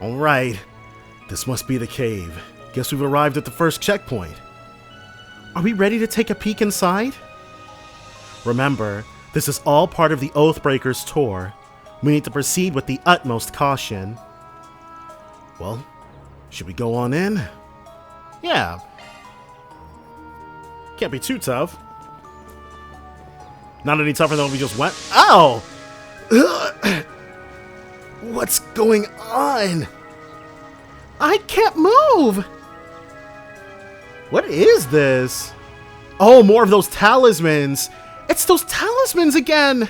Alright, this must be the cave. Guess we've arrived at the first checkpoint. Are we ready to take a peek inside? Remember, this is all part of the Oathbreakers tour. We need to proceed with the utmost caution. Well, should we go on in? Yeah. Can't be too tough. Not any tougher than we just went. Ow! Ugh. What's going on? I can't move! What is this? Oh, more of those talismans. It's those talismans again!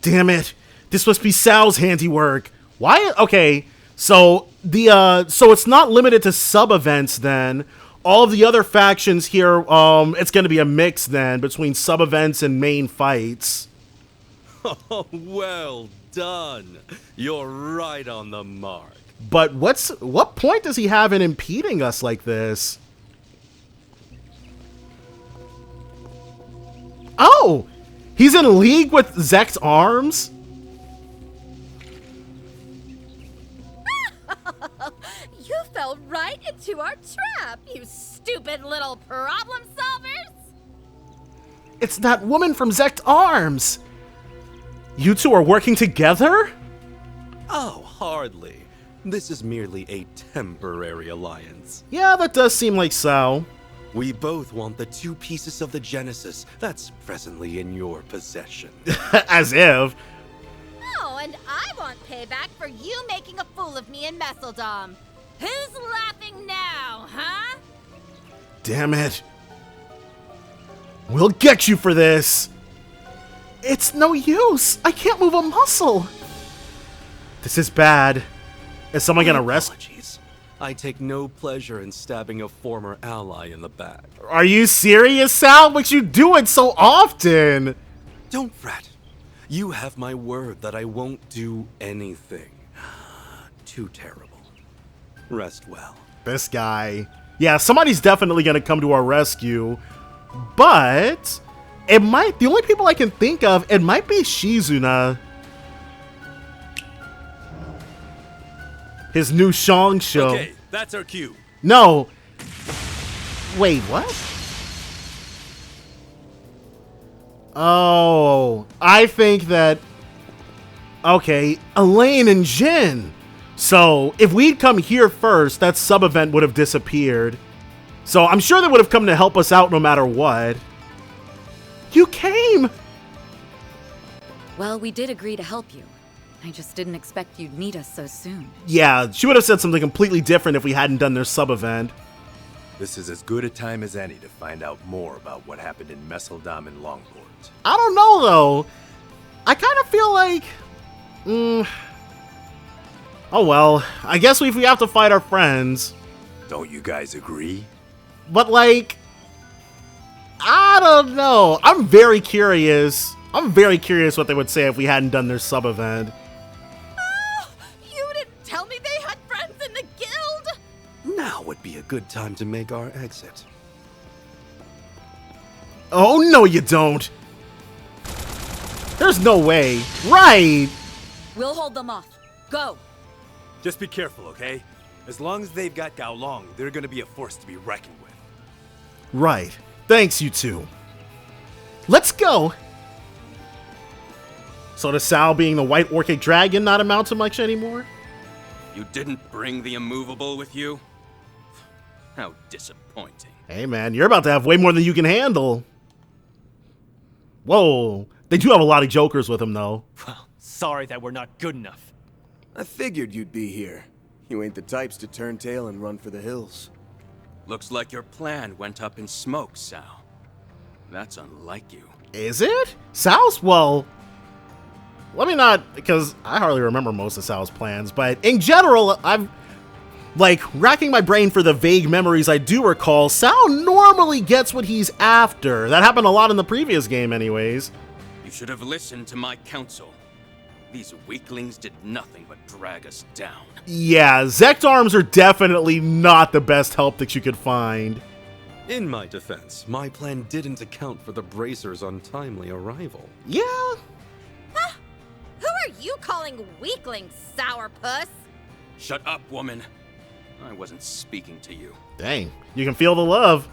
Damn it. This must be Sal's handiwork. Why? Okay, so so it's not limited to sub-events then. All of the other factions here, it's going to be a mix then between sub-events and main fights. Oh, well done. You're right on the mark. But what point does he have in impeding us like this? Oh! He's in league with Zekt's arms? You fell right into our trap, you stupid little problem solvers! It's that woman from Zekt's arms! You two are working together? Oh, hardly. This is merely a temporary alliance. Yeah, that does seem like so. We both want the 2 pieces of the Genesis that's presently in your possession. As if. Oh, and I want payback for you making a fool of me in Messeldom. Who's laughing now, huh? Damn it. We'll get you for this. It's no use. I can't move a muscle. This is bad. Is someone gonna arrest? Apologies. I take no pleasure in stabbing a former ally in the back. Are you serious, Sal? But you do it so often. Don't fret. You have my word that I won't do anything too terrible. Rest well. This guy. Yeah, somebody's definitely gonna come to our rescue. But it might, the only people I can think of, it might be Shizuna. His new Shang show. Okay, that's our cue. No. Wait, what? Oh, I think that... Okay, Elaine and Jin. So, if we'd come here first, that sub-event would have disappeared. So, I'm sure they would have come to help us out no matter what. You came! Well, we did agree to help you. I just didn't expect you'd need us so soon. Yeah, she would have said something completely different if we hadn't done their sub-event. This is as good a time as any to find out more about what happened in Messeldom and Longport. I don't know, though. I kind of feel like... Oh well, I guess if we have to fight our friends. Don't you guys agree? But like... I don't know. I'm very curious. I'm very curious what they would say if we hadn't done their sub-event. You didn't tell me they had friends in the guild! Now would be a good time to make our exit. Oh, no you don't. There's no way. Right. We'll hold them off. Go! Just be careful, okay? As long as they've got Gao Long, they're gonna be a force to be reckoned with. Right. Thanks, you two. Let's go. So does Sal being the white orchid dragon not amount to much anymore? You didn't bring the immovable with you? How disappointing. Hey man, you're about to have way more than you can handle. Whoa. They do have a lot of jokers with them though. Well, sorry that we're not good enough. I figured you'd be here. You ain't the types to turn tail and run for the hills. Looks like your plan went up in smoke, Sal. That's unlike you. Is it? Sal's, well... Let me not, because I hardly remember most of Sal's plans, but in general, I'm, like, racking my brain for the vague memories I do recall. Sal normally gets what he's after. That happened a lot in the previous game anyways. You should have listened to my counsel. These weaklings did nothing but drag us down. Yeah, Zekt arms are definitely not the best help that you could find. In my defense, my plan didn't account for the Bracer's untimely arrival. Yeah. Who are you calling weaklings, sourpuss? Shut up, woman. I wasn't speaking to you. Dang, you can feel the love.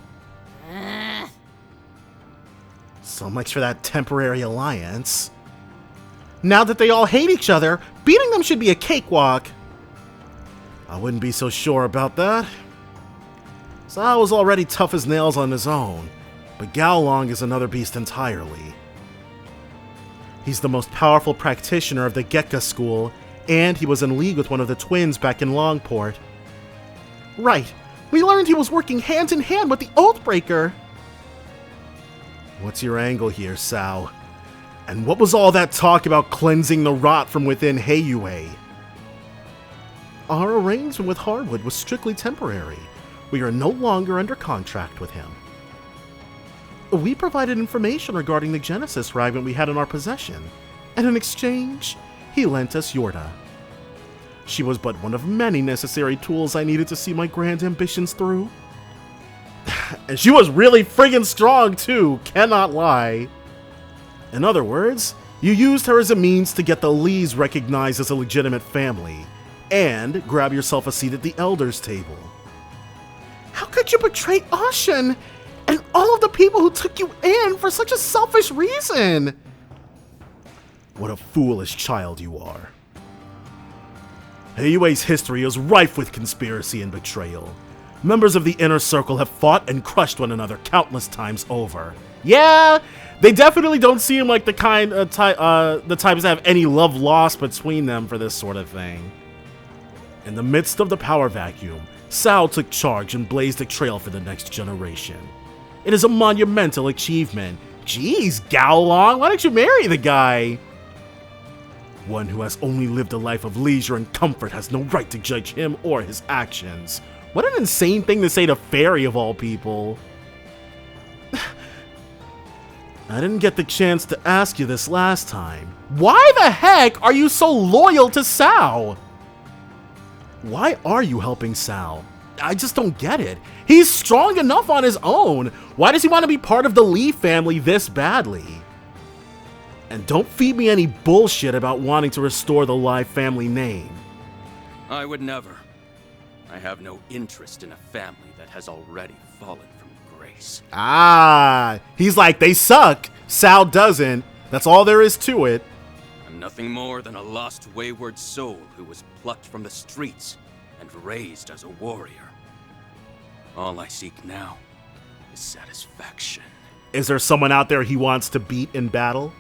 So much for that temporary alliance. Now that they all hate each other, beating them should be a cakewalk. I wouldn't be so sure about that. Sao was already tough as nails on his own, but Gao Long is another beast entirely. He's the most powerful practitioner of the Gekka school, and he was in league with one of the twins back in Longport. Right, we learned he was working hand in hand with the Oathbreaker. What's your angle here, Sao? And what was all that talk about cleansing the rot from within Heiyue? Our arrangement with Hardwood was strictly temporary. We are no longer under contract with him. We provided information regarding the Genesis fragment we had in our possession, and in exchange, he lent us Yorda. She was but one of many necessary tools I needed to see my grand ambitions through. And she was really friggin' strong too, cannot lie. In other words, you used her as a means to get the Lees recognized as a legitimate family, and grab yourself a seat at the Elders' table. How could you betray Ashen and all of the people who took you in for such a selfish reason? What a foolish child you are. Heiyue's history is rife with conspiracy and betrayal. Members of the Inner Circle have fought and crushed one another countless times over. Yeah, they definitely don't seem like the kind of the types that have any love lost between them for this sort of thing. In the midst of the power vacuum, Sao took charge and blazed a trail for the next generation. It is a monumental achievement. Jeez, Gao Long, why don't you marry the guy? One who has only lived a life of leisure and comfort has no right to judge him or his actions. What an insane thing to say to Fairy of all people. I didn't get the chance to ask you this last time. Why the heck are you so loyal to Sao? Why are you helping Sao? I just don't get it. He's strong enough on his own. Why does he want to be part of the Lee family this badly? And don't feed me any bullshit about wanting to restore the Lai family name. I would never. I have no interest in a family that has already fallen from grace. Ah, he's like, they suck. Sao doesn't. That's all there is to it. I'm nothing more than a lost, wayward soul who was plucked from the streets and raised as a warrior. All I seek now is satisfaction. Is there someone out there he wants to beat in battle?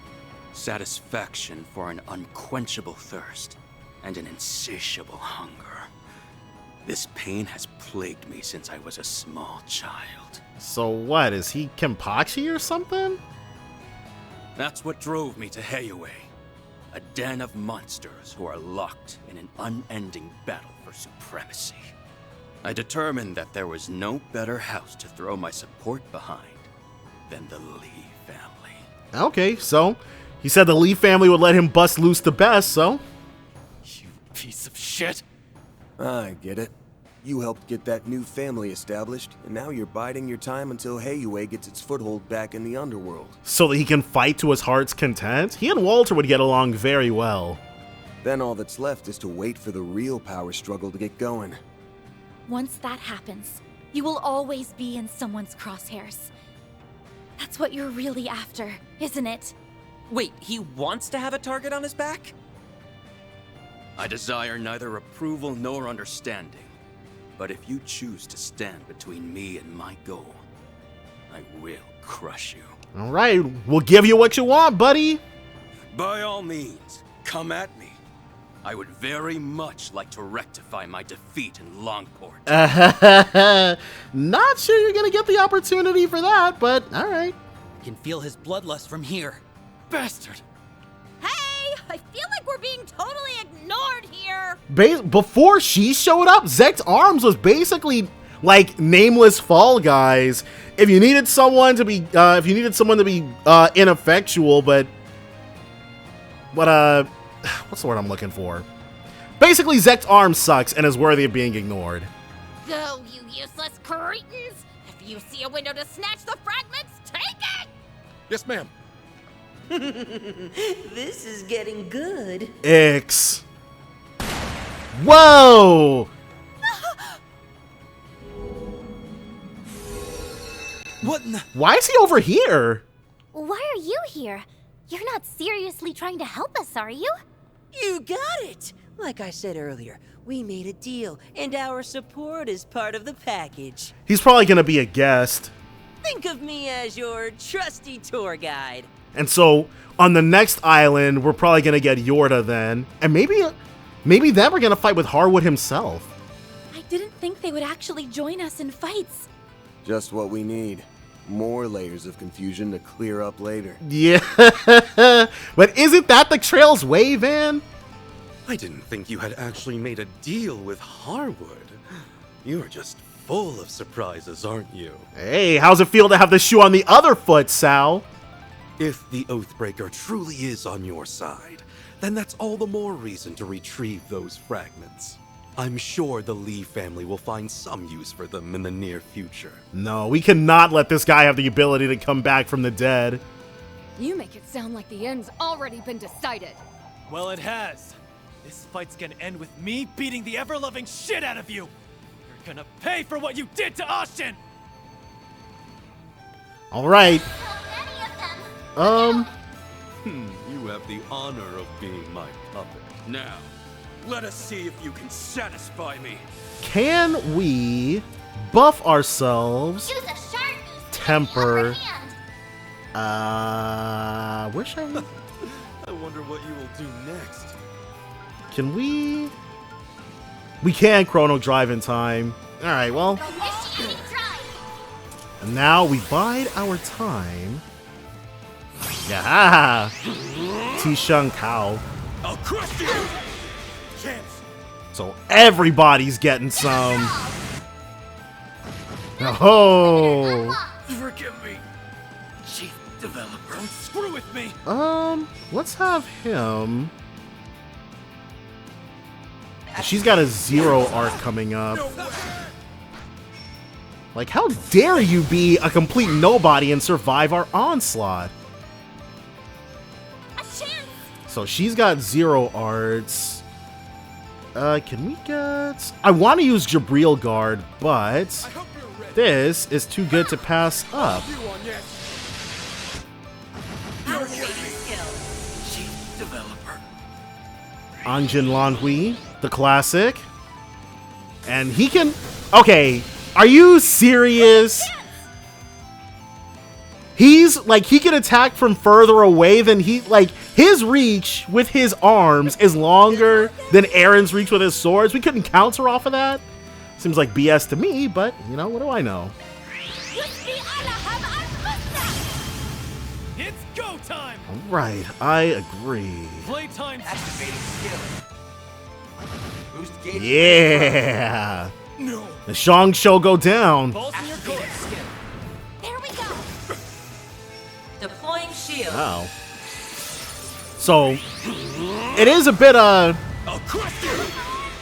Satisfaction for an unquenchable thirst and an insatiable hunger. This pain has plagued me since I was a small child. So what, is he Kenpachi or something? That's what drove me to Heiyue, a den of monsters who are locked in an unending battle for supremacy. I determined that there was no better house to throw my support behind than the Lee family. Okay, so he said the Lee family would let him bust loose the best, so... You piece of shit! I get it. You helped get that new family established, and now you're biding your time until Heiyue gets its foothold back in the underworld. So that he can fight to his heart's content? He and Walter would get along very well. Then all that's left is to wait for the real power struggle to get going. Once that happens, you will always be in someone's crosshairs. That's what you're really after, isn't it? Wait, he wants to have a target on his back? I desire neither approval nor understanding. But if you choose to stand between me and my goal, I will crush you. All right, we'll give you what you want, buddy. By all means, come at me. I would very much like to rectify my defeat in Longport. Not sure you're gonna get the opportunity for that, but all right. Can feel his bloodlust from here. Bastard! Hey, I feel like we're being totally ignored here. Before she showed up, Zekt's Arms was basically like nameless Fall Guys. If you needed someone to be, ineffectual, but what's the word I'm looking for? Basically, Zekt's Arms sucks and is worthy of being ignored. Go, you useless cretins! If you see a window to snatch the fragments, take it! Yes, ma'am. This is getting good. Ix. Whoa! What in the... Why is he over here? Why are you here? You're not seriously trying to help us, are you? You got it! Like I said earlier, we made a deal, and our support is part of the package. He's probably gonna be a guest. Think of me as your trusty tour guide. And so, on the next island, we're probably gonna get Yorda then. And maybe then we're gonna fight with Harwood himself. I didn't think they would actually join us in fights. Just what we need. More layers of confusion to clear up later. Yeah. But isn't that the trail's way, Van? I didn't think you had actually made a deal with Harwood. You're just full of surprises, aren't you? Hey, how's it feel to have the shoe on the other foot, Sal? If the Oathbreaker truly is on your side, then that's all the more reason to retrieve those fragments. I'm sure the Lee family will find some use for them in the near future. No, we cannot let this guy have the ability to come back from the dead. You make it sound like the end's already been decided. Well, it has. This fight's gonna end with me beating the ever-loving shit out of you. You're gonna pay for what you did to Ashton! All right. You have the honor of being my puppet. Now, let us see if you can satisfy me. Can we buff ourselves? Use a sharp boost. Temper. Wish I... I wonder what you will do next. Can we... We can chrono drive in time. Alright, well... And now we bide our time. Yeah. T-Shun Kao. I'll crush you! Chance! So everybody's getting some. Oh. Forgive me, Chief Developer. Don't screw with me! Let's have him. She's got a 0 arc coming up. Like, how dare you be a complete nobody and survive our onslaught? So she's got 0 arts. Can we get... I want to use Jabril Guard, but this is too good to pass up. Chief Developer. Anjin Lanhui, the classic. And he can... Okay, are you serious? He's, like, he can attack from further away than he... Like, his reach with his arms is longer than Aaron's reach with his swords. We couldn't counter off of that. Seems like BS to me, but, you know, what do I know? It's go time! Alright, I agree. Playtime. Activating skill. Boost gauge. Yeah! No. The Shang Show go down. Balls in your court. There we go. Deploying shield. Wow. So, it is a bit,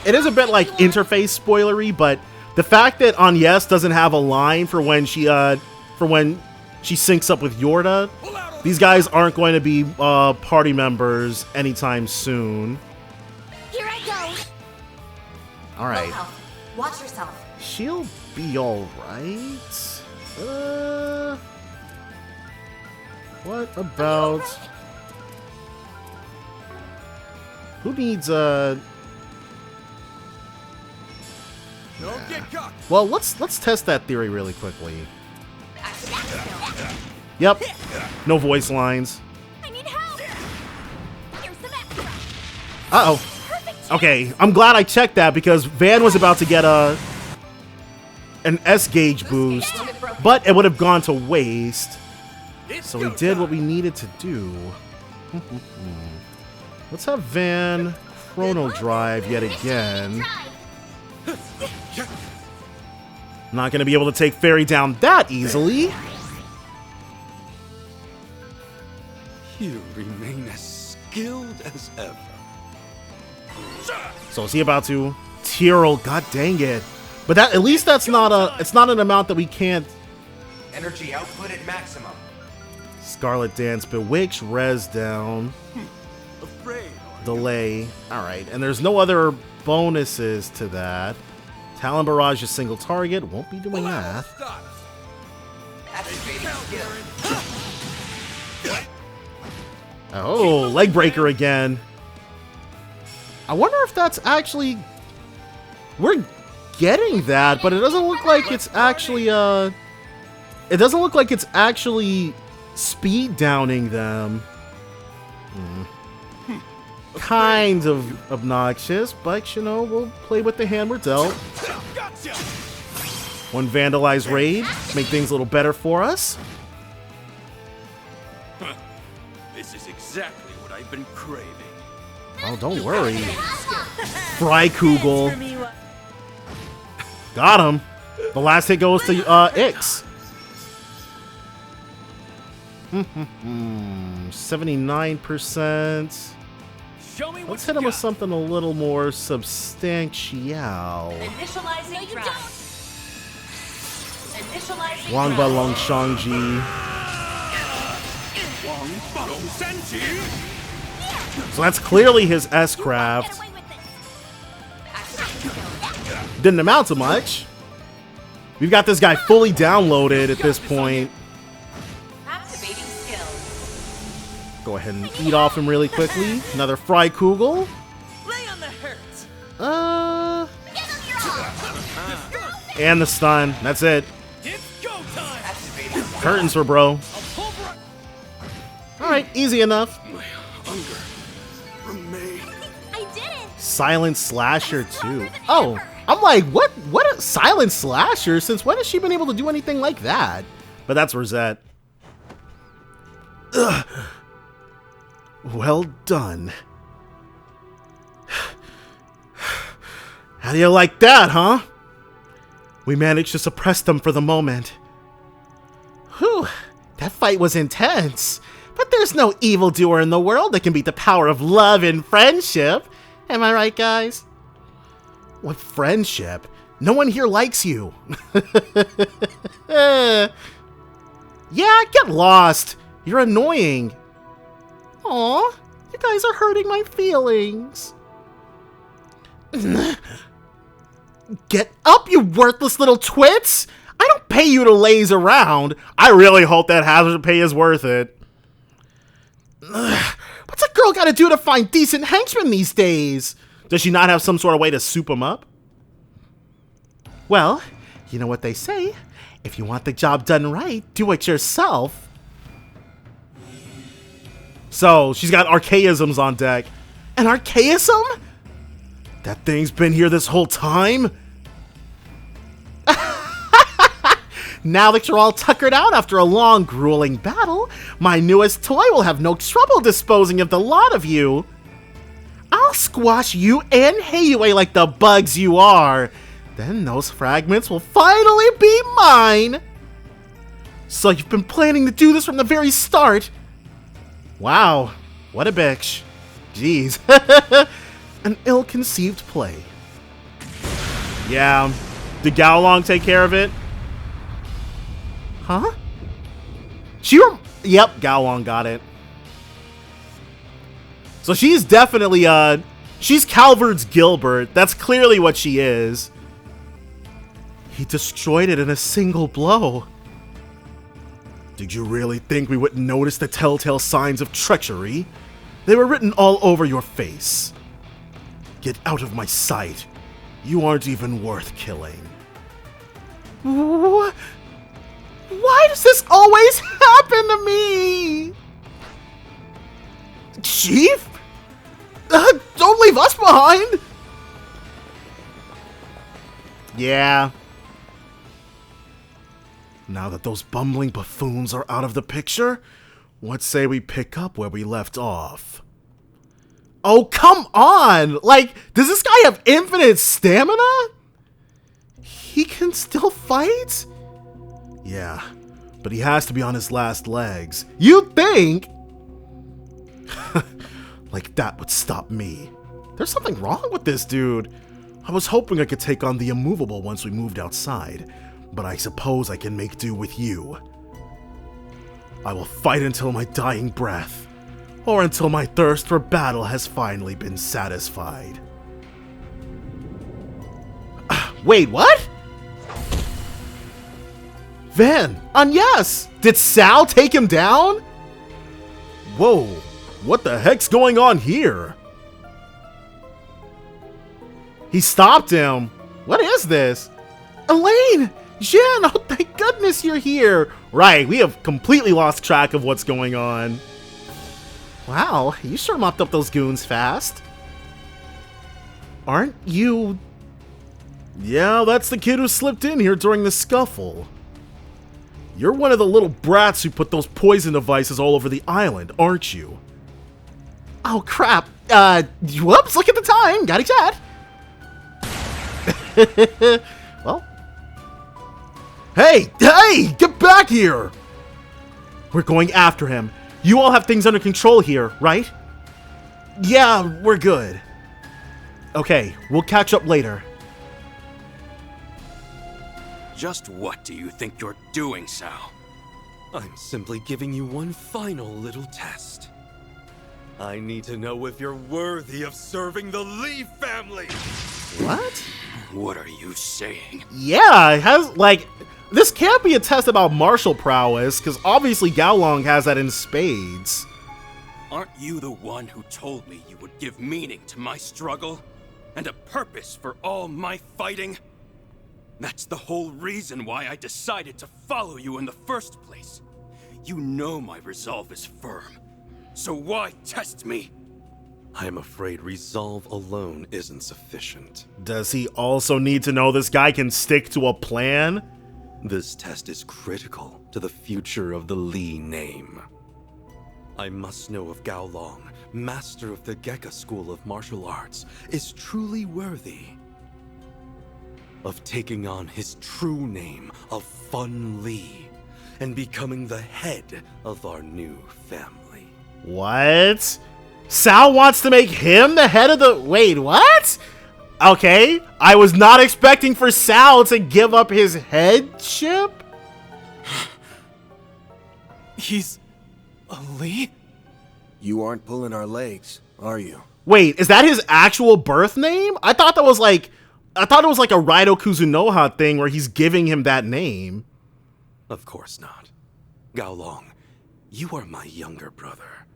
it is a bit, like, interface spoilery, but the fact that Agnes doesn't have a line for when she syncs up with Yorda, these guys aren't going to be, party members anytime soon. Here I go. Alright. Watch yourself. She'll be alright. What about... Who needs, Don't get cocked. Well, let's test that theory really quickly. Yep. No voice lines. I need help. Here's some extra. Uh-oh. Okay, I'm glad I checked that because Van was about to get an S-gauge boost, but it would have gone to waste. So we did what we needed to do. Let's have Van chrono drive yet again. Not going to be able to take Fairy down that easily. You remain as skilled as ever. So is he about to Tyrell? God dang it! But that at least that's not a. It's not an amount that we can't. Energy output at maximum. Scarlet Dance, Bewitch, res down. Afraid, delay. Alright, and there's no other bonuses to that. Talon Barrage is single target. Won't be doing that. Activating skill. Oh, leg breaker again. I wonder if that's actually... We're getting that, but it doesn't look like it's actually, It doesn't look like it's actually speed downing them. Kind of obnoxious, but, you know, we'll play with the hand we're dealt. One Vandalize Raid, make things a little better for us. This is exactly what I've been craving. Oh, don't worry. Freikugel. Got him. The last hit goes to Ix. 79%. Let's hit him with something a little more substantial. Initializing drive. Initializing Wangba Long Shangji. So that's clearly his S-Craft. Didn't amount to much. We've got this guy fully downloaded at this point. Activating skill. Go ahead and eat off him really quickly. Another Freikugel. Lay on the hurt. And the stun. That's it. Curtains for bro. Alright, easy enough. I did it! Silent Slasher too. Oh, I'm like, what a Silent Slasher? Since when has she been able to do anything like that? But that's Rosette. Ugh. Well done. How do you like that, huh? We managed to suppress them for the moment. Whew, that fight was intense. But there's no evildoer in the world that can beat the power of love and friendship. Am I right, guys? What friendship? No one here likes you. Yeah, get lost. You're annoying. Aw, you guys are hurting my feelings. Get up, you worthless little twits! I don't pay you to laze around. I really hope that hazard pay is worth it. What's a girl gotta do to find decent henchmen these days? Does she not have some sort of way to soup them up? Well, you know what they say. If you want the job done right, do it yourself. So, she's got archaisms on deck. An archaism? That thing's been here this whole time? Now that you're all tuckered out after a long, grueling battle, my newest toy will have no trouble disposing of the lot of you. I'll squash you and Heiyue like the bugs you are. Then those fragments will finally be mine. So you've been planning to do this from the very start. Wow, what a bitch. Jeez. An ill-conceived play. Yeah, did Gaolong take care of it? Huh? Yep, Gaolong got it. So she's definitely, she's Calvard's Gilbert. That's clearly what she is. He destroyed it in a single blow. Did you really think we wouldn't notice the telltale signs of treachery? They were written all over your face. Get out of my sight. You aren't even worth killing. What? Why does this always happen to me? Chief? Don't leave us behind! Yeah. Now that those bumbling buffoons are out of the picture, what say we pick up where we left off? Oh, come on! Like, does this guy have infinite stamina? He can still fight? Yeah, but he has to be on his last legs. You'd think! Like that would stop me. There's something wrong with this dude. I was hoping I could take on the immovable once we moved outside, but I suppose I can make do with you. I will fight until my dying breath. or until my thirst for battle has finally been satisfied. Wait, what? Van, yes! Did Sal take him down? Whoa, what the heck's going on here? He stopped him. What is this? Elaine! Jen, oh thank goodness you're here! Right, we have completely lost track of what's going on. Wow, you sure mopped up those goons fast. Aren't you... Yeah, that's the kid who slipped in here during the scuffle. You're one of the little brats who put those poison devices all over the island, aren't you? Oh crap, whoops, look at the time, gotta chat. Well. Hey, get back here! We're going after him. You all have things under control here, right? Yeah, we're good. Okay, we'll catch up later. Just what do you think you're doing, Sal? I'm simply giving you one final little test. I need to know if you're worthy of serving the Lee family! What? What are you saying? Yeah, it has, like, this can't be a test about martial prowess, because obviously Gaolong has that in spades. Aren't you the one who told me you would give meaning to my struggle? And a purpose for all my fighting? That's the whole reason why I decided to follow you in the first place. You know my resolve is firm. So why test me? I'm afraid resolve alone isn't sufficient. Does he also need to know this guy can stick to a plan? This test is critical to the future of the Lee name. I must know if Gaolong, master of the Gekka School of Martial Arts, is truly worthy of taking on his true name of Fun Lee and becoming the head of our new family. What? Sal wants to make him the head of the... Wait, what? Okay, I was not expecting for Sal to give up his headship? He's... a Lee? You aren't pulling our legs, are you? Wait, is that his actual birth name? I thought it was like a Raido Kuzunoha thing where he's giving him that name. Of course not. Gaolong, you are my younger brother.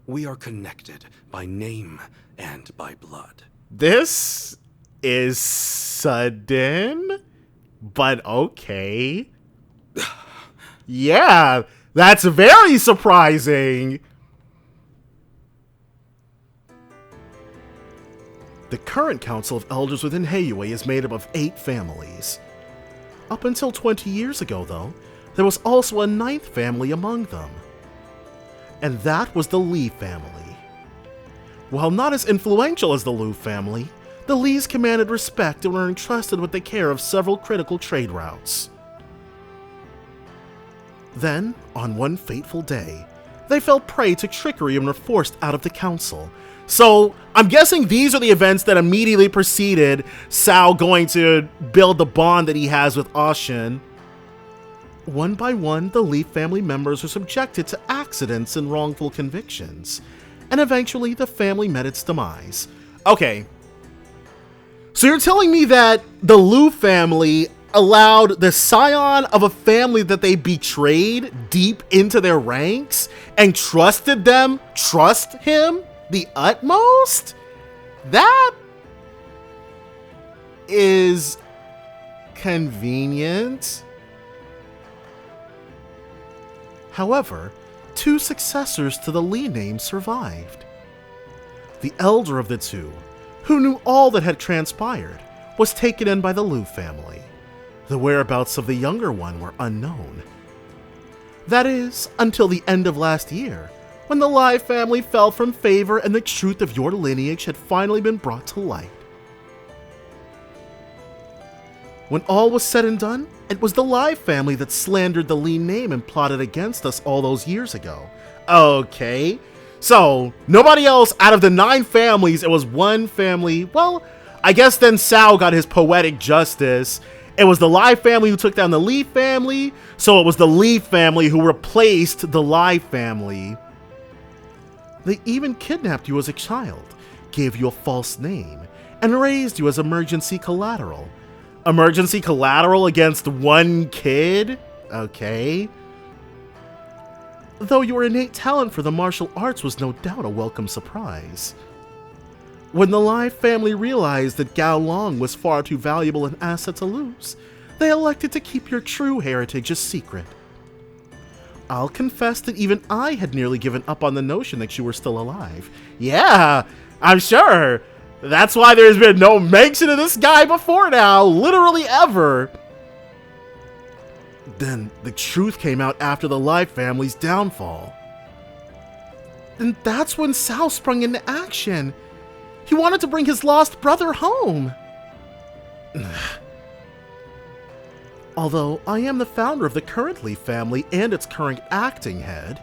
We are connected by name and by blood. This is sudden, but okay. Yeah, that's very surprising. The current Council of Elders within Heiyue is made up of 8 families. Up until 20 years ago, though, there was also a 9th family among them. And that was the Lee family. While not as influential as the Liu family, the Lees commanded respect and were entrusted with the care of several critical trade routes. Then, on one fateful day, they fell prey to trickery and were forced out of the council. So, I'm guessing these are the events that immediately preceded Sal going to build the bond that he has with Ashin. One by one, the Lee family members were subjected to accidents and wrongful convictions, and eventually the family met its demise. Okay, so you're telling me that the Liu family allowed the scion of a family that they betrayed deep into their ranks and trust him the utmost? That is convenient. However, 2 successors to the Lee name survived. The elder of the 2, who knew all that had transpired, was taken in by the Liu family. The whereabouts of the younger one were unknown. That is, until the end of last year, when the Lai family fell from favor and the truth of your lineage had finally been brought to light. When all was said and done, it was the Lai family that slandered the Lee name and plotted against us all those years ago. Okay, so nobody else out of the 9 families, it was one family. Well, I guess then Sal got his poetic justice. It was the Lai family who took down the Lee family, so it was the Lee family who replaced the Lai family. They even kidnapped you as a child, gave you a false name, and raised you as emergency collateral. Emergency collateral against one kid? Okay. Though your innate talent for the martial arts was no doubt a welcome surprise. When the Lai family realized that Gao Long was far too valuable an asset to lose, they elected to keep your true heritage a secret. I'll confess that even I had nearly given up on the notion that you were still alive. Yeah, I'm sure. That's why there's been no mention of this guy before now, literally ever. Then the truth came out after the Lai family's downfall. And that's when Cao sprung into action. He wanted to bring his lost brother home. Although I am the founder of the current Li family and its current acting head,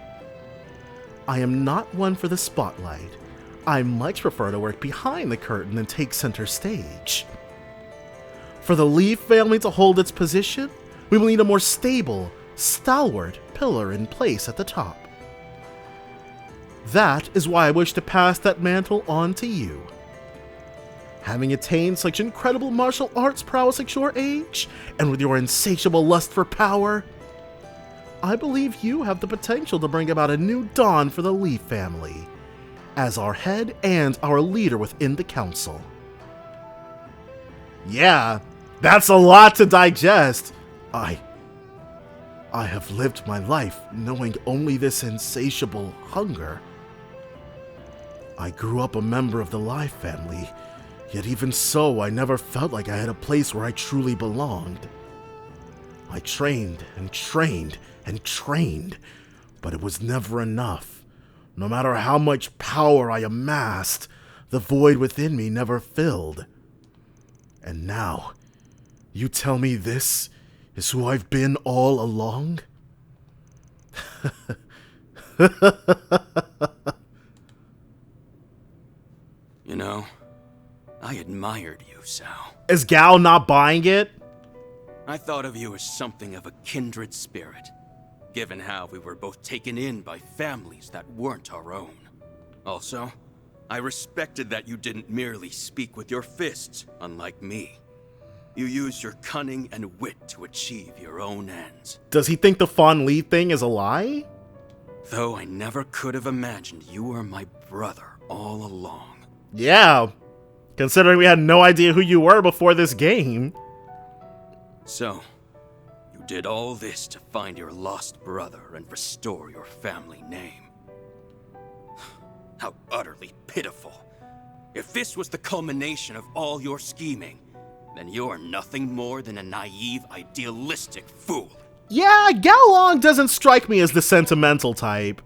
I am not one for the spotlight. I much prefer to work behind the curtain and take center stage. For the Li family to hold its position, we will need a more stable, stalwart pillar in place at the top. That is why I wish to pass that mantle on to you. Having attained such incredible martial arts prowess at your age, and with your insatiable lust for power, I believe you have the potential to bring about a new dawn for the Li family, as our head and our leader within the council. Yeah, that's a lot to digest. I have lived my life knowing only this insatiable hunger. I grew up a member of the Lai family, yet even so, I never felt like I had a place where I truly belonged. I trained and trained and trained, but it was never enough. No matter how much power I amassed, the void within me never filled. And now, you tell me this is who I've been all along? You know, I admired you, Cao. Is Gao not buying it? I thought of you as something of a kindred spirit, given how we were both taken in by families that weren't our own. Also, I respected that you didn't merely speak with your fists, unlike me. You used your cunning and wit to achieve your own ends. Does he think the Fan Li thing is a lie? Though I never could have imagined you were my brother all along. Yeah, considering we had no idea who you were before this game. So, you did all this to find your lost brother and restore your family name. How utterly pitiful. If this was the culmination of all your scheming, then you're nothing more than a naive, idealistic fool. Yeah, Gao Long doesn't strike me as the sentimental type.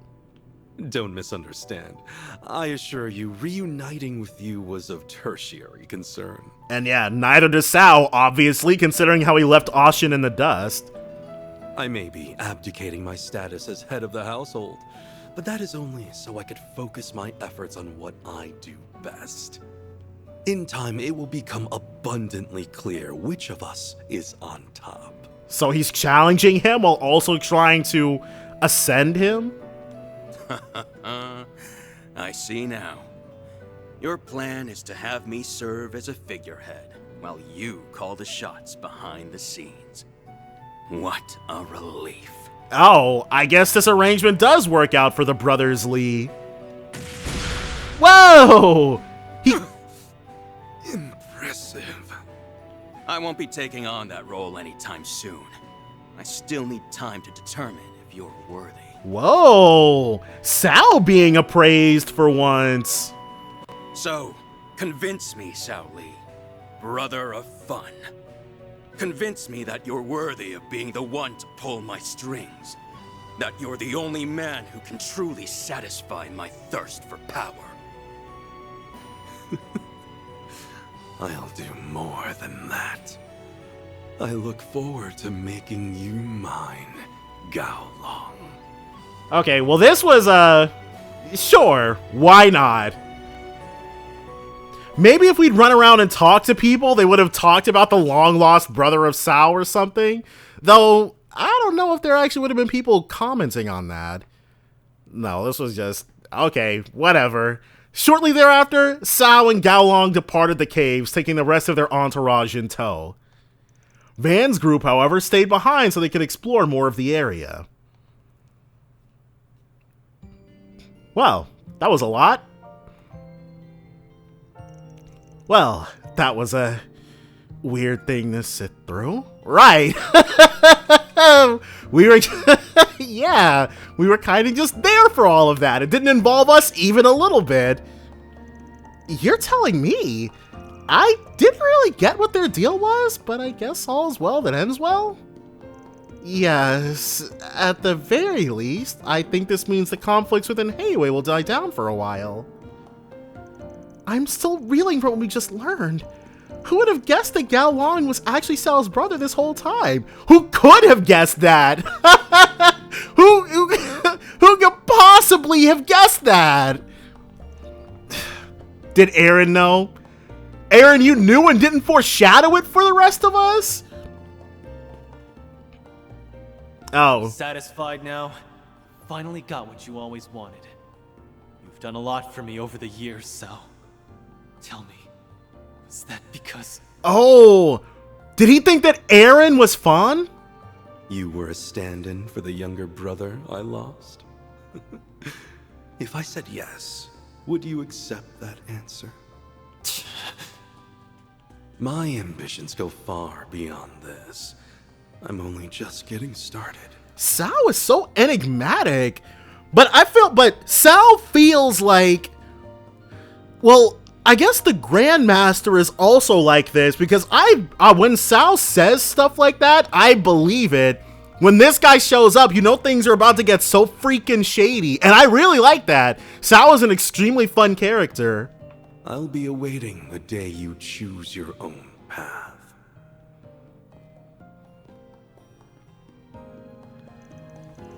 Don't misunderstand. I assure you, reuniting with you was of tertiary concern. And yeah, neither does Cao, obviously, considering how he left Ashin in the dust. I may be abdicating my status as head of the household, but that is only so I could focus my efforts on what I do best. In time, it will become abundantly clear which of us is on top. So he's challenging him while also trying to ascend him? I see now. Your plan is to have me serve as a figurehead, while you call the shots behind the scenes. What a relief. Oh, I guess this arrangement does work out for the Brothers Li. Whoa! Impressive. I won't be taking on that role anytime soon. I still need time to determine if you're worthy. Whoa! Cao being appraised for once. So, convince me, Cao Li, brother of fun. Convince me that you're worthy of being the one to pull my strings. That you're the only man who can truly satisfy my thirst for power. I'll do more than that. I look forward to making you mine, Gao Long. Okay, well this was, sure, why not? Maybe if we'd run around and talk to people, they would have talked about the long-lost brother of Cao or something. Though, I don't know if there actually would have been people commenting on that. No, this was just Okay, whatever. Shortly thereafter, Sao and Gaolong departed the caves, taking the rest of their entourage in tow. Van's group, however, stayed behind so they could explore more of the area. Well, that was a lot. Well, that was a weird thing to sit through. Right. We were, yeah, we were kind of just there for all of that. It didn't involve us even a little bit. You're telling me? I didn't really get what their deal was, but I guess all's well that ends well? Yes, at the very least, I think this means the conflicts within Heiyue will die down for a while. I'm still reeling from what we just learned. Who would have guessed that Gaolong was actually Sal's brother this whole time? Who could have guessed that? Who could possibly have guessed that? Did Aaron know? Aaron, you knew and didn't foreshadow it for the rest of us? Oh. Satisfied now? Finally got what you always wanted. You've done a lot for me over the years, so tell me, is that because... Oh, did he think that Aaron was fun? You were a stand-in for the younger brother I lost? If I said yes, would you accept that answer? My ambitions go far beyond this. I'm only just getting started. Sao is so enigmatic. But Sao feels like, well, I guess the Grandmaster is also like this, because when Sao says stuff like that, I believe it. When this guy shows up, you know things are about to get so freaking shady, and I really like that. Sao is an extremely fun character. I'll be awaiting the day you choose your own path.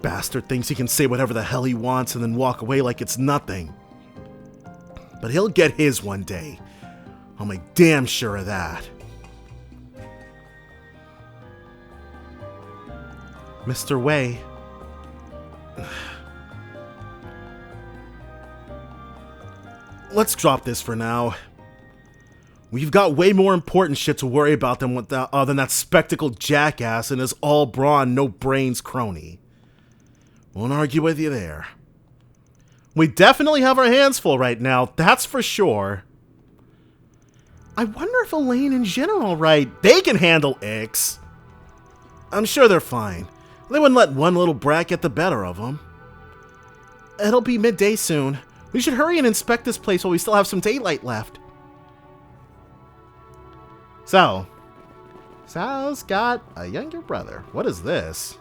Bastard thinks he can say whatever the hell he wants and then walk away like it's nothing. But he'll get his one day. I'll make damn sure of that. Mr. Wei. Let's drop this for now. We've got way more important shit to worry about than that spectacled jackass and his all brawn, no brains crony. Won't argue with you there. We definitely have our hands full right now, that's for sure. I wonder if Elaine and Jin are alright. They can handle Ix. I'm sure they're fine. They wouldn't let one little brat get the better of them. It'll be midday soon. We should hurry and inspect this place while we still have some daylight left. So, Sal's got a younger brother. What is this?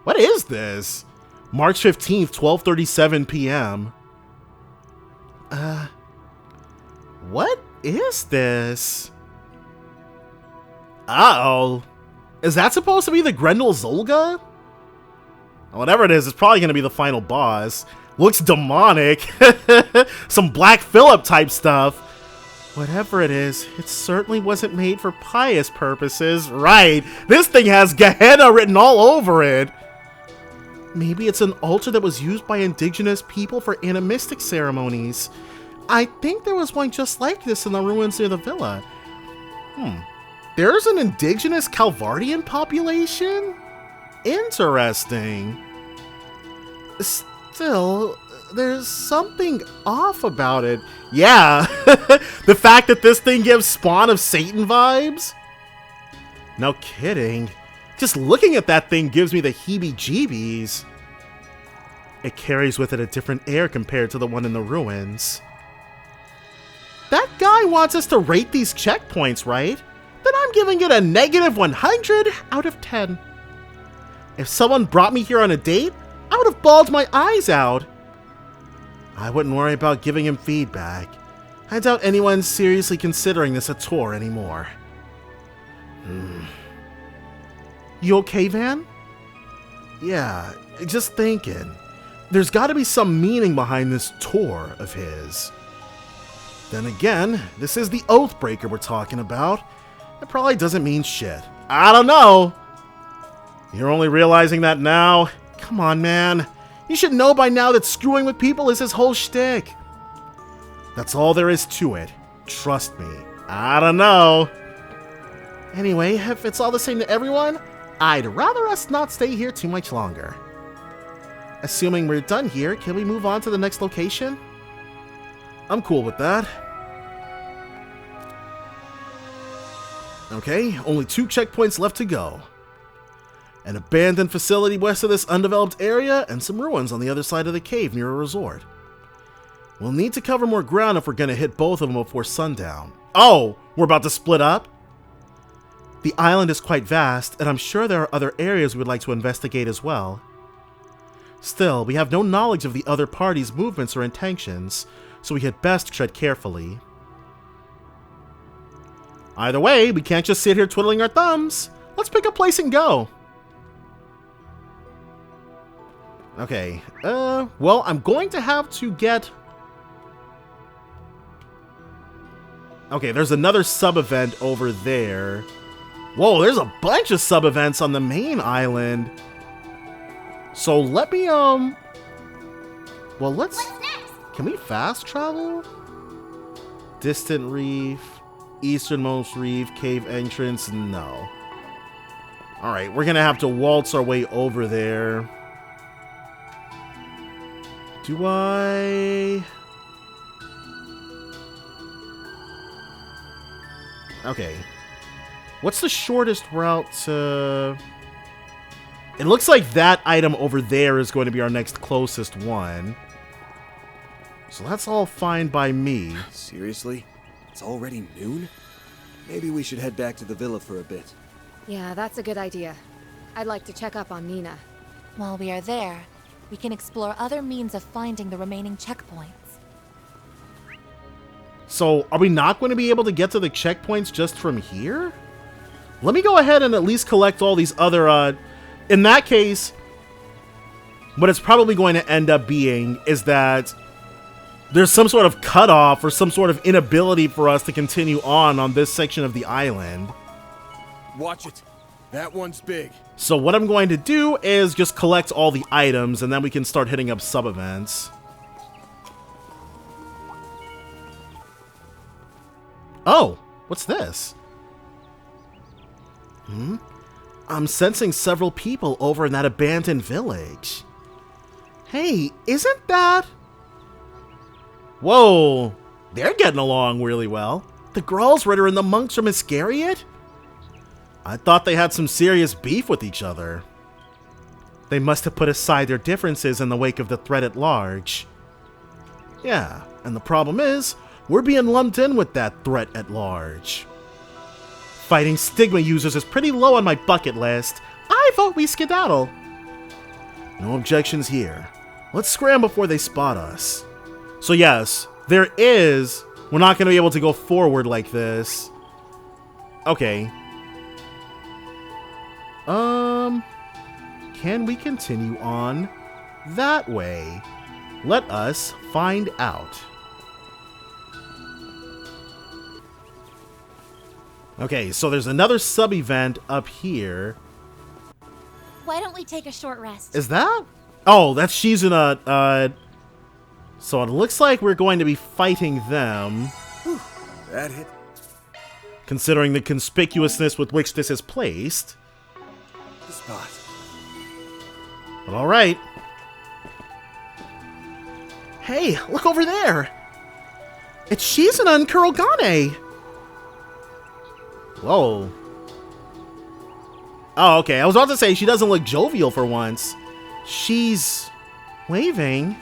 What is this? March 15th, 12:37 p.m. What is this? Uh-oh. Is that supposed to be the Grendel Zolga? Whatever it is, it's probably going to be the final boss. Looks demonic. Some Black Phillip type stuff. Whatever it is, it certainly wasn't made for pious purposes. Right. This thing has Gehenna written all over it. Maybe it's an altar that was used by indigenous people for animistic ceremonies. I think there was one just like this in the ruins near the villa. There's an indigenous Calvardian population? Interesting. Still, there's something off about it. Yeah, the fact that this thing gives Spawn of Satan vibes? No kidding. Just looking at that thing gives me the heebie-jeebies. It carries with it a different air compared to the one in the ruins. That guy wants us to rate these checkpoints, right? Then I'm giving it a negative 100 out of 10. If someone brought me here on a date, I would have bawled my eyes out. I wouldn't worry about giving him feedback. I doubt anyone's seriously considering this a tour anymore. You okay, Van? Yeah, just thinking. There's got to be some meaning behind this tour of his. Then again, this is the Oathbreaker we're talking about. It probably doesn't mean shit. I don't know. You're only realizing that now? Come on, man. You should know by now that screwing with people is his whole shtick. That's all there is to it. Trust me. I don't know. Anyway, if it's all the same to everyone, I'd rather us not stay here too much longer. Assuming we're done here, can we move on to the next location? I'm cool with that. Okay, only 2 checkpoints left to go. An abandoned facility west of this undeveloped area, and some ruins on the other side of the cave near a resort. We'll need to cover more ground if we're going to hit both of them before sundown. Oh, we're about to split up? The island is quite vast, and I'm sure there are other areas we'd like to investigate as well. Still, we have no knowledge of the other party's movements or intentions, so we had best tread carefully. Either way, we can't just sit here twiddling our thumbs. Let's pick a place and go. Okay, well, I'm going to have to get... Okay, there's another sub-event over there. Whoa, there's a bunch of sub-events on the main island. So let me, well, let's... What's next? Can we fast travel? Distant Reef, Easternmost Reef, Cave Entrance, no. Alright, we're gonna have to waltz our way over there. Do I... Okay. What's the shortest route to... It looks like that item over there is going to be our next closest one. So that's all fine by me. Seriously? It's already noon? Maybe we should head back to the villa for a bit. Yeah, that's a good idea. I'd like to check up on Nina. While we are there, we can explore other means of finding the remaining checkpoints. So, are we not going to be able to get to the checkpoints just from here? Let me go ahead and at least collect all these other, in that case, what it's probably going to end up being is that there's some sort of cutoff or some sort of inability for us to continue on this section of the island. Watch it. That one's big. So what I'm going to do is just collect all the items, and then we can start hitting up sub-events. Oh, what's this? I'm sensing several people over in that abandoned village. Hey, isn't that... Whoa, they're getting along really well. The Gralsritter and the monks from Iscariot? I thought they had some serious beef with each other. They must have put aside their differences in the wake of the threat at large. Yeah, and the problem is, we're being lumped in with that threat at large. Fighting Stigma users is pretty low on my bucket list. I vote we skedaddle. No objections here. Let's scram before they spot us. So yes, there is... We're not going to be able to go forward like this. Okay. Can we continue on that way? Let us find out. Okay, so there's another sub-event up here. Why don't we take a short rest? Is that? Oh, that's Shizuna. So it looks like we're going to be fighting them. Whew, that hit. Considering the conspicuousness with which this is placed. The spot. But alright. Hey, look over there! It's Shizuna and Kurogane! Whoa. Oh, okay. I was about to say, she doesn't look jovial for once. She's... waving?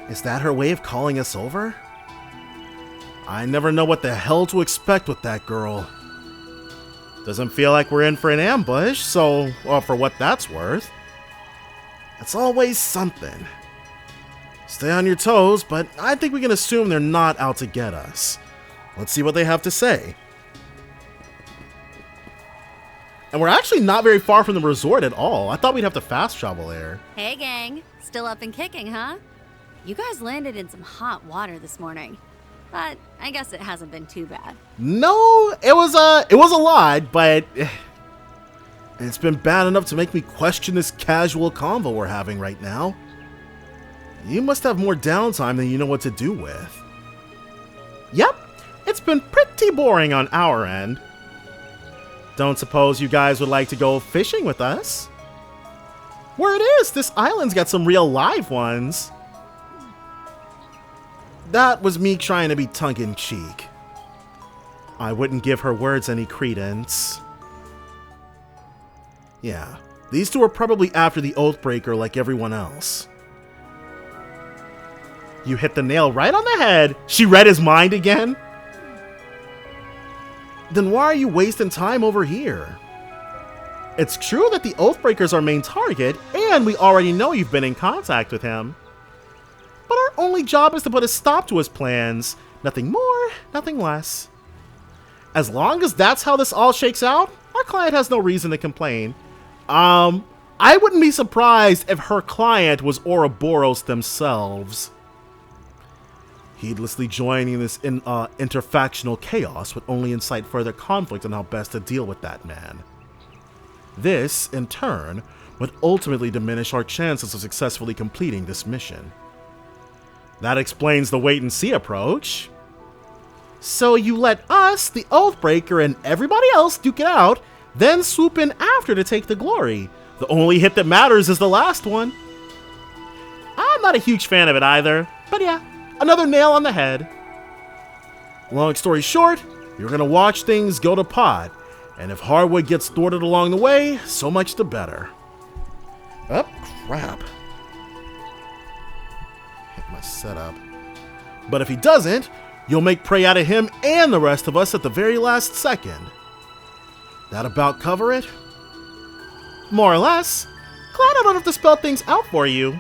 Is that her way of calling us over? I never know what the hell to expect with that girl. Doesn't feel like we're in for an ambush, so, well, for what that's worth. It's always something. Stay on your toes, but I think we can assume they're not out to get us. Let's see what they have to say. And we're actually not very far from the resort at all. I thought we'd have to fast travel there. Hey, gang. Still up and kicking, huh? You guys landed in some hot water this morning. But I guess it hasn't been too bad. No, it was a lot, but it's been bad enough to make me question this casual convo we're having right now. You must have more downtime than you know what to do with. Yep, it's been pretty boring on our end. Don't suppose you guys would like to go fishing with us? Where it is, this island's got some real live ones. That was me trying to be tongue-in-cheek. I wouldn't give her words any credence. Yeah, these two are probably after the Oathbreaker like everyone else. You hit the nail right on the head. She read his mind again? Then why are you wasting time over here? It's true that the Oathbreaker's our main target, and we already know you've been in contact with him. But our only job is to put a stop to his plans. Nothing more, nothing less. As long as that's how this all shakes out, our client has no reason to complain. I wouldn't be surprised if her client was Ouroboros themselves. Heedlessly joining this interfactional chaos would only incite further conflict on how best to deal with that man. This, in turn, would ultimately diminish our chances of successfully completing this mission. That explains the wait-and-see approach. So you let us, the Oathbreaker, and everybody else duke it out, then swoop in after to take the glory. The only hit that matters is the last one. I'm not a huge fan of it either, but yeah, another nail on the head. Long story short, you're gonna watch things go to pot, and if Hardwood gets thwarted along the way, so much the better. Oh, crap. Hit my setup. But if he doesn't, you'll make prey out of him and the rest of us at the very last second. That about cover it? More or less. Glad I don't have to spell things out for you.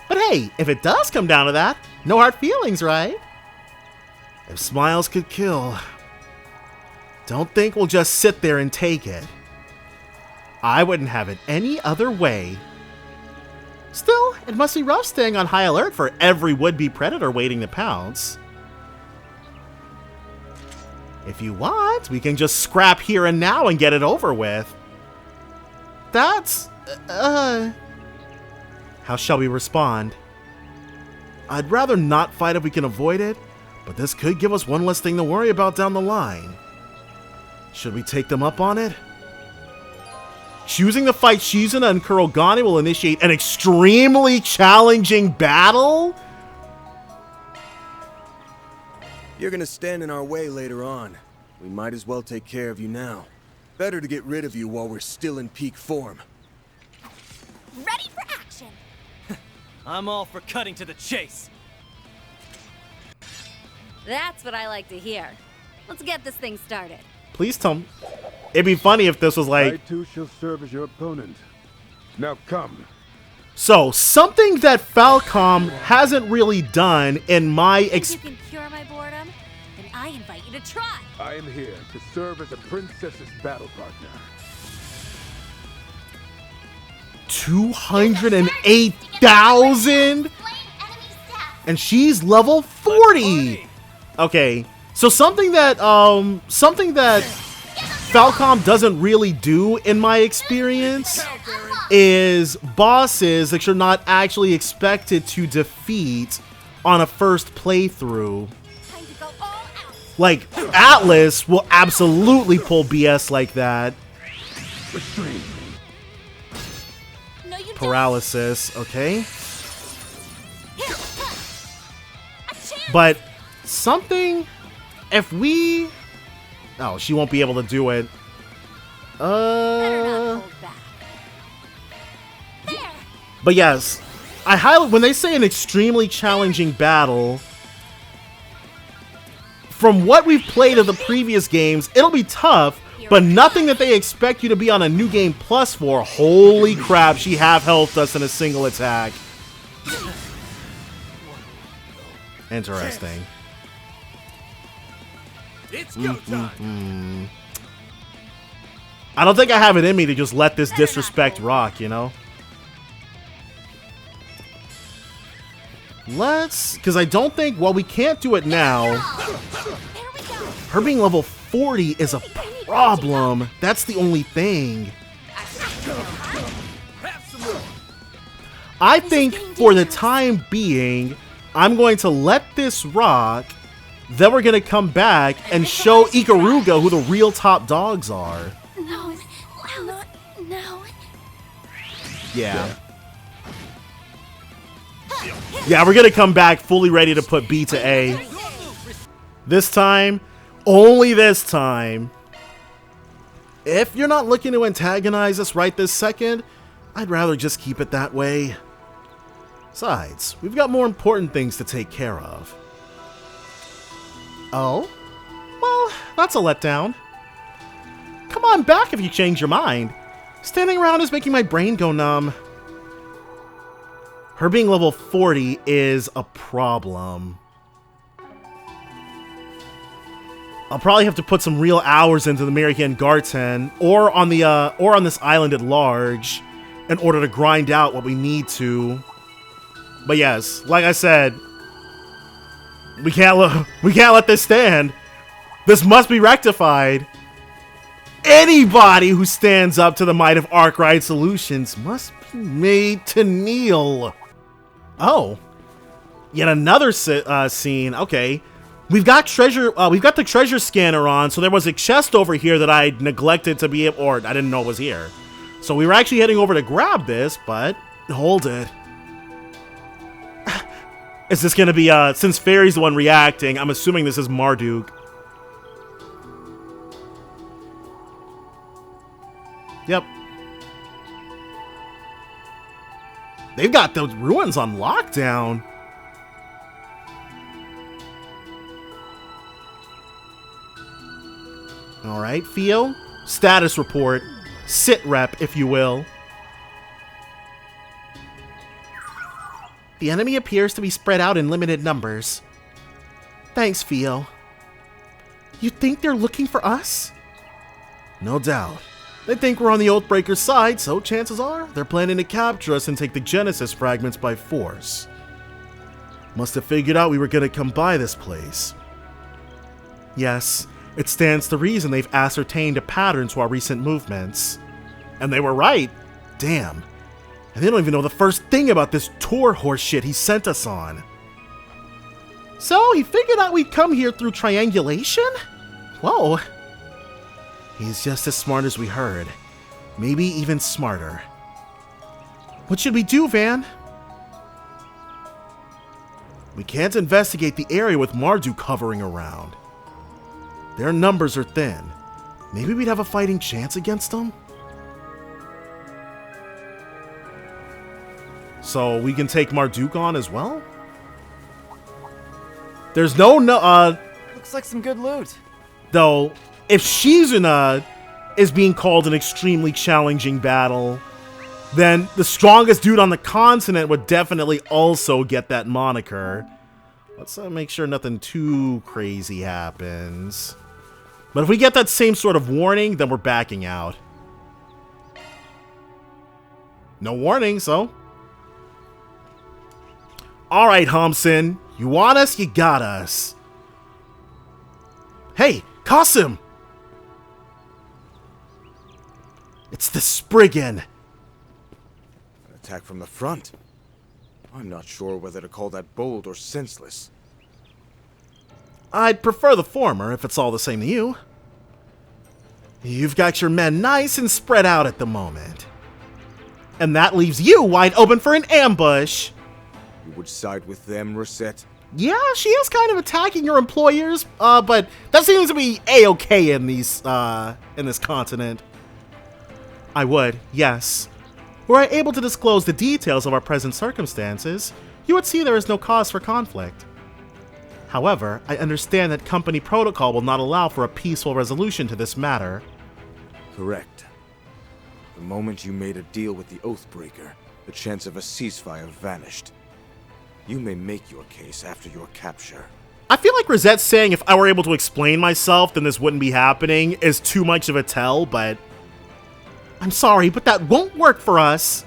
But hey, if it does come down to that, no hard feelings, right? If smiles could kill, don't think we'll just sit there and take it. I wouldn't have it any other way. Still, it must be rough staying on high alert for every would-be predator waiting to pounce. If you want, we can just scrap here and now and get it over with. That's... How shall we respond? I'd rather not fight if we can avoid it, but this could give us one less thing to worry about down the line. Should we take them up on it? Choosing to fight Shizuna and Kurogane will initiate an extremely challenging battle? You're gonna stand in our way later on. We might as well take care of you now. Better to get rid of you while we're still in peak form. Ready for action! I'm all for cutting to the chase. That's what I like to hear. Let's get this thing started. Please tell me. It'd be funny if this was like... I too shall serve as your opponent. Now come. So, something that Falcom hasn't really done in my You can cure my boredom? Then I invite you to try. I am here to serve as a princess's battle partner. 208,000? And she's level 40. Okay, so something that Falcom doesn't really do in my experience is bosses that you're not actually expected to defeat on a first playthrough. Like, Atlas will absolutely pull BS like that. Paralysis, okay. But something, if we... Oh, she won't be able to do it. But yes, I highlight when they say an extremely challenging battle. From what we've played of the previous games, it'll be tough, but nothing that they expect you to be on a new game plus for. Holy crap, she half-healthed us in a single attack. Interesting. It's go time. I don't think I have it in me to just let this disrespect rock, you know? Let's... Because I don't think... Well, we can't do it now. Her being level 40 is a problem. That's the only thing. I think for the time being, I'm going to let this rock. Then we're going to come back and show Ikaruga who the real top dogs are. No, not now. Yeah. Yeah, we're going to come back fully ready to put B to A. This time, only this time. If you're not looking to antagonize us right this second, I'd rather just keep it that way. Besides, we've got more important things to take care of. Oh? Well, that's a letdown. Come on back if you change your mind. Standing around is making my brain go numb. Her being level 40 is a problem. I'll probably have to put some real hours into the American Garten or on this island at large in order to grind out what we need to. But yes, like I said, we can't let this stand. This must be rectified. Anybody who stands up to the might of Arkwright Solutions must be made to kneel. Oh, yet another scene. Okay, we've got treasure. We've got the treasure scanner on. So there was a chest over here that I neglected to be, or I didn't know was here. So we were actually heading over to grab this, but hold it. Is this going to be, since Fairy's the one reacting, I'm assuming this is Marduk. Yep. They've got those ruins on lockdown. Alright, Theo. Status report. Sit rep, if you will. The enemy appears to be spread out in limited numbers. Thanks, Theo. You think they're looking for us? No doubt. They think we're on the Oathbreaker's side, so chances are they're planning to capture us and take the Genesis fragments by force. Must have figured out we were going to come by this place. Yes, it stands to reason they've ascertained a pattern to our recent movements. And they were right. Damn. And they don't even know the first thing about this tour horse shit he sent us on. So, he figured out we'd come here through triangulation? Whoa. He's just as smart as we heard. Maybe even smarter. What should we do, Van? We can't investigate the area with Marduk hovering around. Their numbers are thin. Maybe we'd have a fighting chance against them? So we can take Marduk on as well? There's no looks like some good loot. Though, if Shizuna is being called an extremely challenging battle, then the strongest dude on the continent would definitely also get that moniker. Let's make sure nothing too crazy happens. But if we get that same sort of warning, then we're backing out. No warning, so... Alright, Homson. You want us, you got us. Hey, Qasim! It's the Spriggan. An attack from the front. I'm not sure whether to call that bold or senseless. I'd prefer the former, if it's all the same to you. You've got your men nice and spread out at the moment. And that leaves you wide open for an ambush. You would side with them, Rosette? Yeah, she is kind of attacking your employers, but that seems to be a-okay in this continent. I would, yes. Were I able to disclose the details of our present circumstances, you would see there is no cause for conflict. However, I understand that company protocol will not allow for a peaceful resolution to this matter. Correct. The moment you made a deal with the Oathbreaker, the chance of a ceasefire vanished. You may make your case after your capture. I feel like Rosette's saying if I were able to explain myself, then this wouldn't be happening is too much of a tell, but... I'm sorry, but that won't work for us.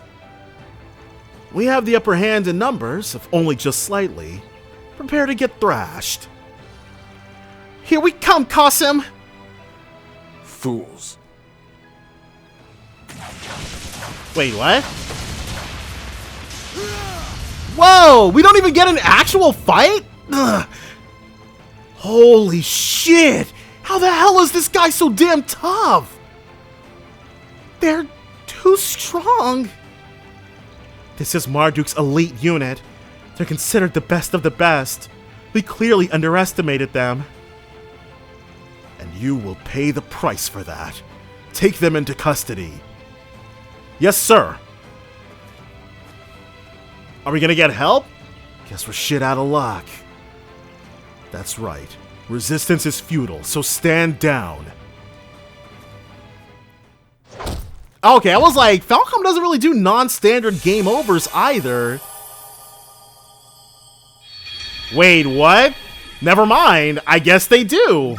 We have the upper hand in numbers, if only just slightly. Prepare to get thrashed. Here we come, Qasim! Fools. Wait, what? Whoa, we don't even get an actual fight? Ugh. Holy shit! How the hell is this guy so damn tough? They're too strong. This is Marduk's elite unit. They're considered the best of the best. We clearly underestimated them. And you will pay the price for that. Take them into custody. Yes, sir. Are we gonna get help? Guess we're shit out of luck. That's right. Resistance is futile, so stand down. Okay, I was like, Falcom doesn't really do non-standard game overs either. Wait, what? Never mind. I guess they do.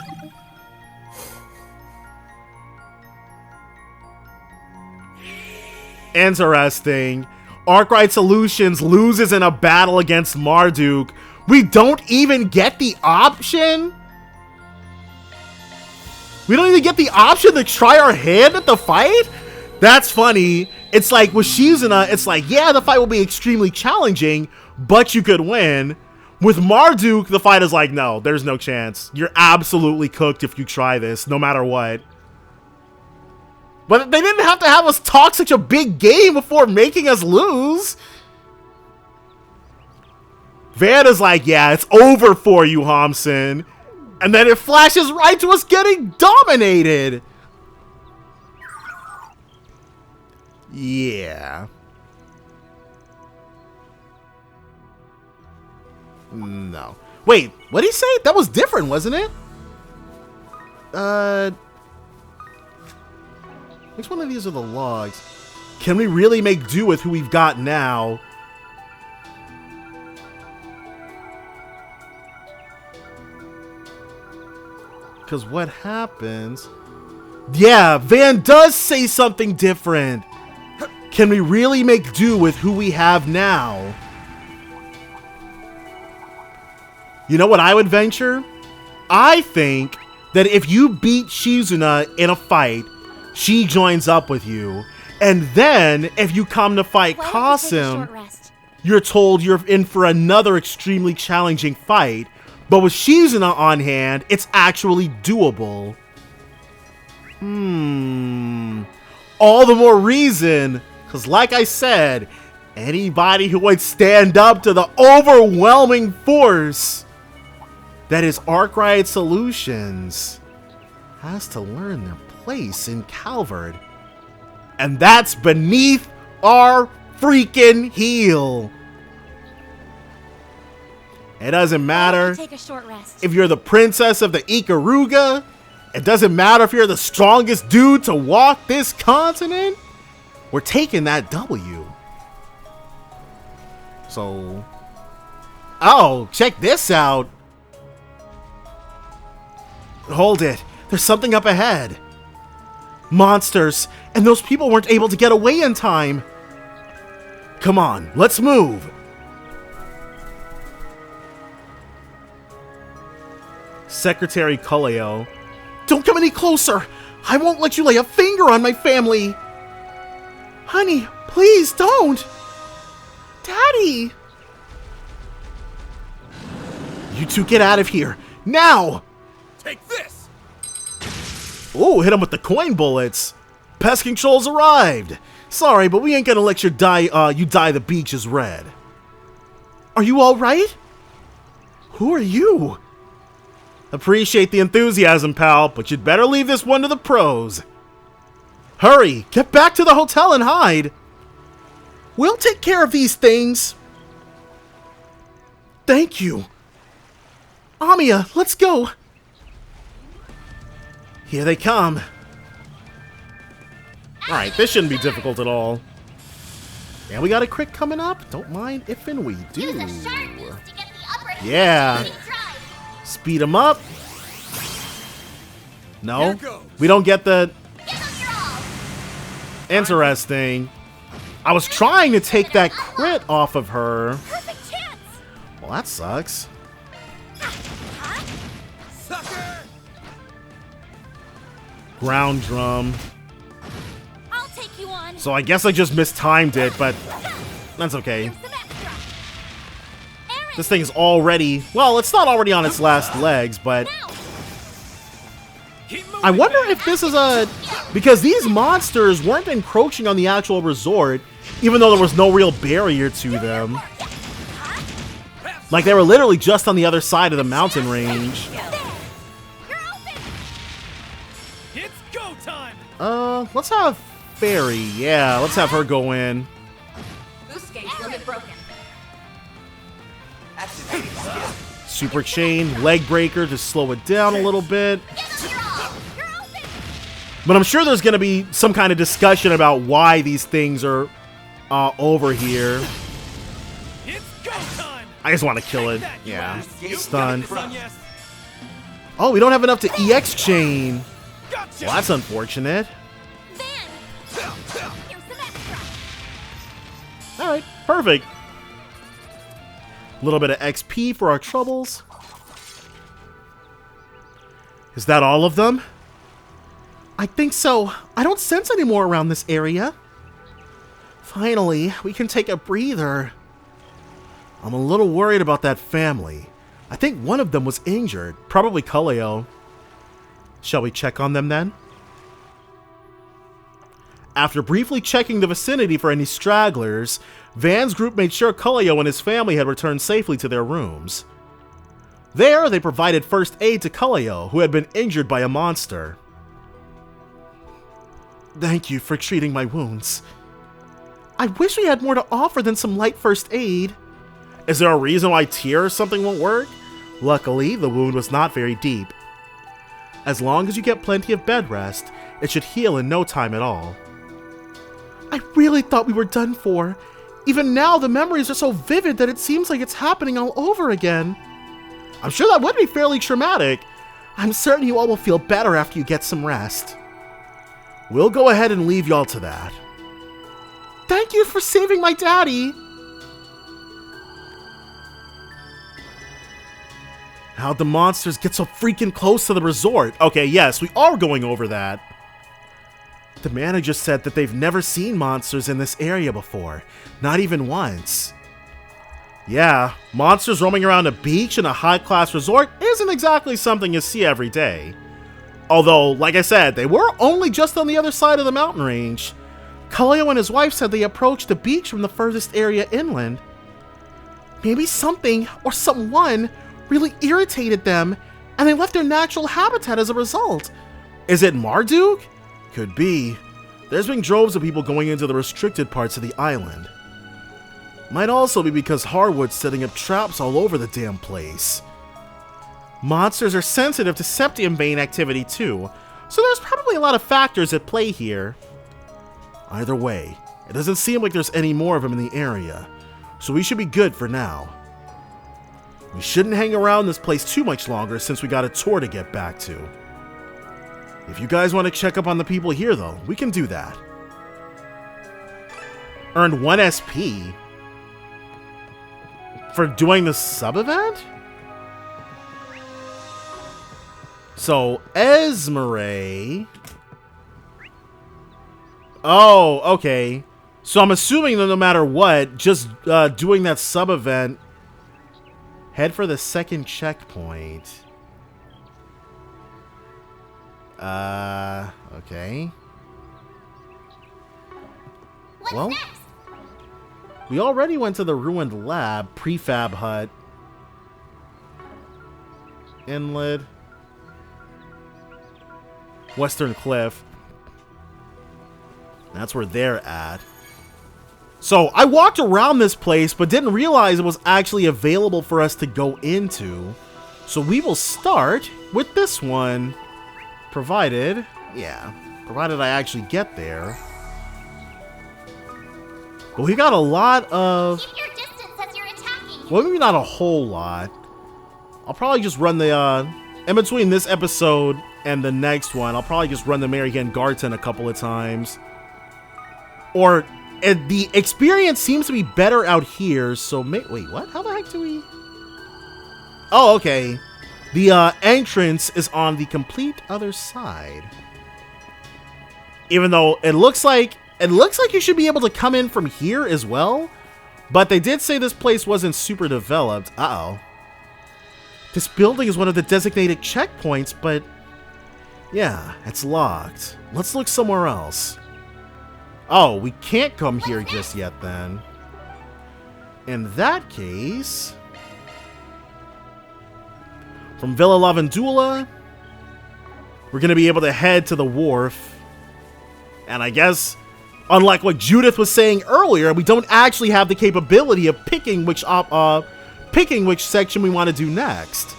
Interesting. Arkwright Solutions loses in a battle against Marduk. We don't even get the option? We don't even get the option to try our hand at the fight? That's funny. It's like with Shizuna, it's like, yeah, the fight will be extremely challenging, but you could win. With Marduk, the fight is like, no, there's no chance. You're absolutely cooked if you try this, no matter what. But they didn't have to have us talk such a big game before making us lose. Vanna's like, yeah, it's over for you, Homson. And then it flashes right to us getting dominated. Yeah. No. Wait, what did he say? That was different, wasn't it? Which one of these are the logs? Can we really make do with who we've got now? Because what happens... Yeah, Van does say something different. Can we really make do with who we have now? You know what I would venture? I think that if you beat Shizuna in a fight, she joins up with you. And then, if you come to fight Qasim, you're told you're in for another extremely challenging fight. But with Shizuna on hand, it's actually doable. All the more reason, because like I said, anybody who would stand up to the overwhelming force that is Arkwright Solutions has to learn their place in Calvard. And that's beneath our freaking heel. It doesn't matter Take a short rest. if you're the princess of the Ikaruga. It doesn't matter if you're the strongest dude to walk this continent. We're taking that W. So... Oh, check this out. Hold it. There's something up ahead. Monsters. And those people weren't able to get away in time. Come on, let's move. Secretary Kaleo. Don't come any closer. I won't let you lay a finger on my family. Honey, please don't. Daddy. You two get out of here. Now. Take this! Oh, hit him with the coin bullets. Pest control's arrived. Sorry, but we ain't gonna let you dye the beaches red. Are you all right? Who are you? Appreciate the enthusiasm, pal, but you'd better leave this one to the pros. Hurry, get back to the hotel and hide. We'll take care of these things. Thank you. Amiya, let's go. Here they come. Alright, this shouldn't be difficult at all. And we got a crit coming up. Don't mind if and we do. Yeah. Speed them up. No, we don't get the... Interesting. I was trying to take that crit off of her. Well, that sucks. Ground drum. I'll take you on. So I guess I just mistimed it, but that's okay. This thing's already... Well, it's not already on its last legs, but... I wonder if this is a... Because these monsters weren't encroaching on the actual resort, even though there was no real barrier to them. Like, they were literally just on the other side of the mountain range. It's go time. Let's have Fairy. Yeah, let's have her go in. Boost gauge limit broken. Activating skill. Super Chain, Leg Breaker to slow it down a little bit. But I'm sure there's going to be some kind of discussion about why these things are over here. It's go time. I just want to kill it. Yeah. Stun. Yes. Oh, we don't have enough to EX Chain. Well, that's unfortunate. Alright, perfect. A little bit of XP for our troubles. Is that all of them? I think so. I don't sense any more around this area. Finally, we can take a breather. I'm a little worried about that family. I think one of them was injured, probably Kaleo. Shall we check on them then? After briefly checking the vicinity for any stragglers, Van's group made sure Kaleo and his family had returned safely to their rooms. There, they provided first aid to Kaleo, who had been injured by a monster. Thank you for treating my wounds. I wish we had more to offer than some light first aid. Is there a reason why tear or something won't work? Luckily, the wound was not very deep. As long as you get plenty of bed rest, it should heal in no time at all. I really thought we were done for. Even now, the memories are so vivid that it seems like it's happening all over again. I'm sure that would be fairly traumatic. I'm certain you all will feel better after you get some rest. We'll go ahead and leave y'all to that. Thank you for saving my daddy. How'd the monsters get so freaking close to the resort? Okay, yes, we are going over that. The manager said that they've never seen monsters in this area before. Not even once. Yeah, monsters roaming around a beach in a high-class resort isn't exactly something you see every day. Although, like I said, they were only just on the other side of the mountain range. Kaleo and his wife said they approached the beach from the furthest area inland. Maybe something or someone really irritated them, and they left their natural habitat as a result. Is it Marduk? Could be. There's been droves of people going into the restricted parts of the island. Might also be because Harwood's setting up traps all over the damn place. Monsters are sensitive to septium vein activity too, so there's probably a lot of factors at play here. Either way, it doesn't seem like there's any more of them in the area, so we should be good for now. We shouldn't hang around this place too much longer since we got a tour to get back to. If you guys want to check up on the people here though, we can do that. Earned 1 SP for doing the sub-event? So, Esmeralda... Oh, okay. So I'm assuming that no matter what, just doing that sub-event, head for the second checkpoint. Okay. Well, we already went to the ruined lab, prefab hut, inlet, Western Cliff. That's where they're at. So I walked around this place, but didn't realize it was actually available for us to go into. So we will start with this one, provided I actually get there. But we got a lot of... Keep your distance as you're attacking. Well, maybe not a whole lot. I'll probably just run the, in between this episode and the next one, I'll probably just run the Marian Garten a couple of times. Or, the experience seems to be better out here, so wait, what? How the heck do we... Oh, okay. The, entrance is on the complete other side. Even though it looks like you should be able to come in from here as well. But they did say this place wasn't super developed. Uh-oh. This building is one of the designated checkpoints, but yeah, it's locked. Let's look somewhere else. Oh, we can't come here just yet then. In that case, from Villa Lavandula, we're going to be able to head to the wharf. And I guess, unlike what Judith was saying earlier, we don't actually have the capability of picking which section we want to do next.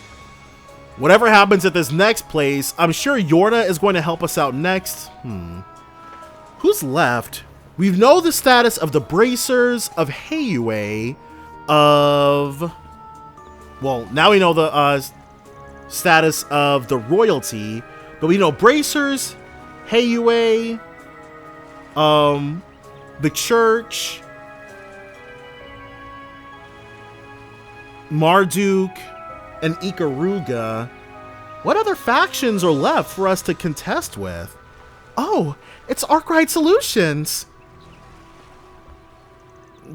Whatever happens at this next place, I'm sure Yorda is going to help us out next. Who's left? We know the status of the Bracers, of Heiyue, of... Well, now we know the status of the Royalty, but we know Bracers, Heiyue, the Church, Marduk, and Ikaruga. What other factions are left for us to contest with? Oh, it's Arkwright Solutions!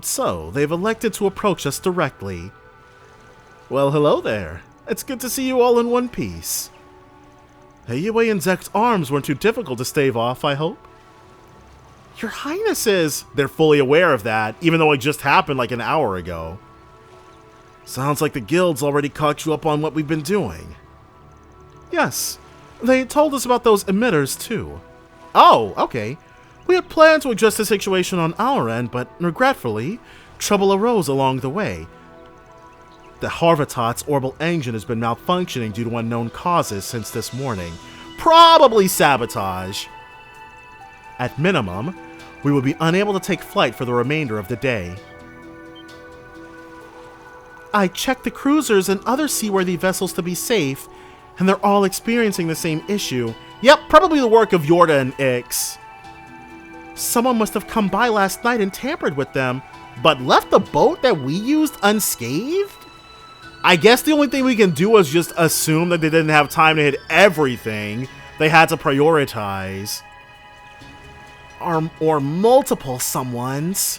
So, they've elected to approach us directly. Well, hello there. It's good to see you all in one piece. Heiyue and Zek's arms weren't too difficult to stave off, I hope? Your Highnesses! They're fully aware of that, even though it just happened like an hour ago. Sounds like the guild's already caught you up on what we've been doing. Yes, they told us about those emitters too. Oh, okay. We had planned to address the situation on our end, but regretfully, trouble arose along the way. The Harvatot's orbital engine has been malfunctioning due to unknown causes since this morning. Probably sabotage. At minimum, we will be unable to take flight for the remainder of the day. I checked the cruisers and other seaworthy vessels to be safe, and they're all experiencing the same issue. Yep, probably the work of Yorda and Ix. Someone must have come by last night and tampered with them, but left the boat that we used unscathed? I guess the only thing we can do is just assume that they didn't have time to hit everything. They had to prioritize. Or multiple someones.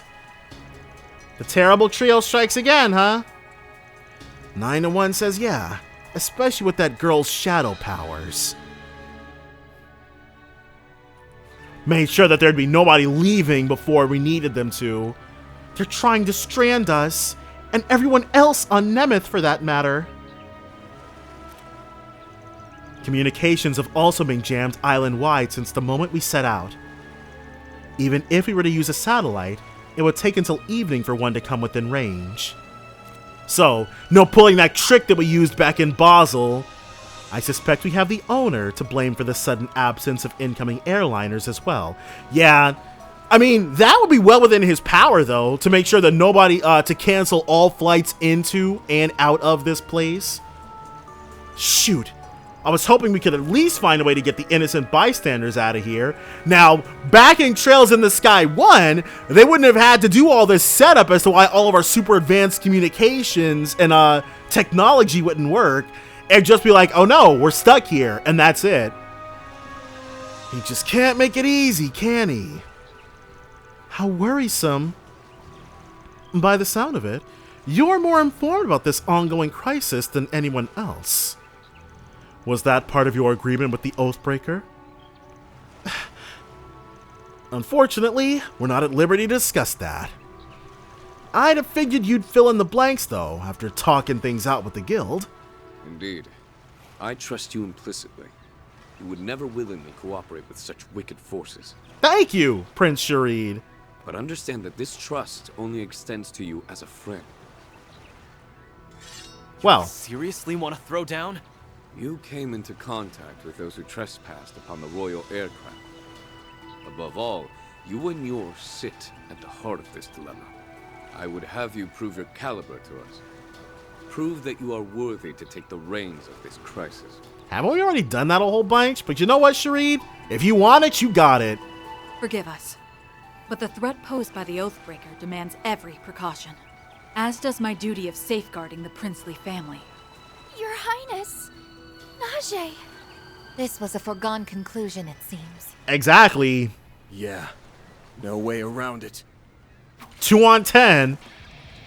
The terrible trio strikes again, huh? 9-1 says yeah, especially with that girl's shadow powers. Made sure that there'd be nobody leaving before we needed them to. They're trying to strand us, and everyone else on Nemeth for that matter. Communications have also been jammed island-wide since the moment we set out. Even if we were to use a satellite, it would take until evening for one to come within range. So, no pulling that trick that we used back in Basel. I suspect we have the owner to blame for the sudden absence of incoming airliners as well. Yeah, I mean, that would be well within his power, though, to make sure that nobody, to cancel all flights into and out of this place. Shoot. I was hoping we could at least find a way to get the innocent bystanders out of here. Now, back in Trails in the Sky 1, they wouldn't have had to do all this setup as to why all of our super advanced communications and technology wouldn't work. It'd just be like, oh no, we're stuck here, and that's it. He just can't make it easy, can he? How worrisome. By the sound of it, you're more informed about this ongoing crisis than anyone else. Was that part of your agreement with the Oathbreaker? Unfortunately, we're not at liberty to discuss that. I'd have figured you'd fill in the blanks, though, after talking things out with the guild. Indeed. I trust you implicitly. You would never willingly cooperate with such wicked forces. Thank you, Prince Sharid. But understand that this trust only extends to you as a friend. Well, you seriously want to throw down? You came into contact with those who trespassed upon the royal aircraft. Above all, you and yours sit at the heart of this dilemma. I would have you prove your caliber to us. Prove that you are worthy to take the reins of this crisis. Haven't we already done that a whole bunch? But you know what, Sharid? If you want it, you got it. Forgive us, but the threat posed by the Oathbreaker demands every precaution, as does my duty of safeguarding the princely family. Your Highness, Najee. This was a foregone conclusion, it seems. Exactly. Yeah, no way around it. 2 on 10.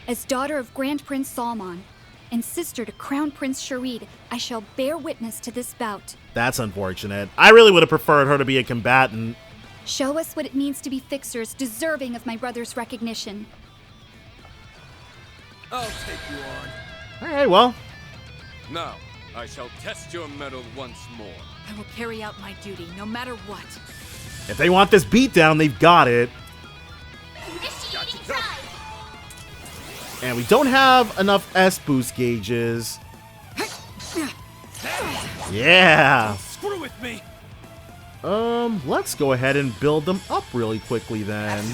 As daughter of Grand Prince Salman and sister to Crown Prince Sharid, I shall bear witness to this bout. That's unfortunate. I really would have preferred her to be a combatant. Show us what it means to be fixers deserving of my brother's recognition. I'll take you on. Alright, well. Now, I shall test your mettle once more. I will carry out my duty, no matter what. If they want this beatdown, they've got it. And we don't have enough S-boost gauges. Yeah. Screw with me. Let's go ahead and build them up really quickly then.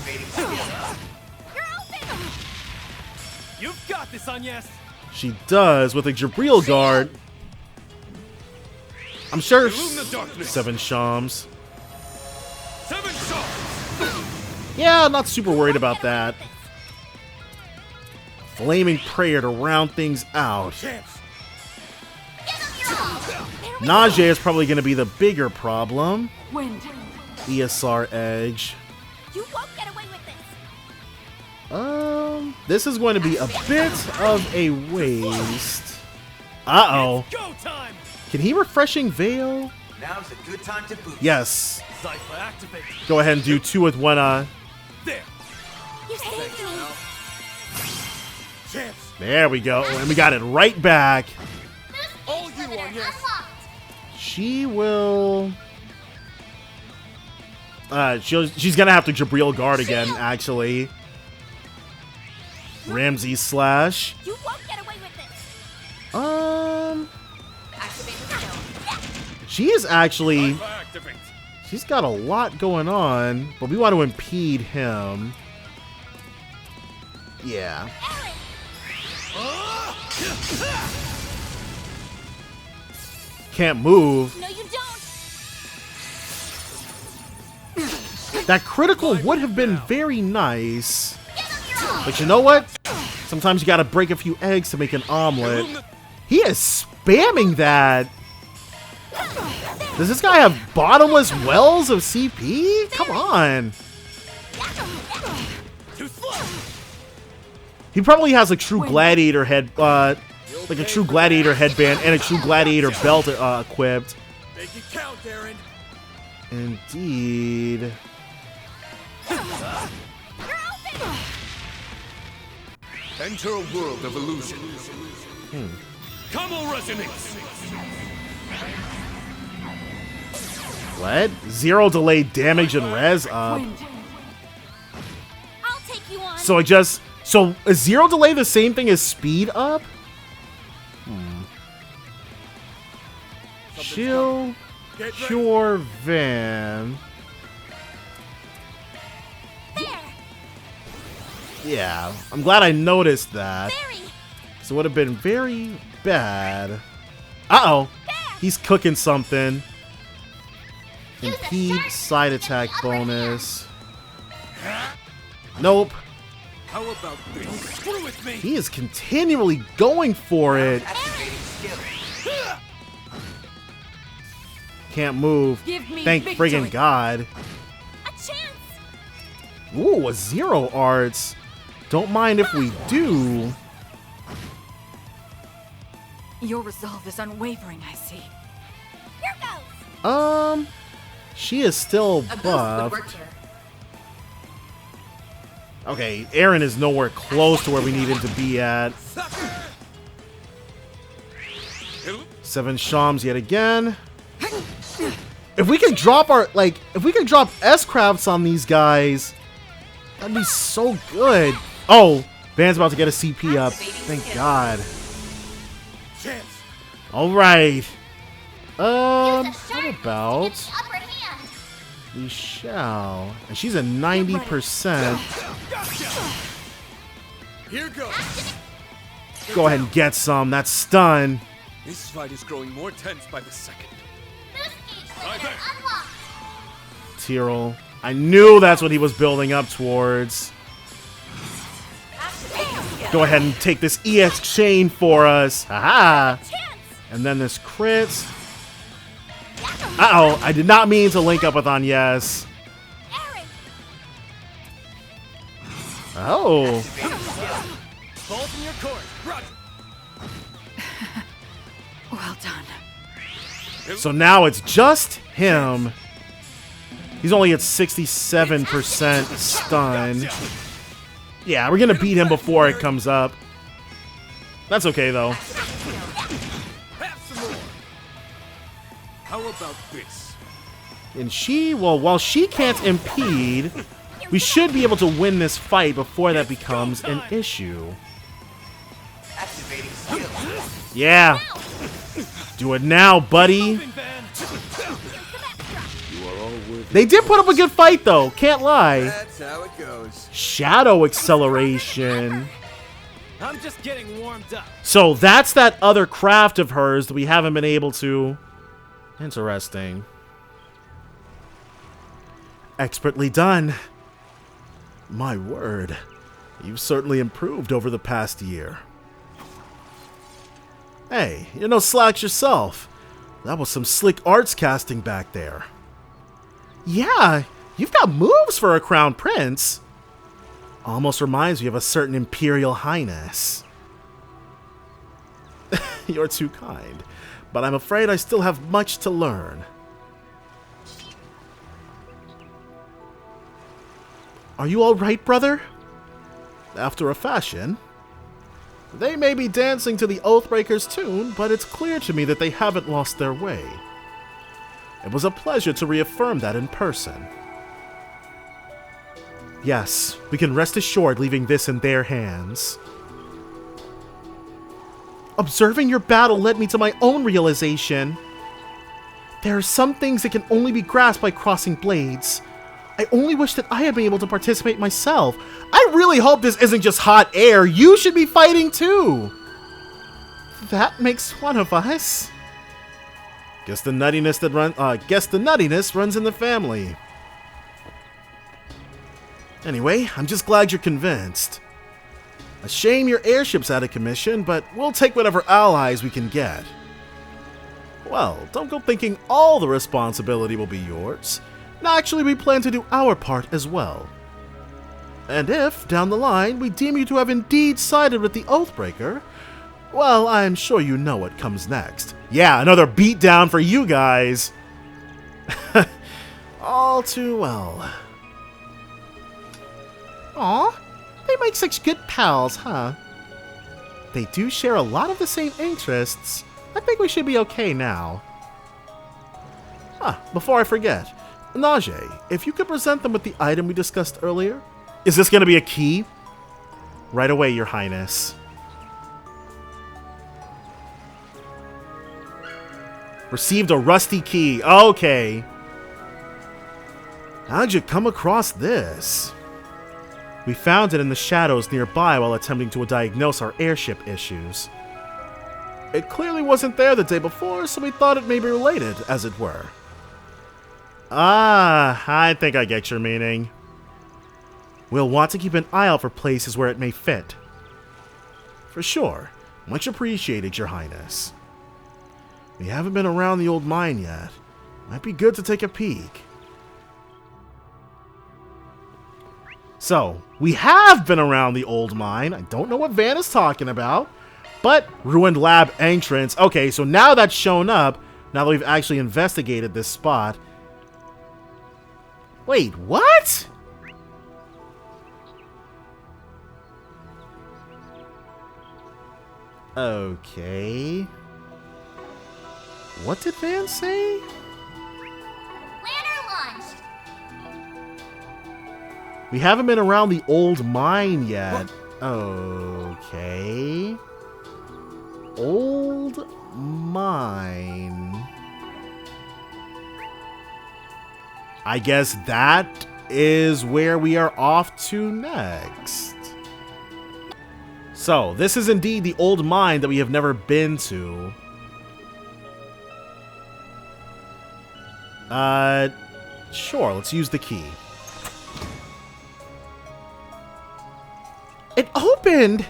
You've got this, Agnes. She does with a Jabril guard. I'm sure 7 Shams. 7 Shams. Yeah, I'm not super worried about that. Flaming prayer to round things out. Nausea is probably going to be the bigger problem. Wind. ESR edge. You won't get away with this. This is going to be a bit of a waste. Uh-oh. Go time. Can he refreshing veil? Now's a good time to boost. Yes. Cypher activate. Go ahead and do 2 with 1 There. You saved me. Champs. There we go. And we got it right back. All you on, yes. She will... she's gonna have to Jabril guard again, actually. Ramsey slash. You won't get away with this. She is actually... She's got a lot going on, but we want to impede him. Yeah. Can't move. No, you don't. That critical would have been very nice. But you know what? Sometimes you gotta break a few eggs to make an omelet. He is spamming that. Does this guy have bottomless wells of CP? Come on. He probably has a true gladiator head, like a true gladiator headband and a true gladiator belt equipped. Make it count, Aaron. Indeed. Enter a world of illusion. Combo resonance. What? 0 delayed damage and res up. I'll take you on. So so is 0 delay the same thing as speed up? Chill, Cure Van. Yeah, I'm glad I noticed that. So it would have been very bad. Uh-oh. He's cooking something. Impede side attack bonus. Nope. How about this? Screw with me. He is continually going for it. Can't move. Thank friggin' God. A chance. Ooh, a 0 arts. Don't mind if we do. Your resolve is unwavering, I see. Here goes. She is still buffed. Okay, Aaron is nowhere close to where we need him to be at. 7 Shams yet again. If we can drop if we can drop S-Crafts on these guys, that'd be so good. Oh, Van's about to get a CP up. Thank God. All right. How about we shall? And she's at 90%. Here goes. Go ahead and get some. That's stun. This fight is growing more tense by the second. Tyrell. I knew that's what he was building up towards. Go ahead and take this EX chain for us. Haha. And then this crit. Uh-oh. I did not mean to link up with Agnes. Oh. Ball's in your court. Roger. Well done. So now it's just him. He's only at 67% stun. Yeah, we're gonna beat him before it comes up. That's okay, though. Have some more. How about this? And she, well, while she can't impede, we should be able to win this fight before that becomes an issue. Activating skill. Yeah. Do it now, buddy. They did put up a good fight, though. Can't lie. That's how it goes. Shadow acceleration. I'm just getting warmed up. So that's that other craft of hers that we haven't been able to. Interesting. Expertly done. My word. You've certainly improved over the past year. Hey, you're no slouch yourself. That was some slick arts casting back there. Yeah, you've got moves for a crown prince. Almost reminds me of a certain imperial highness. You're too kind, but I'm afraid I still have much to learn. Are you all right, brother? After a fashion. They may be dancing to the Oathbreaker's tune, but it's clear to me that they haven't lost their way. It was a pleasure to reaffirm that in person. Yes, we can rest assured leaving this in their hands. Observing your battle led me to my own realization. There are some things that can only be grasped by crossing blades. I only wish that I had been able to participate myself. I really hope this isn't just hot air. You should be fighting too. That makes one of us. Guess the nuttiness runs in the family. Anyway, I'm just glad you're convinced. A shame your airship's out of commission, but we'll take whatever allies we can get. Well, don't go thinking all the responsibility will be yours. Actually, we plan to do our part as well. And if, down the line, we deem you to have indeed sided with the Oathbreaker, well, I'm sure you know what comes next. Yeah, another beatdown for you guys. All too well. Aw, they make such good pals, huh? They do share a lot of the same interests. I think we should be okay now. Before I forget, Najee, if you could present them with the item we discussed earlier. Is this going to be a key? Right away, Your Highness. Received a rusty key. Okay. How'd you come across this? We found it in the shadows nearby while attempting to diagnose our airship issues. It clearly wasn't there the day before, so we thought it may be related, as it were. I think I get your meaning. We'll want to keep an eye out for places where it may fit. For sure. Much appreciated, Your Highness. We haven't been around the old mine yet. Might be good to take a peek. So, we have been around the old mine. I don't know what Van is talking about. But, ruined lab entrance. Okay, so now that's shown up. Now that we've actually investigated this spot. Wait, what? Okay. What did Van say? Planner launched. We haven't been around the old mine yet. Okay. Old mine. I guess that is where we are off to next. So, this is indeed the old mine that we have never been to. Sure, let's use the key. It opened!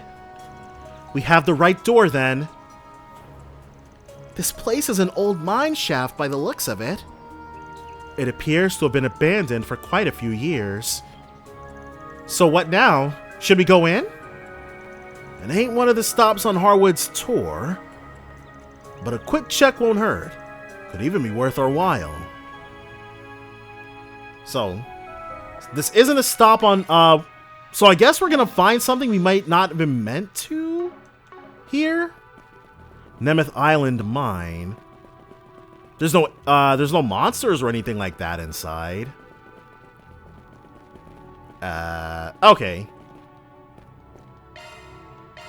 We have the right door then. This place is an old mine shaft by the looks of it. It appears to have been abandoned for quite a few years. So what now? Should we go in? It ain't one of the stops on Harwood's tour, but a quick check won't hurt. Could even be worth our while. So, this isn't a stop on, so I guess we're gonna find something we might not have been meant to here. Nemeth Island Mine. There's no monsters or anything like that inside. Okay.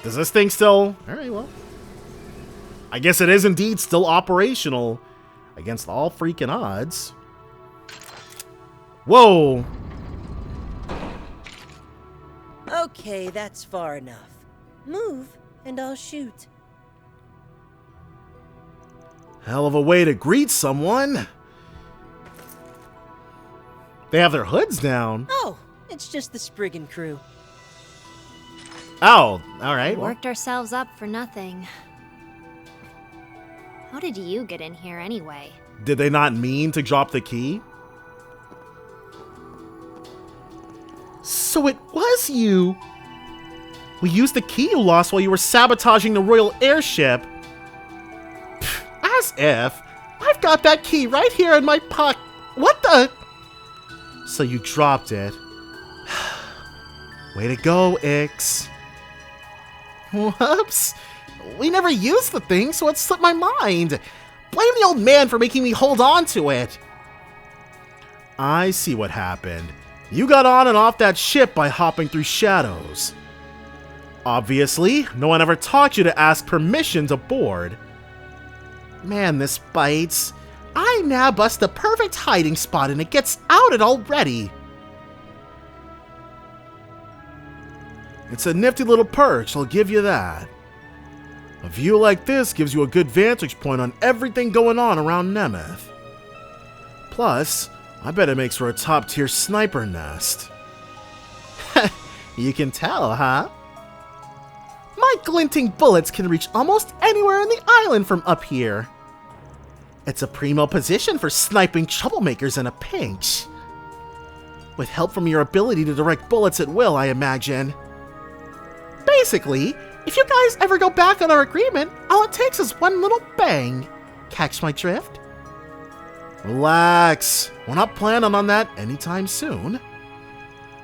Does this thing still... Alright, well. I guess it is indeed still operational against all freaking odds. Whoa! Okay, that's far enough. Move, and I'll shoot. Hell of a way to greet someone. They have their hoods down. Oh, it's just the Spriggan crew. Oh, alright. We worked ourselves up for nothing. How did you get in here anyway? Did they not mean to drop the key? So it was you! We used the key you lost while you were sabotaging the royal airship. As if. I've got that key right here in my pocket. What the? So you dropped it. Way to go, Ix. Whoops. We never used the thing, so it slipped my mind. Blame the old man for making me hold on to it. I see what happened. You got on and off that ship by hopping through shadows. Obviously, no one ever taught you to ask permission to board. Man, this bites. I now bust the perfect hiding spot and it gets outed already. It's a nifty little perch, I'll give you that. A view like this gives you a good vantage point on everything going on around Nemeth. Plus, I bet it makes for a top-tier sniper nest. You can tell, huh? My glinting bullets can reach almost anywhere in the island from up here. It's a primo position for sniping troublemakers in a pinch. With help from your ability to direct bullets at will, I imagine. Basically, if you guys ever go back on our agreement, all it takes is one little bang. Catch my drift? Relax. We're not planning on that anytime soon.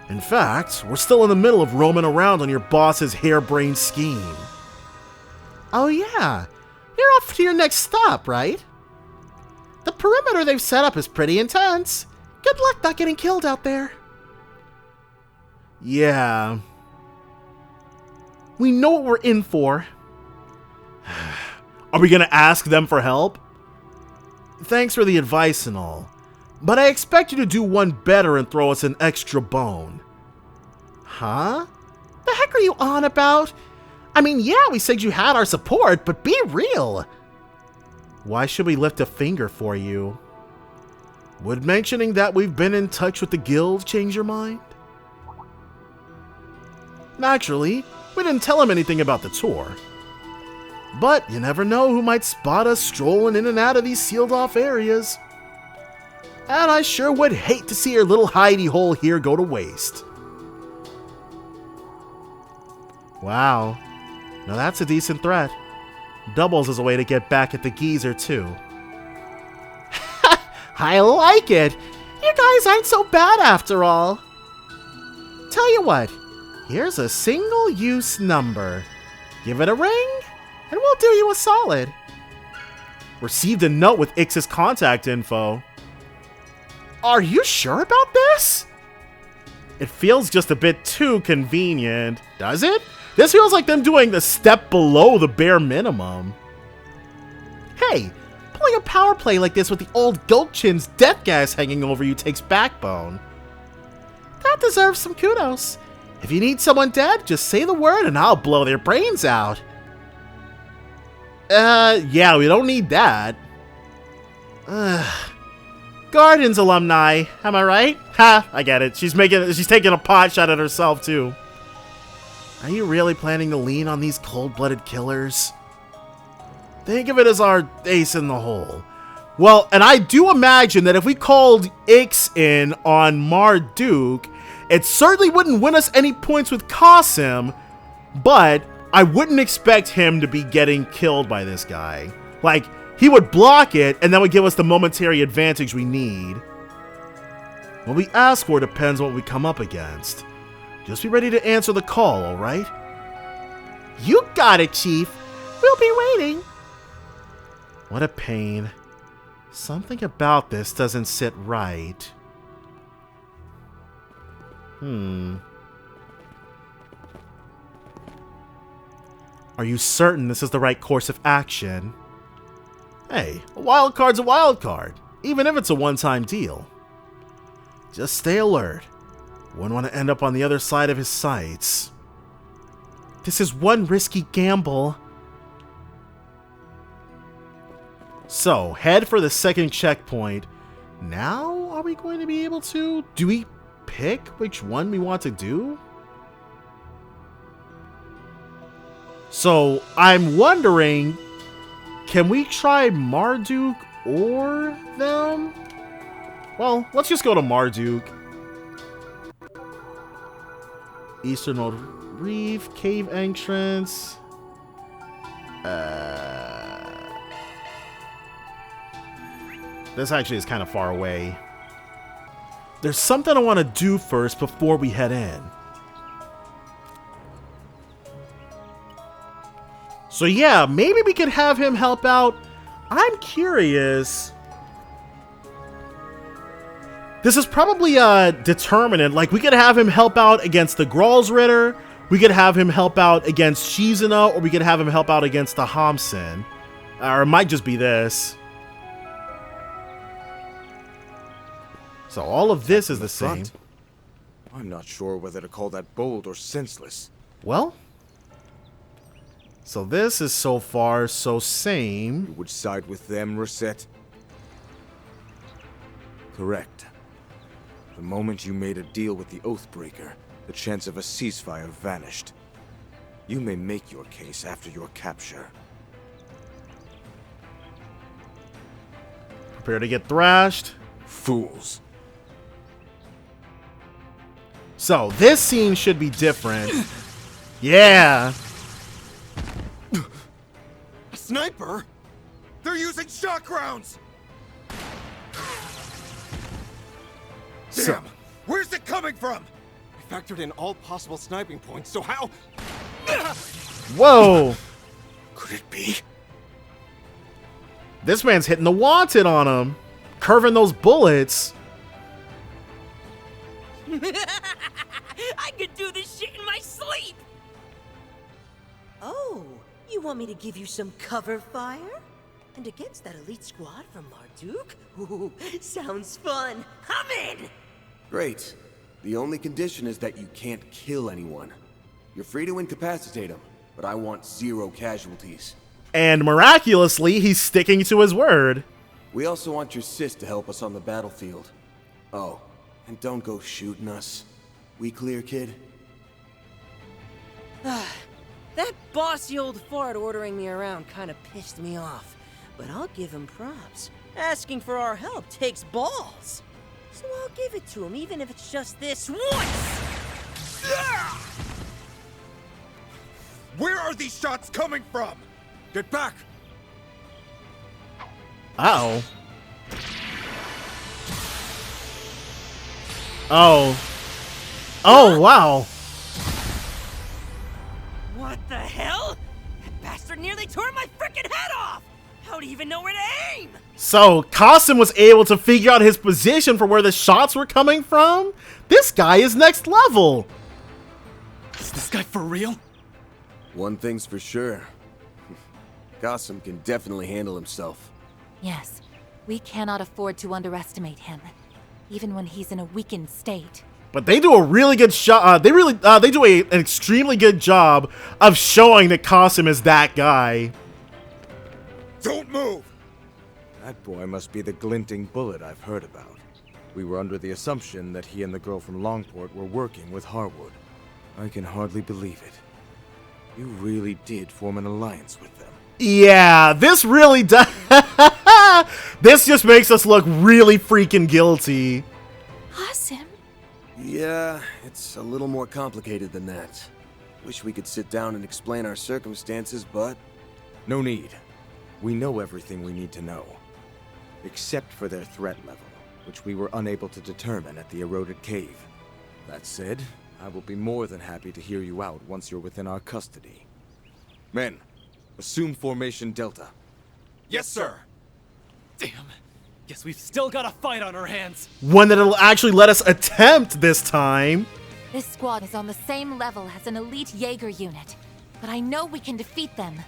In fact, we're still in the middle of roaming around on your boss's harebrained scheme. Oh yeah, you're off to your next stop, right? The perimeter they've set up is pretty intense. Good luck not getting killed out there. Yeah. We know what we're in for. Are we gonna ask them for help? Thanks for the advice and all, but I expect you to do one better and throw us an extra bone. Huh? The heck are you on about? I mean, yeah, we said you had our support, but be real. Why should we lift a finger for you? Would mentioning that we've been in touch with the guild change your mind? Naturally, we didn't tell him anything about the tour. But you never know who might spot us strolling in and out of these sealed-off areas. And I sure would hate to see your little hidey hole here go to waste. Wow. Now that's a decent threat. Doubles as a way to get back at the geezer, too. I like it! You guys aren't so bad after all. Tell you what, here's a single-use number. Give it a ring, and we'll do you a solid. Received a note with Ix's contact info. Are you sure about this? It feels just a bit too convenient, does it? This feels like them doing the step below the bare minimum. Hey, pulling a power play like this with the old Gulchin's death gas hanging over you takes backbone. That deserves some kudos. If you need someone dead, just say the word and I'll blow their brains out. Yeah, we don't need that. Gardens alumni, am I right? Ha, I get it. She's taking a pot shot at herself too. Are you really planning to lean on these cold-blooded killers? Think of it as our ace in the hole. Well, and I do imagine that if we called Ix in on Marduk, it certainly wouldn't win us any points with Qasim, but I wouldn't expect him to be getting killed by this guy. Like, he would block it, and that would give us the momentary advantage we need. What we ask for depends on what we come up against. Just be ready to answer the call, alright? You got it, Chief. We'll be waiting. What a pain. Something about this doesn't sit right. Are you certain this is the right course of action? Hey, a wild card's a wild card, even if it's a one-time deal. Just stay alert. Wouldn't want to end up on the other side of his sights. This is one risky gamble. So, head for the second checkpoint. Now, are we going to be able to? Do we pick which one we want to do? So, I'm wondering, can we try Marduk or them? Well, let's just go to Marduk. Eastern Reef, cave entrance. This actually is kind of far away. There's something I want to do first before we head in. So yeah, maybe we could have him help out. I'm curious. This is probably determinant. Like, we could have him help out against the Gralsritter. We could have him help out against Shizuna, or we could have him help out against the Hamsun. Or it might just be this. So all of this is the same. I'm not sure whether to call that bold or senseless. Well, so this is so far so same. You would side with them, Reset? Correct. The moment you made a deal with the Oathbreaker, the chance of a ceasefire vanished. You may make your case after your capture. Prepare to get thrashed. Fools. So, this scene should be different. Yeah. A sniper? They're using shock rounds! Damn! Where's it coming from? I factored in all possible sniping points, so how... Whoa! Could it be? This man's hitting the wanted on him. Curving those bullets. I could do this shit in my sleep! Oh, you want me to give you some cover fire? And against that elite squad from Marduk? Ooh, sounds fun. I'm in! Great. The only condition is that you can't kill anyone. You're free to incapacitate them, but I want 0 casualties. And miraculously, he's sticking to his word. We also want your sis to help us on the battlefield. Oh, and don't go shooting us. We clear, kid? That bossy old fart ordering me around kinda pissed me off. But I'll give him props. Asking for our help takes balls. So I'll give it to him, even if it's just this once! Where are these shots coming from? Get back! Uh-oh. Oh. Oh, wow. What the hell? That bastard nearly tore my frickin' head off! How'd he even know where to aim? So, Qasim was able to figure out his position for where the shots were coming from? This guy is next level. Is this guy for real? One thing's for sure. Qasim can definitely handle himself. Yes, we cannot afford to underestimate him, even when he's in a weakened state. But they do a really good shot. They do an extremely good job of showing that Qasim is that guy. Don't move! That boy must be the glinting bullet I've heard about. We were under the assumption that he and the girl from Longport were working with Harwood. I can hardly believe it. You really did form an alliance with them. Yeah, this really does. This just makes us look really freaking guilty. Qasim? Yeah, it's a little more complicated than that. Wish we could sit down and explain our circumstances, but... No need. We know everything we need to know. Except for their threat level, which we were unable to determine at the eroded cave. That said, I will be more than happy to hear you out once you're within our custody. Men, assume formation Delta. Yes, sir. Damn. Guess we've still got a fight on our hands. One that'll actually let us attempt this time. This squad is on the same level as an elite Jaeger unit, but I know we can defeat them.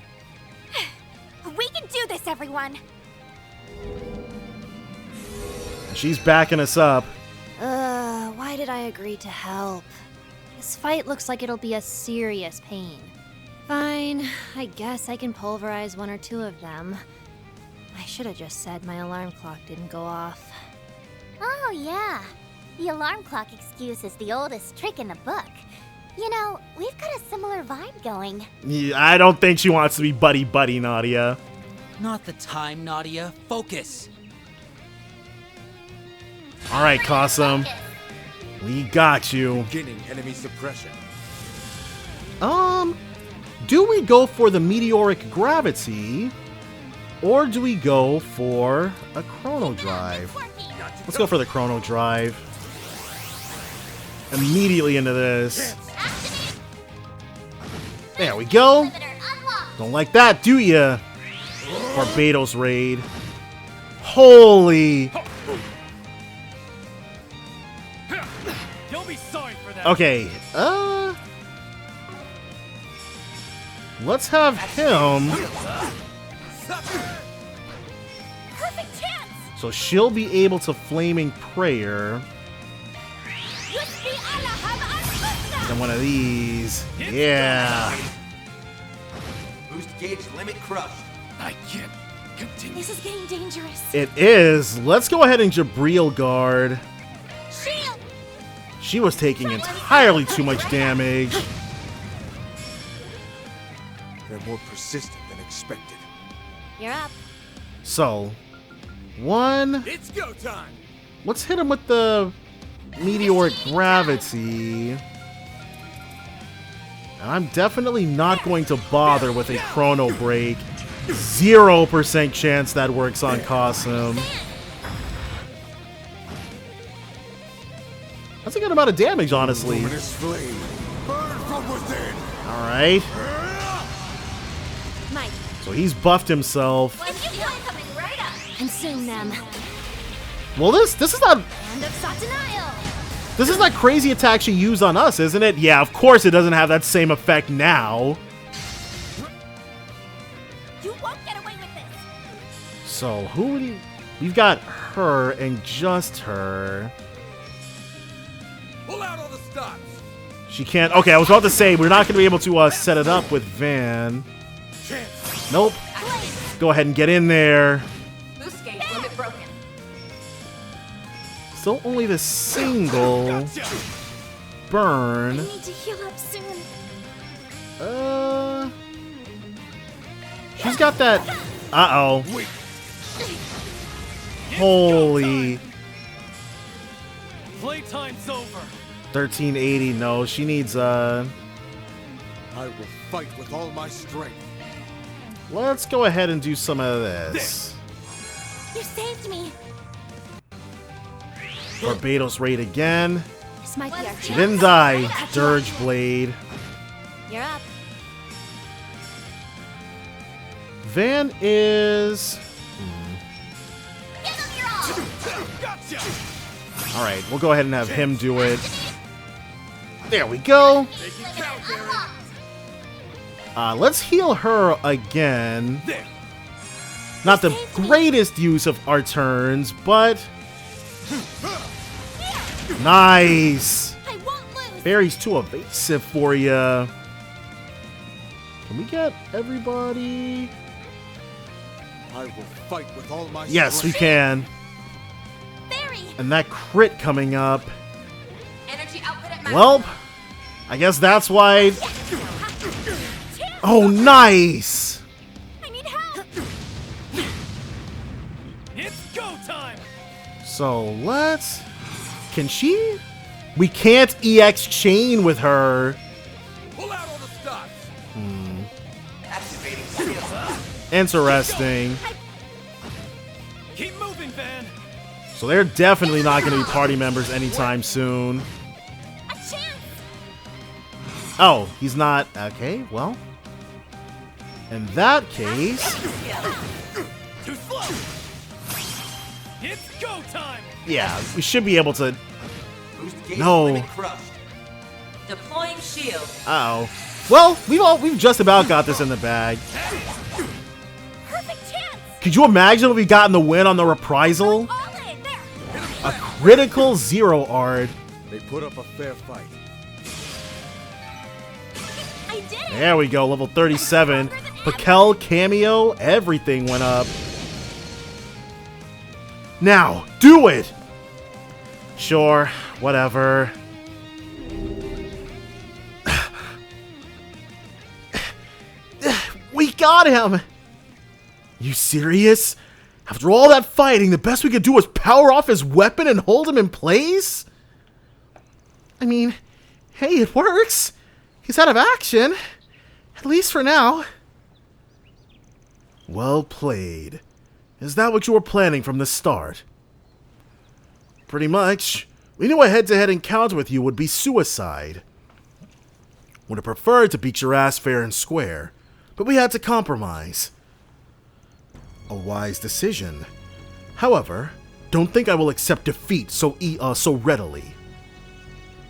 We can do this, everyone! She's backing us up. Why did I agree to help? This fight looks like it'll be a serious pain. Fine, I guess I can pulverize one or two of them. I should have just said my alarm clock didn't go off. Oh, yeah. The alarm clock excuse is the oldest trick in the book. You know, we've got a similar vibe going. Yeah, I don't think she wants to be buddy-buddy, Nadia. Not the time, Nadia. Focus. All right, Qasim. We got you. Beginning enemy suppression. Do we go for the meteoric gravity, or do we go for a chrono drive? Let's go for the chrono drive. Immediately into this. There we go. Don't like that, do ya? Barbados raid. Holy. You'll be sorry for that. Okay, let's have him. Perfect chance! So she'll be able to flaming prayer. And one of these. Yeah. Boost gauge limit crushed. I can't continue. This is getting dangerous. It is. Let's go ahead and Jabril guard. Shield! She was taking entirely too much damage. They're more persistent than expected. You're up. So, one. It's go time. Let's hit him with the meteoric gravity. And I'm definitely not going to bother with a chrono break. 0% chance that works on Qasim. That's a good amount of damage, honestly. Alright. So he's buffed himself. Consume them. Well, this is not... Hand of Satanael. This is that crazy attack she used on us, isn't it? Yeah, of course it doesn't have that same effect now. You won't get away with this. So, who would he... We've got her and just her. Pull out all the stops. She can't... Okay, I was about to say, we're not going to be able to set it up with Van. Nope. Go ahead and get in there. Boost gauge limit broken. Still only the single burn. I need to heal up soon. She's got that... Uh-oh. Holy... Playtime's over. 1380, no, she needs, I will fight with all my strength. Let's go ahead and do some of this. You saved me. Barbados raid again. This might be our She chance. didn't die. Dirge blade. You're up. Van is... Alright, we'll go ahead and have him do it. There we go. Let's heal her again. Not the greatest use of our turns, but... Nice. Barry's too evasive for you. Can we get everybody? I will fight with all my Yes, we can. And that crit coming up. Well, I guess that's why. Oh, nice. I need help. It's go time. So let's. Can she? We can't EX chain with her. Pull out all the Interesting. Keep moving, Van. So they're definitely not going to be party members anytime soon. Oh, he's not. Okay, well. In that case. Too slow. It's go time. Yeah, we should be able to. No. Deploying shield. Uh-oh. Well, we've just about got this in the bag. Perfect chance. Could you imagine if we gotten the win on the reprisal? A critical 0 Ard. They put up a fair fight. I did it. There we go, level 37. Pakel cameo, everything went up. Now, do it! Sure, whatever. We got him! You serious? After all that fighting, the best we could do was power off his weapon and hold him in place? I mean, hey, it works. He's out of action. At least for now. Well played. Is that what you were planning from the start? Pretty much. We knew a head-to-head encounter with you would be suicide. Would have preferred to beat your ass fair and square, but we had to compromise. A wise decision. However, don't think I will accept defeat so readily.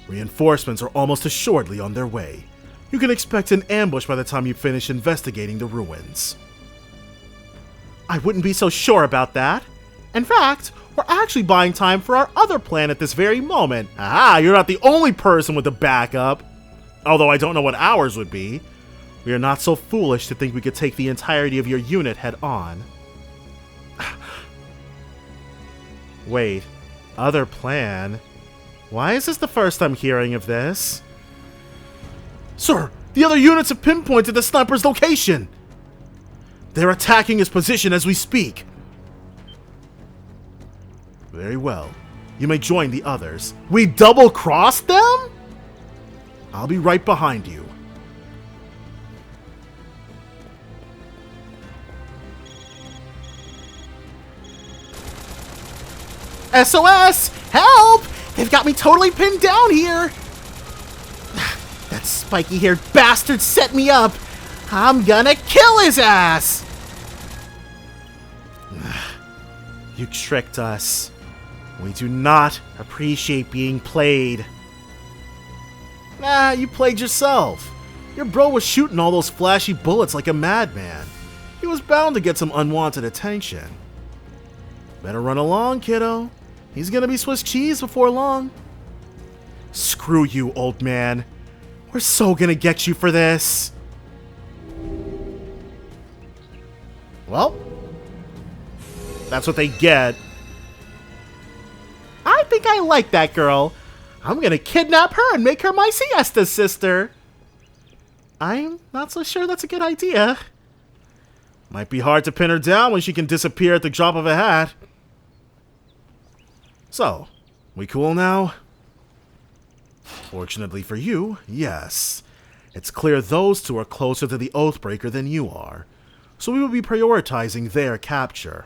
Reinforcements are almost assuredly on their way. You can expect an ambush by the time you finish investigating the ruins. I wouldn't be so sure about that. In fact, we're actually buying time for our other plan at this very moment. Aha, you're not the only person with a backup. Although I don't know what ours would be. We are not so foolish to think we could take the entirety of your unit head on. Wait, other plan? Why is this the first I'm hearing of this? Sir, the other units have pinpointed the sniper's location! They're attacking his position as we speak. Very well. You may join the others. We double-crossed them? I'll be right behind you. SOS! Help! They've got me totally pinned down here! That spiky-haired bastard set me up! I'm gonna kill his ass! You tricked us. We do not appreciate being played. Nah, you played yourself. Your bro was shooting all those flashy bullets like a madman. He was bound to get some unwanted attention. Better run along, kiddo. He's gonna be Swiss cheese before long. Screw you, old man. We're so gonna get you for this. Well, that's what they get. I think I like that girl. I'm gonna kidnap her and make her my siesta sister. I'm not so sure that's a good idea. Might be hard to pin her down when she can disappear at the drop of a hat. So, we cool now? Fortunately for you, yes. It's clear those two are closer to the Oathbreaker than you are, so we will be prioritizing their capture.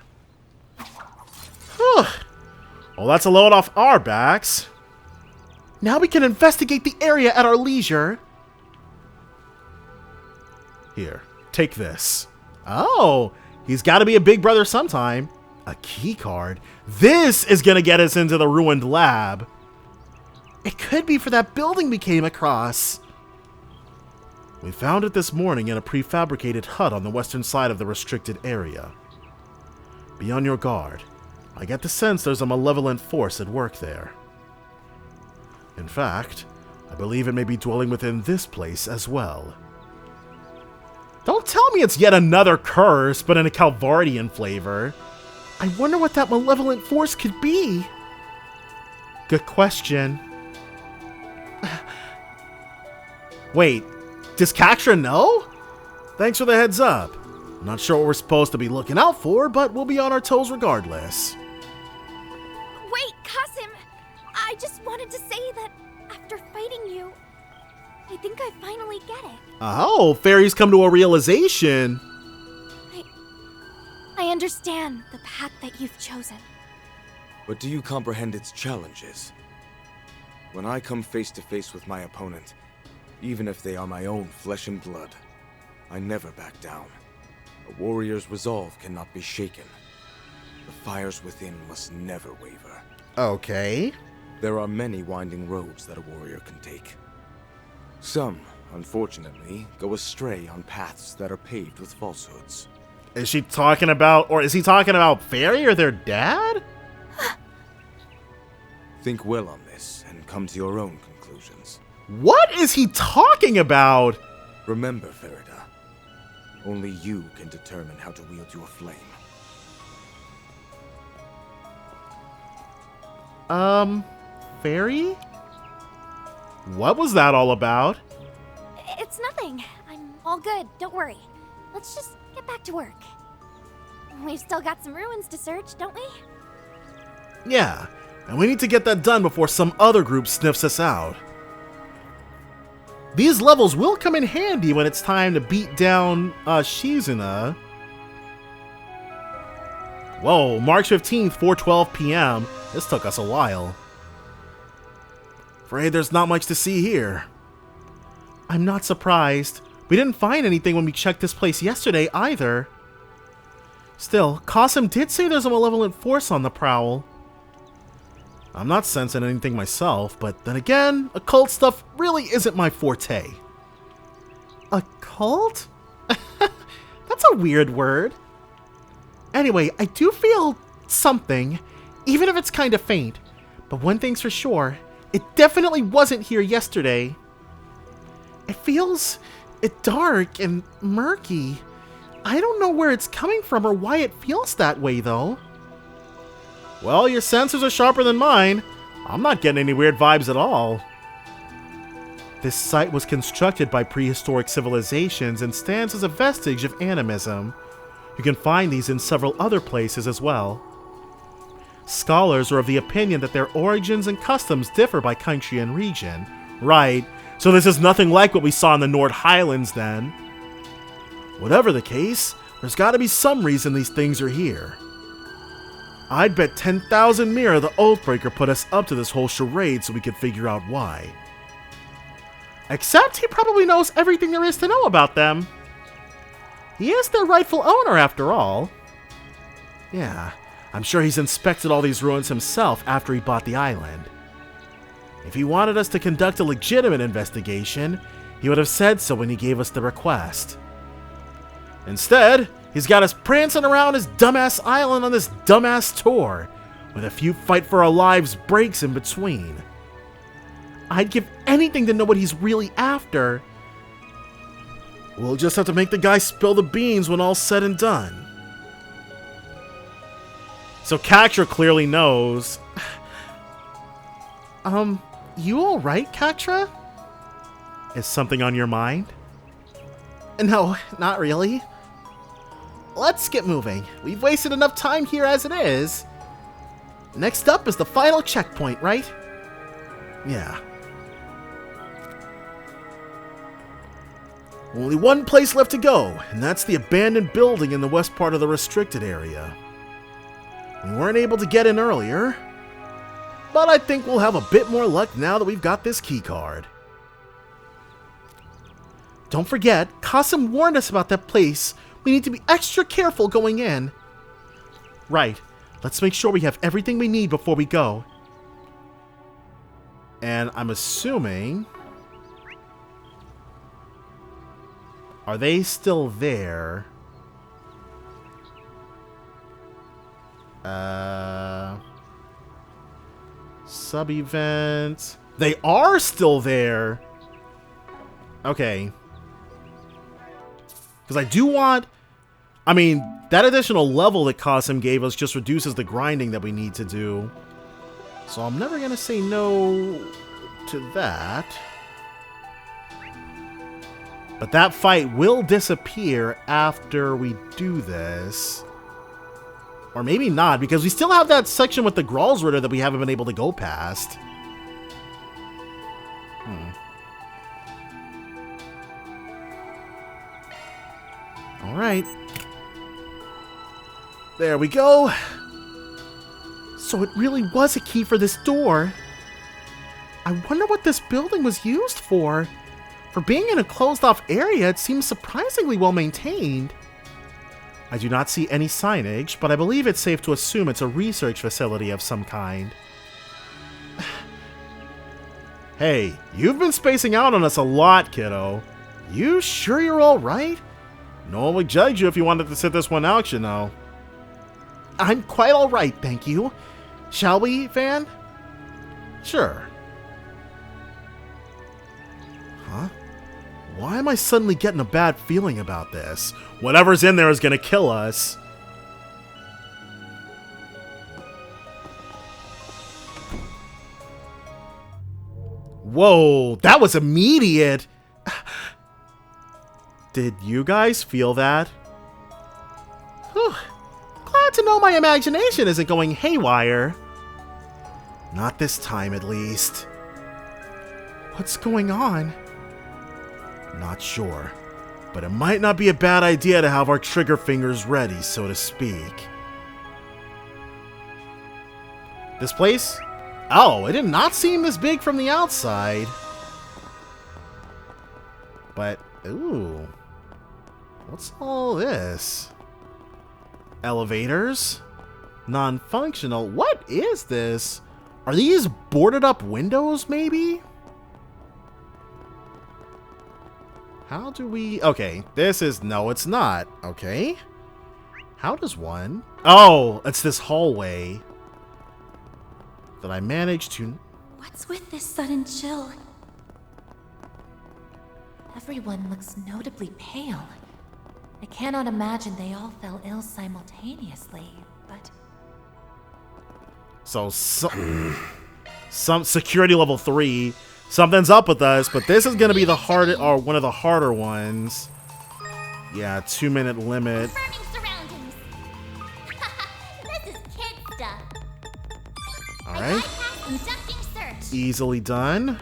Whew. Well, that's a load off our backs. Now we can investigate the area at our leisure. Here, take this. Oh, he's got to be a big brother sometime. A key card? This is going to get us into the ruined lab. It could be for that building we came across. We found it this morning in a prefabricated hut on the western side of the restricted area. Be on your guard. I get the sense there's a malevolent force at work there. In fact, I believe it may be dwelling within this place as well. Don't tell me it's yet another curse, but in a Calvardian flavor. I wonder what that malevolent force could be. Good question. Wait, does Kaktra know? Thanks for the heads up. I'm not sure what we're supposed to be looking out for, but we'll be on our toes regardless. Wait, Kasim! I just wanted to say that after fighting you, I think I finally get it. Oh, Fairy's come to a realization. understand the path that you've chosen. But do you comprehend its challenges? When I come face to face with my opponent, even if they are my own flesh and blood, I never back down. A warrior's resolve cannot be shaken. The fires within must never waver. Okay. There are many winding roads that a warrior can take. Some, unfortunately, go astray on paths that are paved with falsehoods. Is she talking about, or is he talking about Fairy or their dad? Think well on this and come to your own conclusions. What is he talking about? Remember, Farida, only you can determine how to wield your flame. Fairy? What was that all about? It's nothing. I'm all good. Don't worry. Let's just get back to work. We've still got some ruins to search, don't we? Yeah, and we need to get that done before some other group sniffs us out. These levels will come in handy when it's time to beat down Shizuna. Whoa, March 15th, 4:12 p.m. This took us a while. Afraid there's not much to see here. I'm not surprised. We didn't find anything when we checked this place yesterday either. Still, Qasim did say there's a malevolent force on the prowl. I'm not sensing anything myself, but then again, occult stuff really isn't my forte. Occult? That's a weird word. Anyway, I do feel something, even if it's kind of faint. But one thing's for sure, it definitely wasn't here yesterday. It feels dark and murky. I don't know where it's coming from or why it feels that way, though. Well, your sensors are sharper than mine. I'm not getting any weird vibes at all. This site was constructed by prehistoric civilizations and stands as a vestige of animism. You can find these in several other places as well. Scholars are of the opinion that their origins and customs differ by country and region. Right, so this is nothing like what we saw in the Nord Highlands then. Whatever the case, there's gotta be some reason these things are here. I'd bet 10,000 Mira the Oathbreaker put us up to this whole charade so we could figure out why. Except he probably knows everything there is to know about them. He is their rightful owner after all. Yeah, I'm sure he's inspected all these ruins himself after he bought the island. If he wanted us to conduct a legitimate investigation, he would have said so when he gave us the request. Instead, he's got us prancing around his dumbass island on this dumbass tour, with a few fight for our lives breaks in between. I'd give anything to know what he's really after. We'll just have to make the guy spill the beans when all's said and done. So Katra clearly knows. You alright, Katra? Is something on your mind? No, not really. Let's get moving. We've wasted enough time here as it is. Next up is the final checkpoint, right? Yeah. Only one place left to go, and that's the abandoned building in the west part of the restricted area. We weren't able to get in earlier, but I think we'll have a bit more luck now that we've got this keycard. Don't forget, Qasim warned us about that place. We need to be extra careful going in. Right. Let's make sure we have everything we need before we go. And I'm assuming... Are they still there? Sub-event. They are still there! Okay. Because I do want... I mean, that additional level that Qasim gave us just reduces the grinding that we need to do. So I'm never going to say no to that. But that fight will disappear after we do this. Or maybe not, because we still have that section with the Gralsritter that we haven't been able to go past. Alright. There we go. So it really was a key for this door. I wonder what this building was used for. For being in a closed-off area, it seems surprisingly well maintained. I do not see any signage, but I believe it's safe to assume it's a research facility of some kind. Hey, you've been spacing out on us a lot, kiddo. You sure you're alright? No one would judge you if you wanted to sit this one out, you know. I'm quite alright, thank you. Shall we, Van? Sure. Huh? Why am I suddenly getting a bad feeling about this? Whatever's in there is gonna kill us. Whoa, that was immediate. Did you guys feel that? Whew. Glad to know my imagination isn't going haywire. Not this time, at least. What's going on? Not sure, but it might not be a bad idea to have our trigger fingers ready, so to speak. This place? Oh, it did not seem this big from the outside. But, ooh. What's all this? Elevators? Non-functional? What is this? Are these boarded up windows, maybe? How do we... Okay, this is... No, it's not. Okay. How does one... Oh, it's this hallway that I managed to... What's with this sudden chill? Everyone looks notably pale. I cannot imagine they all fell ill simultaneously, but... So, some security level 3... Something's up with us, but this is going to be the hard or one of the harder ones. Yeah, 2-minute limit. This is kid stuff. Alright. Easily done.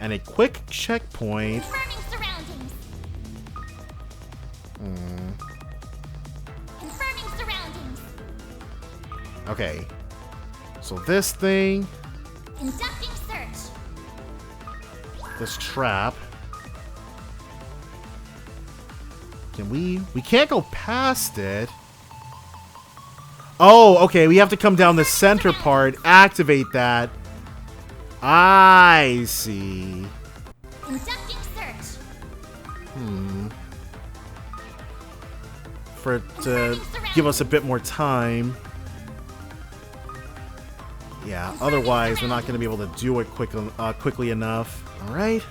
And a quick checkpoint. Okay. So this thing. Conducting search. This trap. Can we can't go past it. Oh, okay, we have to come down the center part, activate that. I see. Conducting search. For it to give us a bit more time. Yeah, otherwise we're not going to be able to do it quickly enough. All right.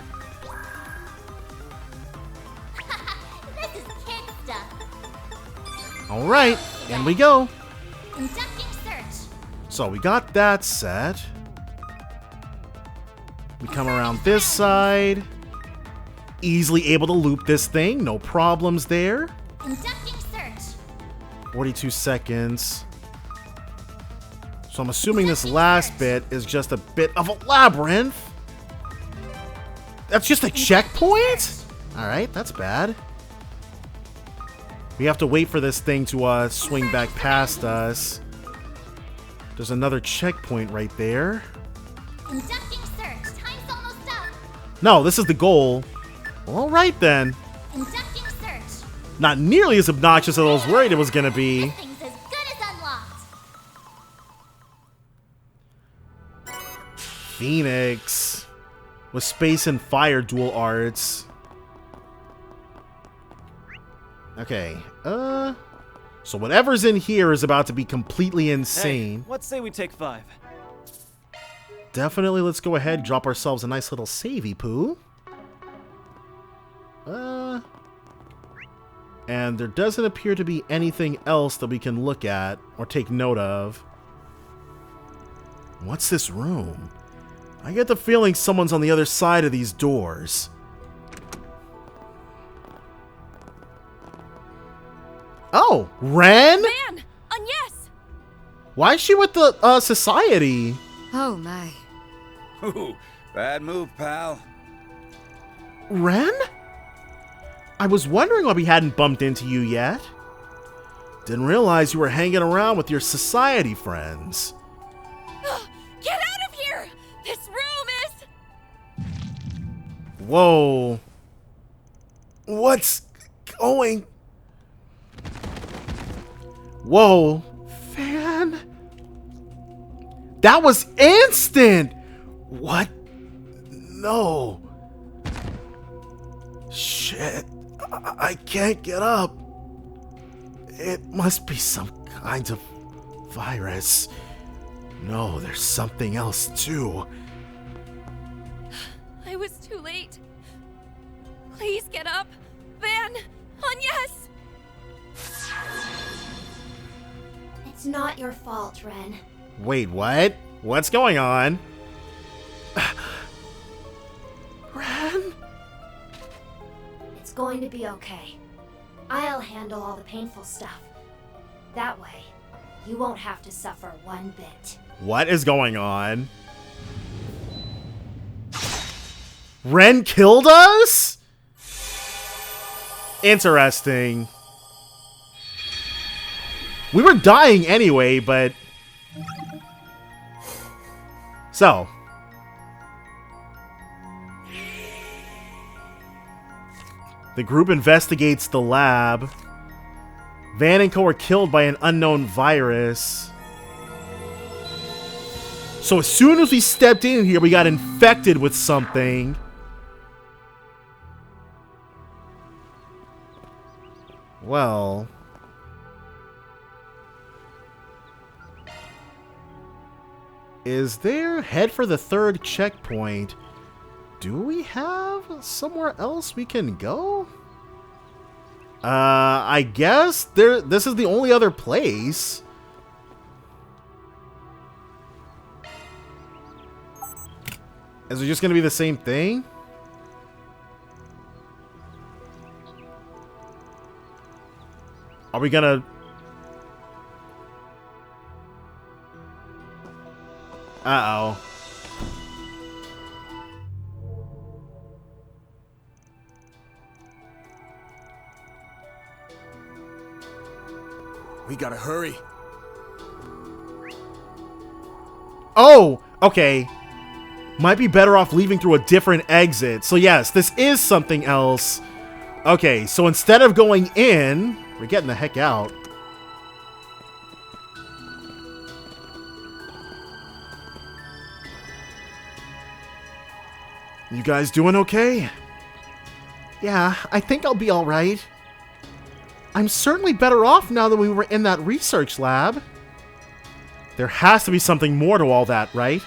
This is kid stuff. All right, in we go. Conducting search. So we got that set. We come around this side. Easily able to loop this thing. No problems there. Conducting search. 42 seconds. So I'm assuming this last bit is just a bit of a labyrinth. That's just a checkpoint? Alright, that's bad. We have to wait for this thing to swing back past us. There's another checkpoint right there. Conducting search. Time's almost up. No, this is the goal. Alright then. Conducting search. Not nearly as obnoxious as I was worried it was gonna be. Thing's as good as unlocked. Phoenix. With space and fire dual arts. Okay, so whatever's in here is about to be completely insane. Hey, let's say we take 5. Definitely, let's go ahead, drop ourselves a nice little savey poo. And there doesn't appear to be anything else that we can look at or take note of. What's this room? I get the feeling someone's on the other side of these doors. Oh, Ren? Man! Yes! Why is she with the society? Oh my. Ooh, bad move, pal. Ren? I was wondering why we hadn't bumped into you yet. Didn't realize you were hanging around with your society friends. Get out of here! This room is... Whoa. What's going... Whoa. Fan? That was instant! What? No. Shit. I can't get up. It must be some kind of virus. No, there's something else too. I was too late. Please get up. Van! Agnes! It's not your fault, Ren. Wait, what? What's going on? Ren? It's going to be okay. I'll handle all the painful stuff. That way, you won't have to suffer one bit. What is going on? Ren killed us? Interesting. We were dying anyway, but... So. The group investigates the lab. Van and Co are killed by an unknown virus. So as soon as we stepped in here, we got infected with something. Well... Is there? Head for the 3rd checkpoint. Do we have somewhere else we can go? I guess this is the only other place. Is it just going to be the same thing? Are we going to... Uh-oh. We gotta hurry. Oh, okay. Might be better off leaving through a different exit. So yes, this is something else. Okay, so instead of going in, we're getting the heck out. You guys doing okay? Yeah, I think I'll be alright. I'm certainly better off now that we were in that research lab. There has to be something more to all that, right?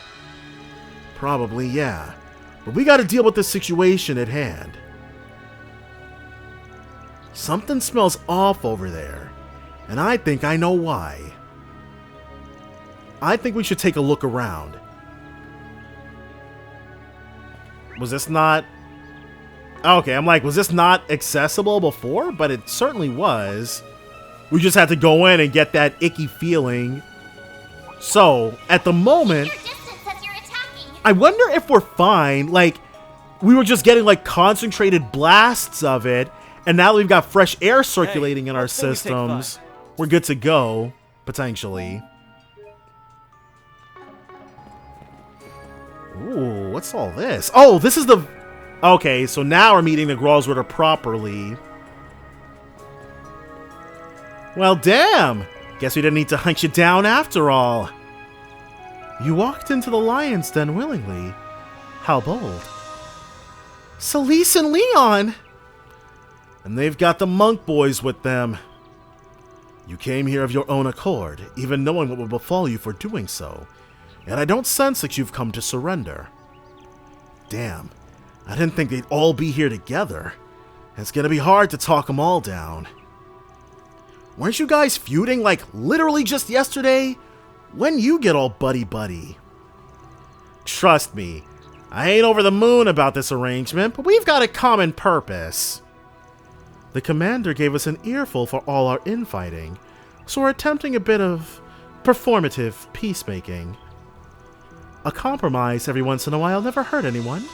Probably, yeah. But we gotta deal with the situation at hand. Something smells off over there, and I think I know why. I think we should take a look around. Was this not... Okay, I'm like, was this not accessible before? But it certainly was. We just had to go in and get that icky feeling. So, at the moment... I wonder if we're fine. Like, we were just getting, like, concentrated blasts of it. And now that we've got fresh air circulating in our systems, we're good to go, potentially. Ooh, what's all this? Oh, this is the... Okay, so now we're meeting the Gralsritter properly. Well, damn! Guess we didn't need to hunt you down after all. You walked into the Lion's Den willingly. How bold. Celise and Leon! And they've got the monk boys with them. You came here of your own accord, even knowing what would befall you for doing so. And I don't sense that you've come to surrender. Damn, I didn't think they'd all be here together. It's gonna be hard to talk them all down. Weren't you guys feuding like literally just yesterday? When you get all buddy-buddy? Trust me, I ain't over the moon about this arrangement, but we've got a common purpose. The commander gave us an earful for all our infighting, so we're attempting a bit of performative peacemaking. A compromise every once in a while never hurt anyone,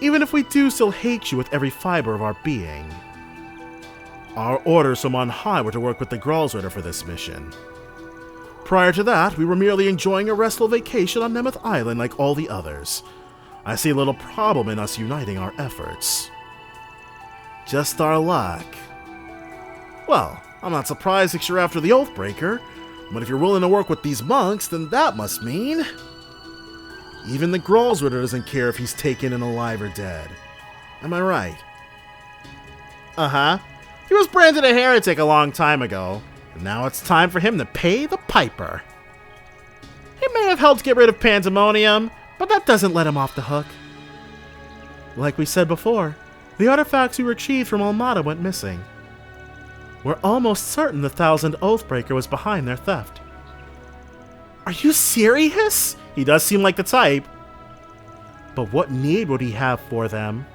even if we do still hate you with every fiber of our being. Our orders from on high were to work with the Gralsritter for this mission. Prior to that, we were merely enjoying a restful vacation on Nemeth Island like all the others. I see little problem in us uniting our efforts. Just our luck. Well, I'm not surprised that you're after the Oathbreaker, but if you're willing to work with these monks, then that must mean... Even the Gralsritter doesn't care if he's taken and alive or dead. Am I right? Uh-huh. He was branded a heretic a long time ago, and now it's time for him to pay the piper. He may have helped get rid of Pandemonium, but that doesn't let him off the hook. Like we said before, the artifacts we retrieved from Almada went missing. We're almost certain the Thousand Oathbreaker was behind their theft. Are you serious? He does seem like the type. But what need would he have for them?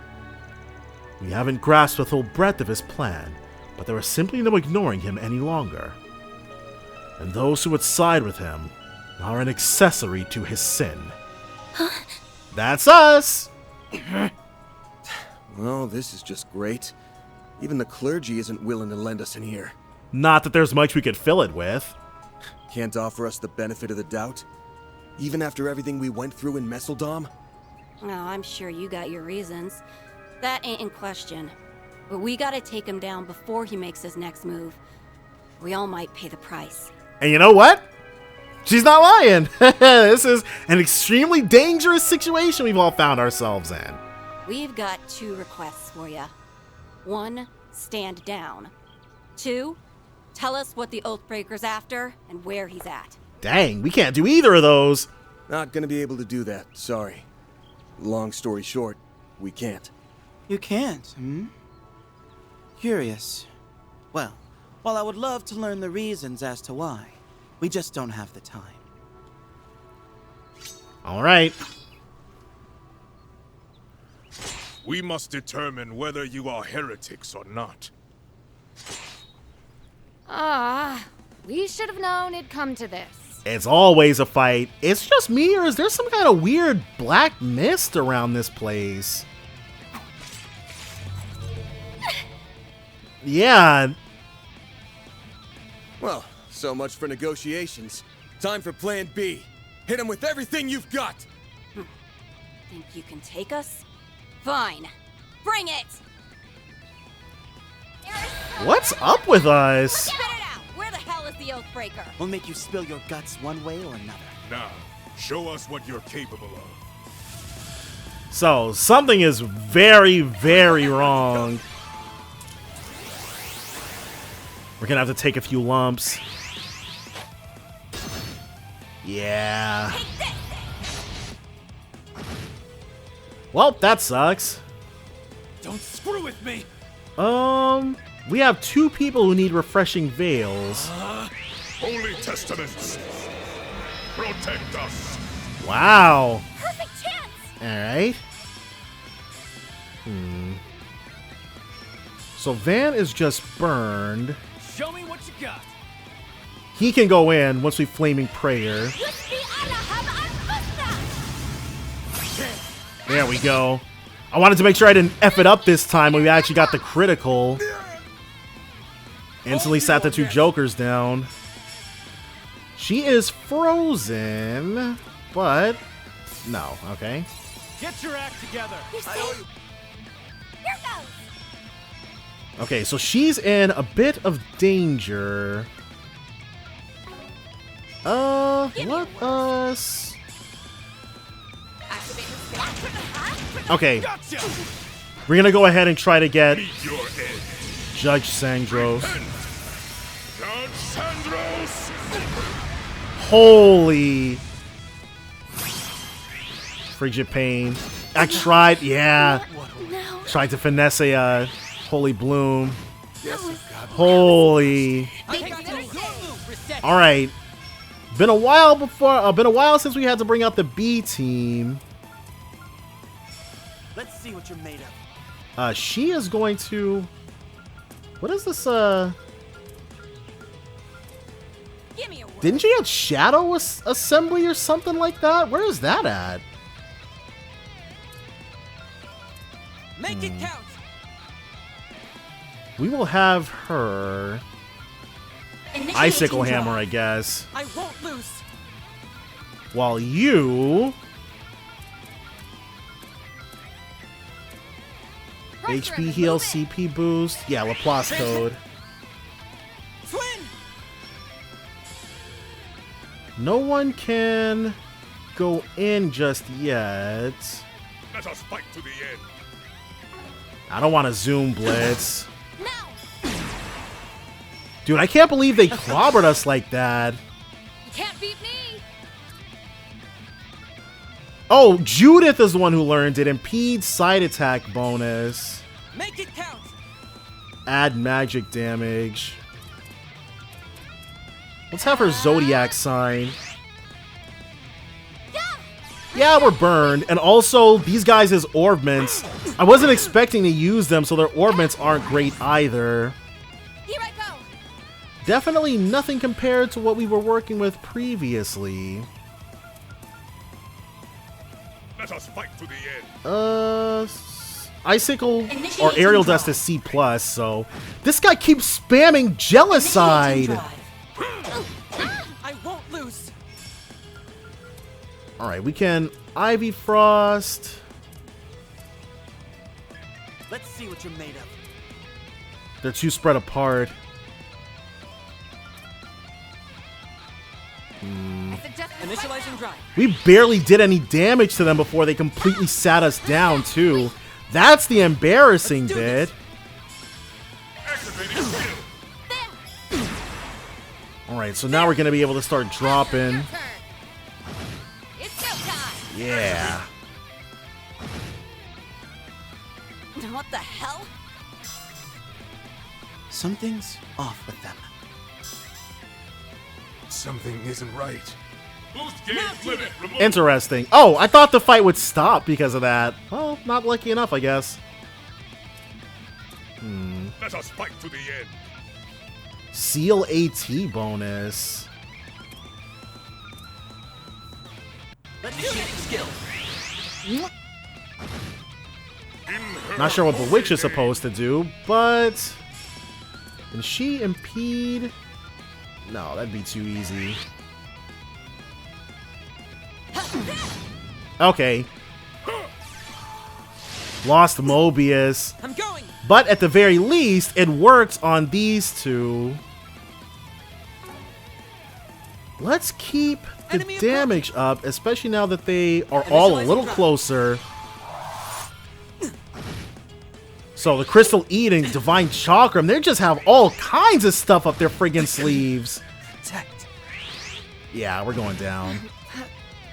We haven't grasped the full breadth of his plan, but there is simply no ignoring him any longer. And those who would side with him are an accessory to his sin. Huh? That's us! Well, this is just great. Even the clergy isn't willing to lend us an ear. Not that there's much we could fill it with. Can't offer us the benefit of the doubt? Even after everything we went through in Messeldom? Oh, I'm sure you got your reasons. That ain't in question. But we gotta take him down before he makes his next move. We all might pay the price. And you know what? She's not lying. This is an extremely dangerous situation we've all found ourselves in. We've got 2 requests for you. 1, stand down. 2, tell us what the Oathbreaker's after and where he's at. Dang, we can't do either of those. Not gonna be able to do that, sorry. Long story short, we can't. You can't, hmm? Curious. Well, while I would love to learn the reasons as to why, we just don't have the time. All right. We must determine whether you are heretics or not. We should have known it'd come to this. It's always a fight. It's just me, or is there some kind of weird black mist around this place? Yeah. Well, so much for negotiations. Time for Plan B. Hit him with everything you've got! Think you can take us? Fine. Bring it! What's up with us? Spit it out! Where the hell is the Oathbreaker? We'll make you spill your guts one way or another. Now, show us what you're capable of. So, something is very, very wrong. We're gonna have to take a few lumps. Yeah. Well, that sucks. Don't screw with me. We have 2 people who need refreshing veils. Holy Testaments, protect us. Wow. Perfect chance. All right. So Van is just burned. Show me what you got. He can go in once we Flaming Prayer. There we go. I wanted to make sure I didn't F it up this time when we actually got the critical. Instantly sat the 2 jokers down. She is frozen, but no, okay. Get your act together. Here goes. Okay, so she's in a bit of danger. Let us... Okay. We're gonna go ahead and try to get Judge Sandros. Judge Sandros! Holy... Frigid Pain. I tried, yeah. Tried to finesse a Holy Bloom. Holy. Alright. Been a while since we had to bring out the B team. Let's see what you're made of. She is going to... What is this, Didn't she have Shadow Assembly or something like that? Where is that at? Make it count. We will have her icicle hammer, I guess. I won't lose. While you HP heal, CP boost. Yeah, Laplace code. No one can go in just yet. Let us fight to the end. I don't want to zoom blitz. Dude, I can't believe they clobbered us like that. You can't beat me. Oh, Judith is the one who learned it. Impede side attack bonus. Make it count. Add magic damage. Let's have her Zodiac sign. Yeah, we're burned. And also, these guys' orbments. I wasn't expecting to use them, so their orbments aren't great either. Here I go. Definitely nothing compared to what we were working with previously. Let us fight to the end. Icicle or Aerial Dust is C+, so this guy keeps spamming Jealouside. I won't lose. Alright, we can Ivy Frost. Let's see what you're made of. They're too spread apart. Initializing drive. We barely did any damage to them before they completely sat us down, too. That's the embarrassing bit. Alright, so now we're going to be able to start dropping. Yeah. What the hell? Something's off with them. Something isn't right. Boost gauge limit removed. Interesting. Oh, I thought the fight would stop because of that. Well, not lucky enough, I guess. Let us fight to the end. Seal AT bonus. Let's do skill. Not sure what the witch is supposed to do, but can she impede? No, that'd be too easy. Okay. Lost Mobius. I'm going. But at the very least, it worked on these two. Let's keep the damage up, especially now that they are all a little closer. So the Crystal Eating, Divine Chakram, they just have all kinds of stuff up their friggin' sleeves. Yeah, we're going down.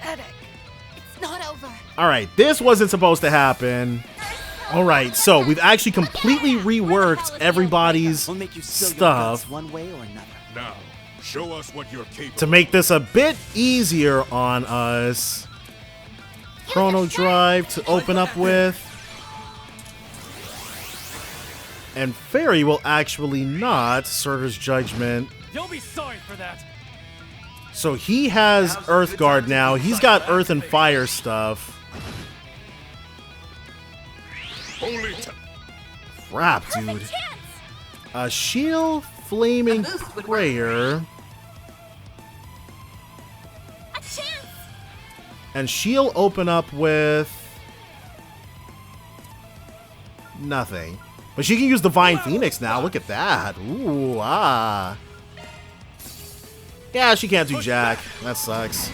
It's not over. Alright, this wasn't supposed to happen. Alright, so we've actually completely reworked everybody's stuff one way or another. Now, show us what you're capable to make this a bit easier on us. Chrono Drive to open up with. And Fairy will actually not. Surtur's Judgment. You'll be sorry for that. So he has Earthguard now. He's got Earth and Fire stuff. Crap, dude. Shield, Flaming Prayer. And she'll open up with nothing. But she can use Divine Phoenix now. Look at that. Ooh, ah. Yeah, she can't do jack. That sucks.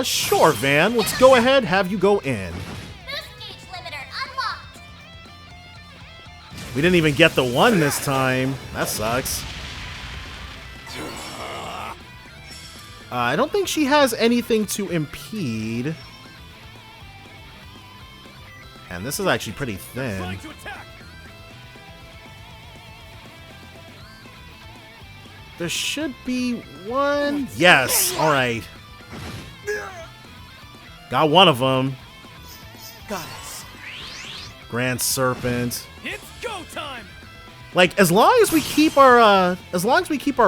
Sure, Van. Let's go ahead, have you go in. We didn't even get the one this time. That sucks. I don't think she has anything to impede. And this is actually pretty thin. There should be one. Yes. All right. Got one of them. Goddess. Grand Serpent. It's go time. Like as long as we keep our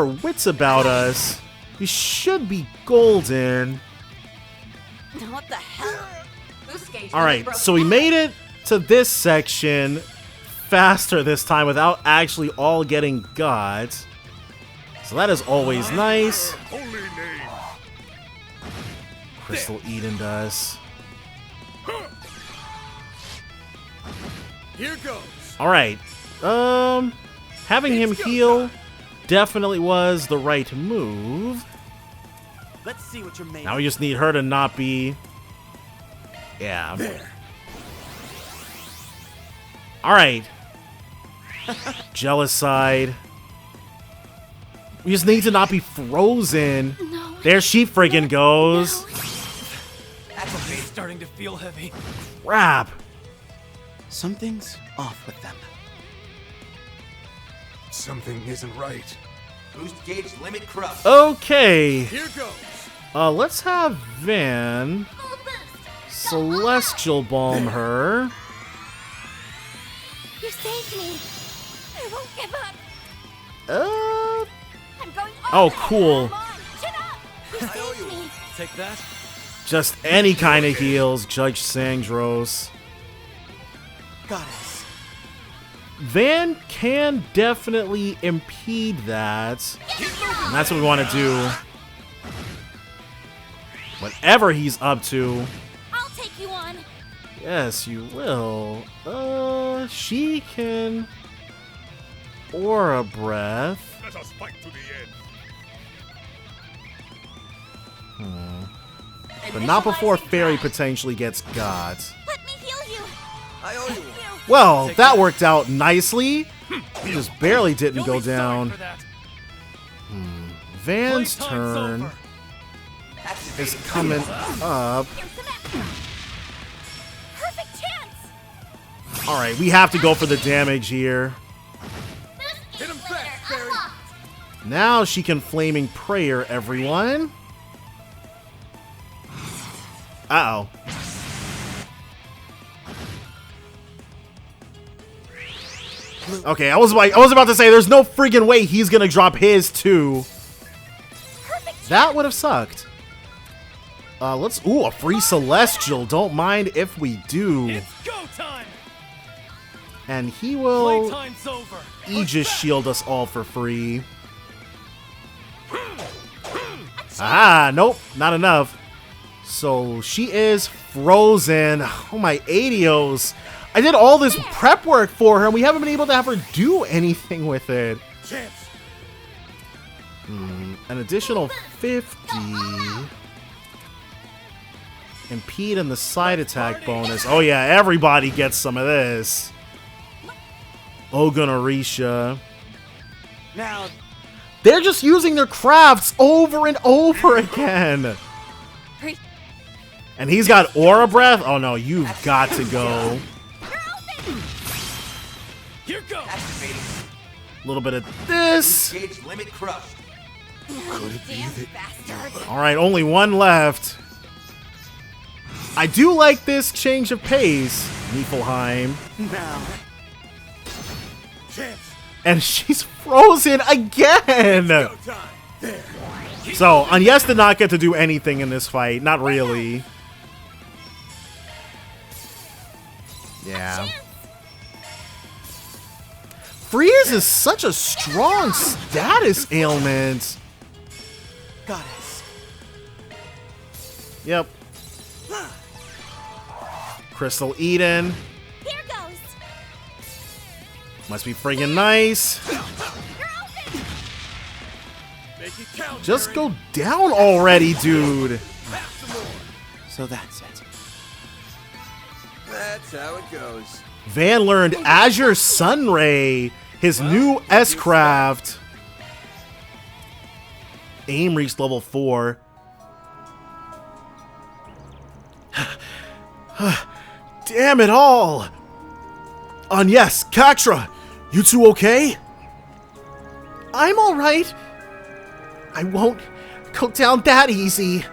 wits about us, we should be golden. What the hell? All right, so we made it to this section faster this time without actually all getting got. So that is always nice. Crystal Eden does. Here goes. Alright. Having him heal definitely was the right move. Let's see what you're made Now we just need her to not be... Yeah. There. Alright. Jealous side. We just need to not be frozen. No. There she friggin' goes. It's starting to feel heavy. Crap. Something's off with them. Something isn't right. Boost gauge limit corrupt. Okay. Here goes. Let's have Van Celestial Balm her. You saved me. I won't give up. I'm going Oh, cool. Chin up. You saved me. Take that. Just any kind of heals, Judge Sangdros. Goddess. Van can definitely impede that. And that's what we want to do. Whatever he's up to. I'll take you on. Yes, you will. She can... Aura Breath. Let us fight to the end. But not before Fairy potentially gets got. Let me heal you. I owe you. Well, that worked out nicely. He just barely didn't go down. Van's turn is coming up. Perfect chance. Alright, we have to go for the damage here. Hit him fast, Barry. Now she can Flaming Prayer everyone. Uh-oh. Okay, I was about to say there's no friggin' way he's gonna drop his too. That would have sucked. Let's a free Celestial. Don't mind if we do. It's go time. And he will Playtime's over. Aegis shield us all for free. Ah, nope, not enough. So she is frozen. Oh my Adios. I did all this prep work for her and we haven't been able to have her do anything with it. An additional 50. Impede and the side attack bonus. Oh yeah, everybody gets some of this. Ogonarisha. Now, they're just using their crafts over and over again. And he's got Aura Breath? Oh no, you've got to go. Here goes. A little bit of this. Gauge limit crushed. Alright, only one left. I do like this change of pace, Niflheim. now. And she's frozen again! So, Agnes did not get to do anything in this fight. Not really. Yeah. Freeze is such a strong status ailment. Goddess. Yep. Crystal Eden. Here goes. Must be friggin' nice. Make it count, Just Barry. go down already, dude. So that's it. That's how it goes. Van learned Azure Sunray, his new S-Craft. Aim reached level 4. Damn it all! Yes, Katra! You two okay? I'm alright. I won't go down that easy.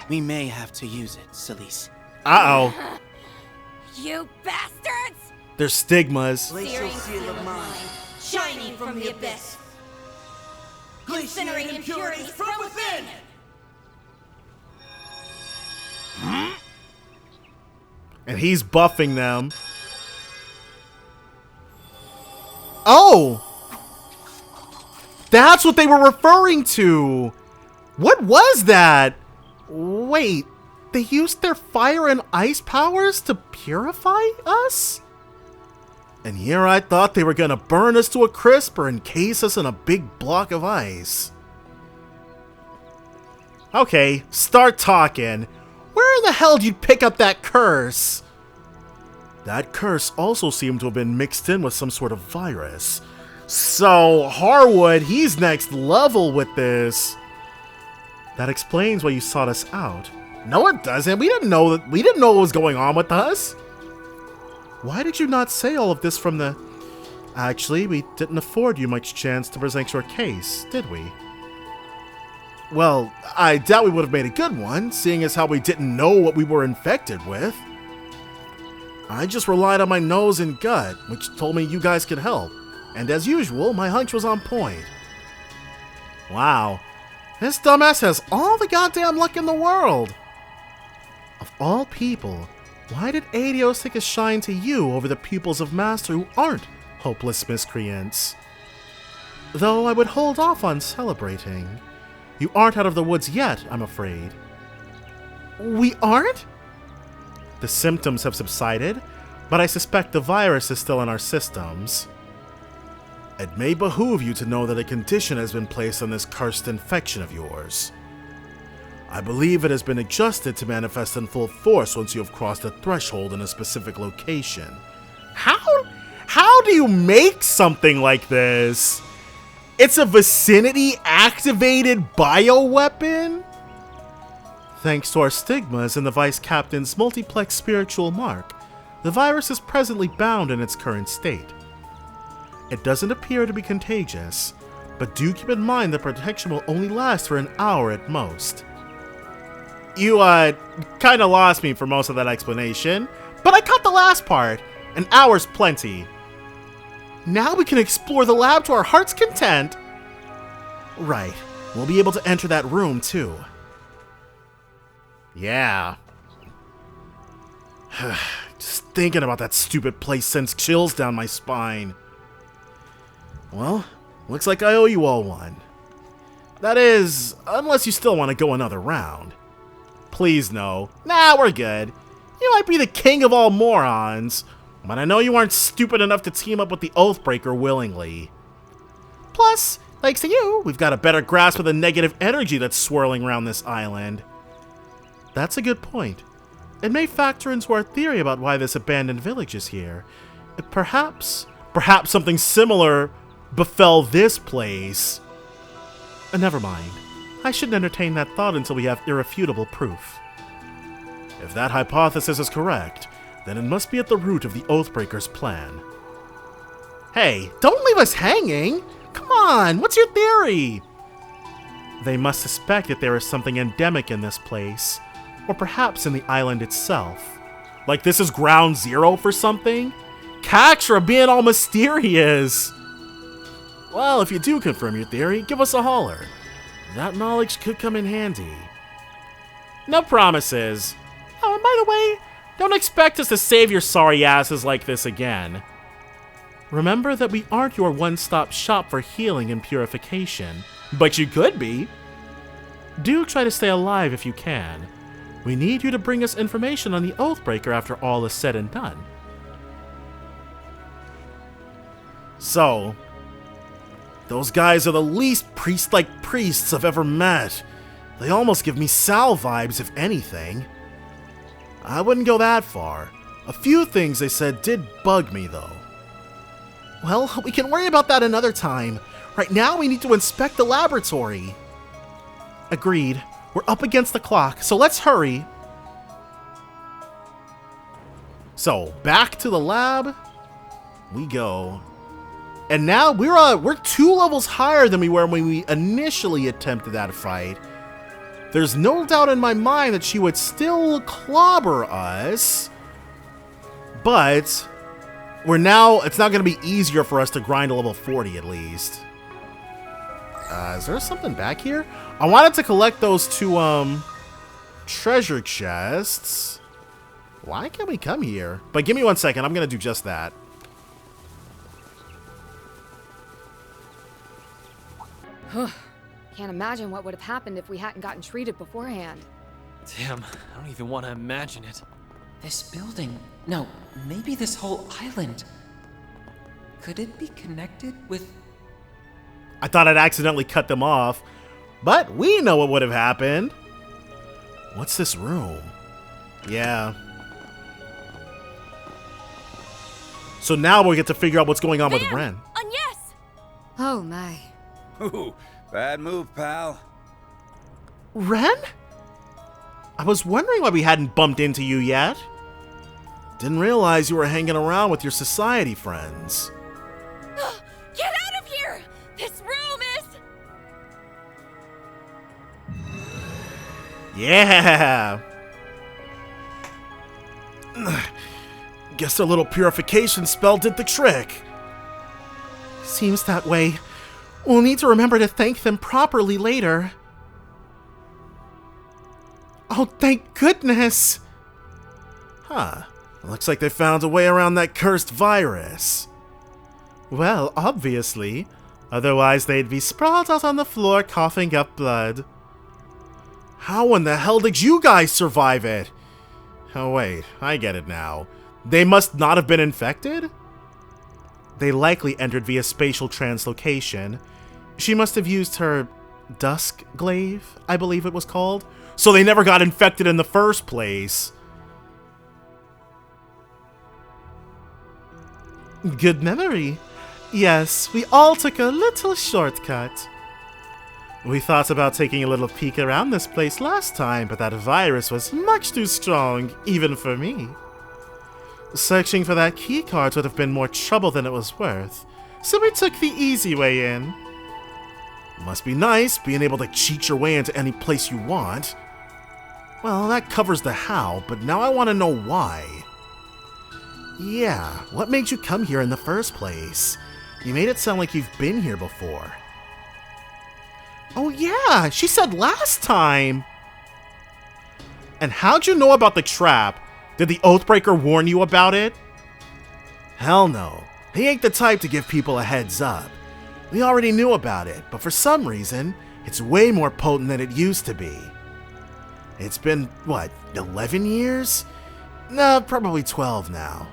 We may have to use it, Celise. Uh-oh. You bastards! There's stigmas. Glacial seal of mine, shining from the abyss. Incinerate impurities from within! And he's buffing them. Oh! That's what they were referring to! What was that? Wait, they used their fire and ice powers to purify us? And here I thought they were gonna burn us to a crisp or encase us in a big block of ice. Okay, start talking. Where the hell did you pick up that curse? That curse also seemed to have been mixed in with some sort of virus. So, Harwood, he's next level with this. That explains why you sought us out. No, it doesn't. We didn't know what was going on with us. Why did you not say all of this from the... Actually, we didn't afford you much chance to present your case, did we? Well, I doubt we would have made a good one, seeing as how we didn't know what we were infected with. I just relied on my nose and gut, which told me you guys could help. And as usual, my hunch was on point. Wow. This dumbass has all the goddamn luck in the world. Of all people, why did Adios take a shine to you over the pupils of Master who aren't hopeless miscreants? Though I would hold off on celebrating. You aren't out of the woods yet, I'm afraid. We aren't? The symptoms have subsided, but I suspect the virus is still in our systems. It may behoove you to know that a condition has been placed on this cursed infection of yours. I believe it has been adjusted to manifest in full force once you have crossed a threshold in a specific location. How do you make something like this? It's a vicinity-activated bioweapon? Thanks to our stigmas and the Vice Captain's multiplex spiritual mark, the virus is presently bound in its current state. It doesn't appear to be contagious, but do keep in mind that protection will only last for an hour at most. You, kinda lost me for most of that explanation, but I caught the last part. An hour's plenty. Now we can explore the lab to our heart's content. Right, we'll be able to enter that room too. Yeah. Just thinking about that stupid place sends chills down my spine. Well, looks like I owe you all one. That is, unless you still want to go another round. Please no. Nah, we're good. You might be the king of all morons, but I know you aren't stupid enough to team up with the Oathbreaker willingly. Plus, thanks to you, we've got a better grasp of the negative energy that's swirling around this island. That's a good point. It may factor into our theory about why this abandoned village is here. Perhaps something similar befell this place. Never mind. I shouldn't entertain that thought until we have irrefutable proof. If that hypothesis is correct, then it must be at the root of the Oathbreaker's plan. Hey, don't leave us hanging! Come on, what's your theory? They must suspect that there is something endemic in this place, or perhaps in the island itself. Like this is ground zero for something? Kachra being all mysterious! Well, if you do confirm your theory, give us a holler. That knowledge could come in handy. No promises. Oh, and by the way, don't expect us to save your sorry asses like this again. Remember that we aren't your one-stop shop for healing and purification, but you could be. Do try to stay alive if you can. We need you to bring us information on the Oathbreaker after all is said and done. So, those guys are the least priest-like priests I've ever met. They almost give me Sal vibes, if anything. I wouldn't go that far. A few things they said did bug me, though. Well, we can worry about that another time. Right now, we need to inspect the laboratory. Agreed. We're up against the clock, so let's hurry. So, back to the lab we go. And now we're 2 levels higher than we were when we initially attempted that fight. There's no doubt in my mind that she would still clobber us, but it's not going to be easier for us to grind to level 40 at least. Is there something back here? I wanted to collect those 2 treasure chests. Why can't we come here? But give me 1 second. I'm going to do just that. Can't imagine what would have happened if we hadn't gotten treated beforehand. Damn, I don't even want to imagine it. This building... No, maybe this whole island. Could it be connected with... I thought I'd accidentally cut them off, but we know what would have happened. What's this room? Yeah. So now we get to figure out what's going on with Ren. Yes. Oh my. Ooh, bad move, pal. Ren? I was wondering why we hadn't bumped into you yet. Didn't realize you were hanging around with your society friends. Get out of here! This room is... Yeah! Guess a little purification spell did the trick. Seems that way. We'll need to remember to thank them properly later. Oh, thank goodness! Huh. Looks like they found a way around that cursed virus. Well, obviously. Otherwise, they'd be sprawled out on the floor coughing up blood. How in the hell did you guys survive it? Oh, wait. I get it now. They must not have been infected? They likely entered via spatial translocation. She must have used her dusk glaive, I believe it was called. So they never got infected in the first place. Good memory. Yes, we all took a little shortcut. We thought about taking a little peek around this place last time, but that virus was much too strong, even for me. Searching for that keycard would have been more trouble than it was worth, so we took the easy way in. Must be nice being able to cheat your way into any place you want. Well, that covers the how, but now I want to know why. Yeah, what made you come here in the first place? You made it sound like you've been here before. Oh yeah, she said last time! And how'd you know about the trap? Did the Oathbreaker warn you about it? Hell no. He ain't the type to give people a heads up. We already knew about it, but for some reason, it's way more potent than it used to be. It's been, what, 11 years? Nah, probably 12 now.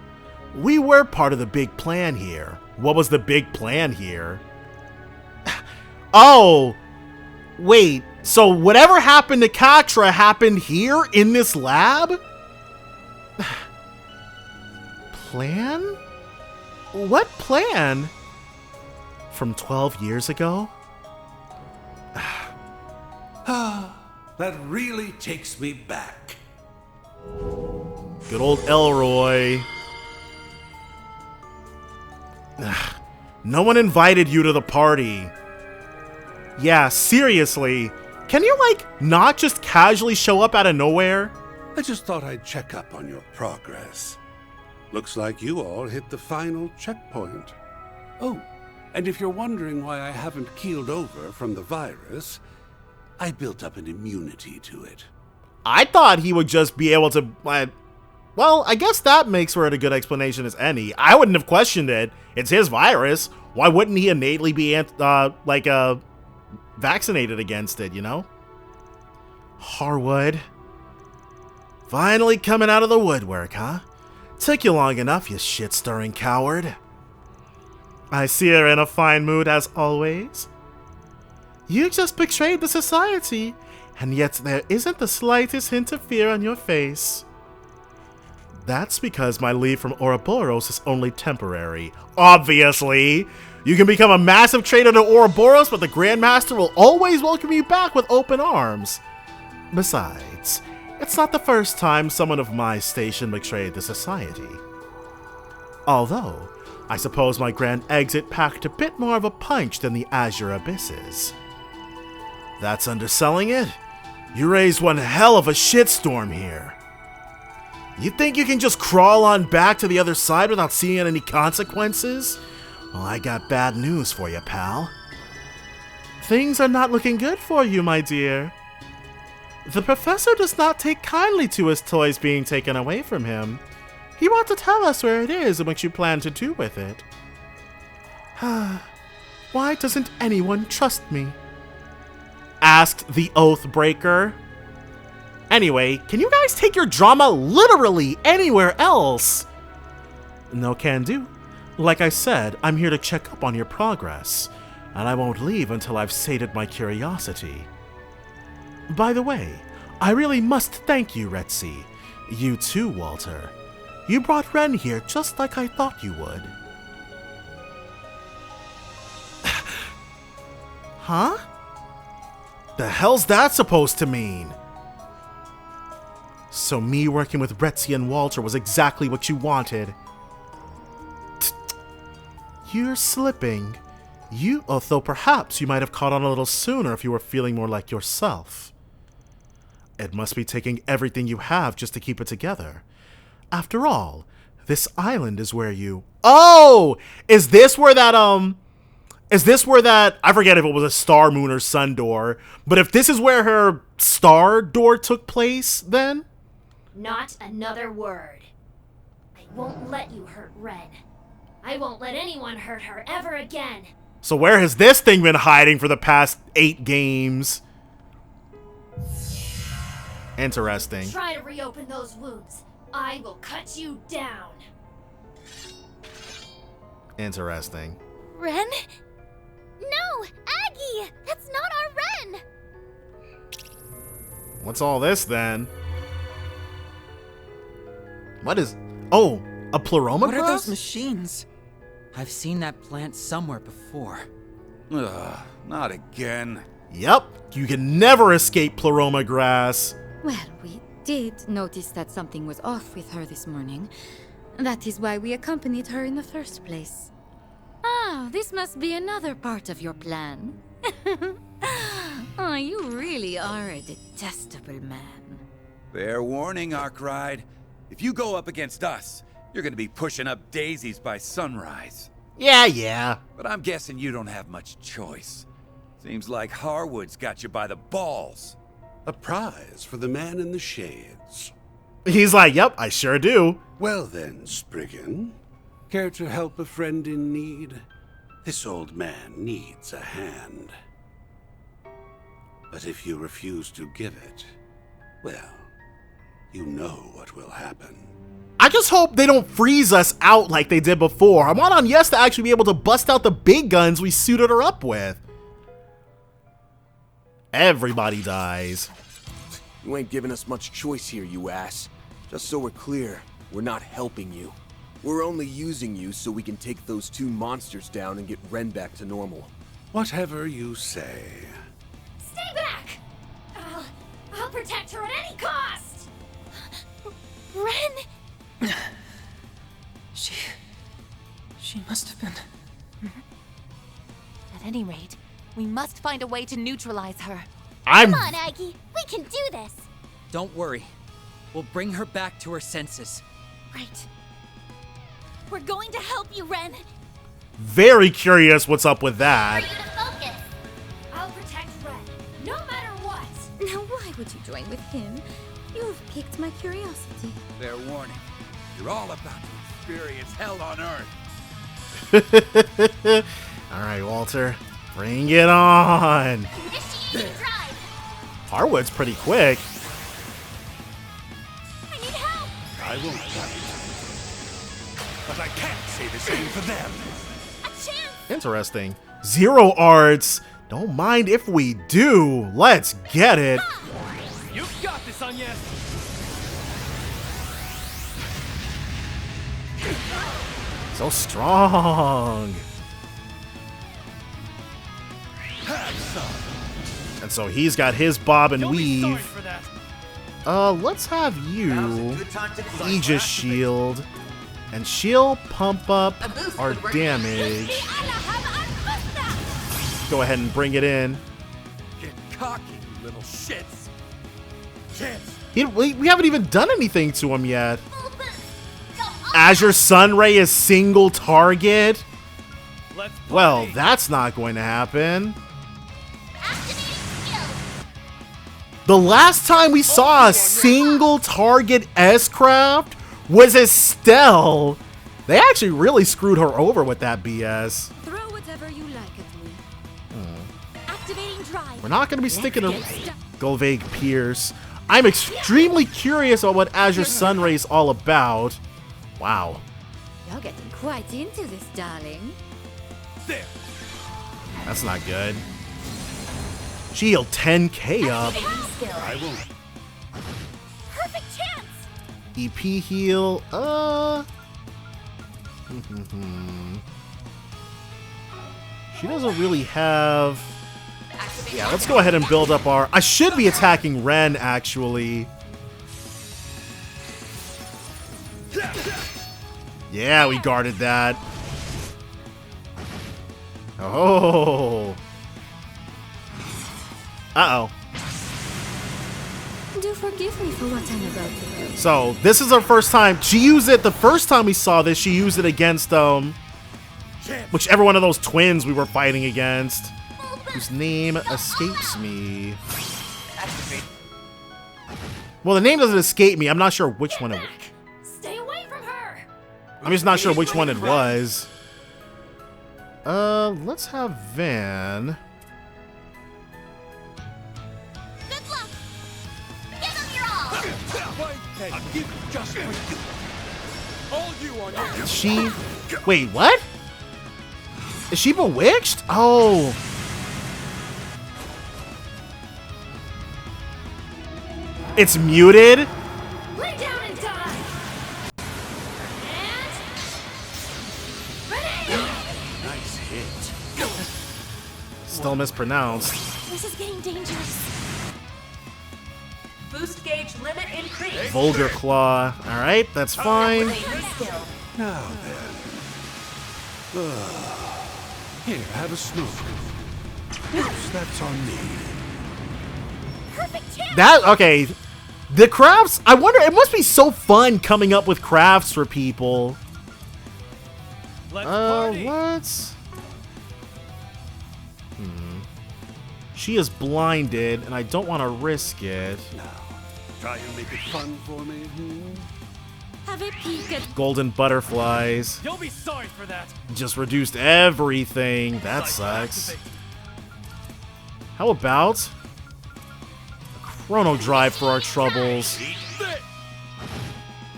We were part of the big plan here. What was the big plan here? Oh! Wait, so whatever happened to Katra happened here in this lab? Plan? What plan? From 12 years ago? That really takes me back. Good old Elroy. No one invited you to the party. Yeah, seriously. Can you, like, not just casually show up out of nowhere? I just thought I'd check up on your progress. Looks like you all hit the final checkpoint. Oh, and if you're wondering why I haven't keeled over from the virus, I built up an immunity to it. I thought he would just be able to, well, I guess that makes for it a good explanation as any. I wouldn't have questioned it. It's his virus. Why wouldn't he innately be, vaccinated against it, you know? Harwood. Finally coming out of the woodwork, huh? Took you long enough, you shit-stirring coward. I see you're in a fine mood as always. You just betrayed the society, and yet there isn't the slightest hint of fear on your face. That's because my leave from Ouroboros is only temporary. Obviously! You can become a massive traitor to Ouroboros, but the Grandmaster will always welcome you back with open arms. Besides, it's not the first time someone of my station betrayed the society. Although, I suppose my grand exit packed a bit more of a punch than the Azure Abysses. That's underselling it. You raised one hell of a shitstorm here. You think you can just crawl on back to the other side without seeing any consequences? Well, I got bad news for you, pal. Things are not looking good for you, my dear. The professor does not take kindly to his toys being taken away from him. He wants to tell us where it is and what you plan to do with it. Why doesn't anyone trust me? Asked the Oathbreaker. Anyway, can you guys take your drama literally anywhere else? No can do. Like I said, I'm here to check up on your progress, and I won't leave until I've sated my curiosity. By the way, I really must thank you, Retzi. You too, Walter. You brought Ren here just like I thought you would. Huh? The hell's that supposed to mean? So me working with Retzi and Walter was exactly what you wanted. You're slipping. Although perhaps you might have caught on a little sooner if you were feeling more like yourself. It must be taking everything you have just to keep it together. After all, this island is where you... Oh! Is this where that, I forget if it was a star, moon, or sun door, but if this is where her star door took place, then? Not another word. I won't let you hurt Ren. I won't let anyone hurt her ever again. So where has this thing been hiding for the past 8 games? Interesting. Try to reopen those wounds. I will cut you down. Interesting. Ren? No! Aggie! That's not our Ren! What's all this then? What is... Oh, a pleroma What are grass? those machines? I've seen that plant somewhere before. Ugh, not again. Yep, you can never escape pleroma grass. Well, we did notice that something was off with her this morning. That is why we accompanied her in the first place. Ah, this must be another part of your plan. Oh, you really are a detestable man. Fair warning, Arkride. If you go up against us, you're gonna be pushing up daisies by sunrise. Yeah. But I'm guessing you don't have much choice. Seems like Harwood's got you by the balls. A prize for the man in the shades. He's like, yep, I sure do. Well then, Spriggan. Care to help a friend in need? This old man needs a hand. But if you refuse to give it, well, you know what will happen. I just hope they don't freeze us out like they did before. I want Agnes to actually be able to bust out the big guns we suited her up with. Everybody dies. You ain't giving us much choice here, you ass. Just so we're clear, we're not helping you. We're only using you so we can take those 2 monsters down and get Ren back to normal. Whatever you say. Stay back! I'll protect her at any cost! Ren! She must have been... At any rate, we must find a way to neutralize her. Come on, Aggie. We can do this. Don't worry. We'll bring her back to her senses. Right. We're going to help you, Ren. Very curious what's up with that. Focus. I'll protect Ren, no matter what. Now why would you join with him? You've piqued my curiosity. Fair warning. You're all about to experience hell on Earth. Alright, Walter. Bring it on. Harwood's pretty quick. I won't have it. But I can't say the same for them. Interesting. 0 arts. Don't mind if we do. Let's get it. You've got this, Agnes. So strong. And so he's got his bob and weave. Let's have you Aegis shield. And she'll pump up our damage. Go ahead and bring it in. Get cocky, you little shits. We haven't even done anything to him yet. Azure Sunray is single target? Well, that's not going to happen. The last time we saw a single target S-Craft was Estelle. They actually really screwed her over with that BS. Throw whatever you like at me. Activating drive. We're not going to be sticking to Golvague Pierce. I'm extremely curious about what Azure Sunray is all about. Wow. You're getting quite into this, darling. There. That's not good. Shield 10k up. I won't. Perfect chance. EP heal. She doesn't really have. Yeah, let's go ahead and build up our. I should be attacking Ren actually. Yeah, we guarded that. Oh. Uh-oh. Do forgive me for what I'm about to do. So, this is our first time. She used it the first time we saw this. She used it against, whichever one of those twins we were fighting against. Whose name escapes me. Well, the name doesn't escape me. I'm not sure which one it was. Stay away from her. I'm just not sure which one it was. Let's have Van. Good luck. Give them your all. I'll give it just for you. All you on your. Is she? Wait, what? Is she bewitched? Oh. It's muted? Lay down and die. And ready. Nice hit. Still mispronounced. This is getting dangerous. Boost gauge limit increased. Vulgar Claw. Alright, that's fine. Now then. Here, have a smoke. Oops, that's on me. Perfect chance. That, okay. The crafts, I wonder, it must be so fun coming up with crafts for people. Let's... She is blinded, and I don't want to risk it. Now, try and make it fun for me. Have a peek at Golden butterflies. You'll be sorry for that. Just reduced everything. That sucks. How about a chrono drive for our troubles?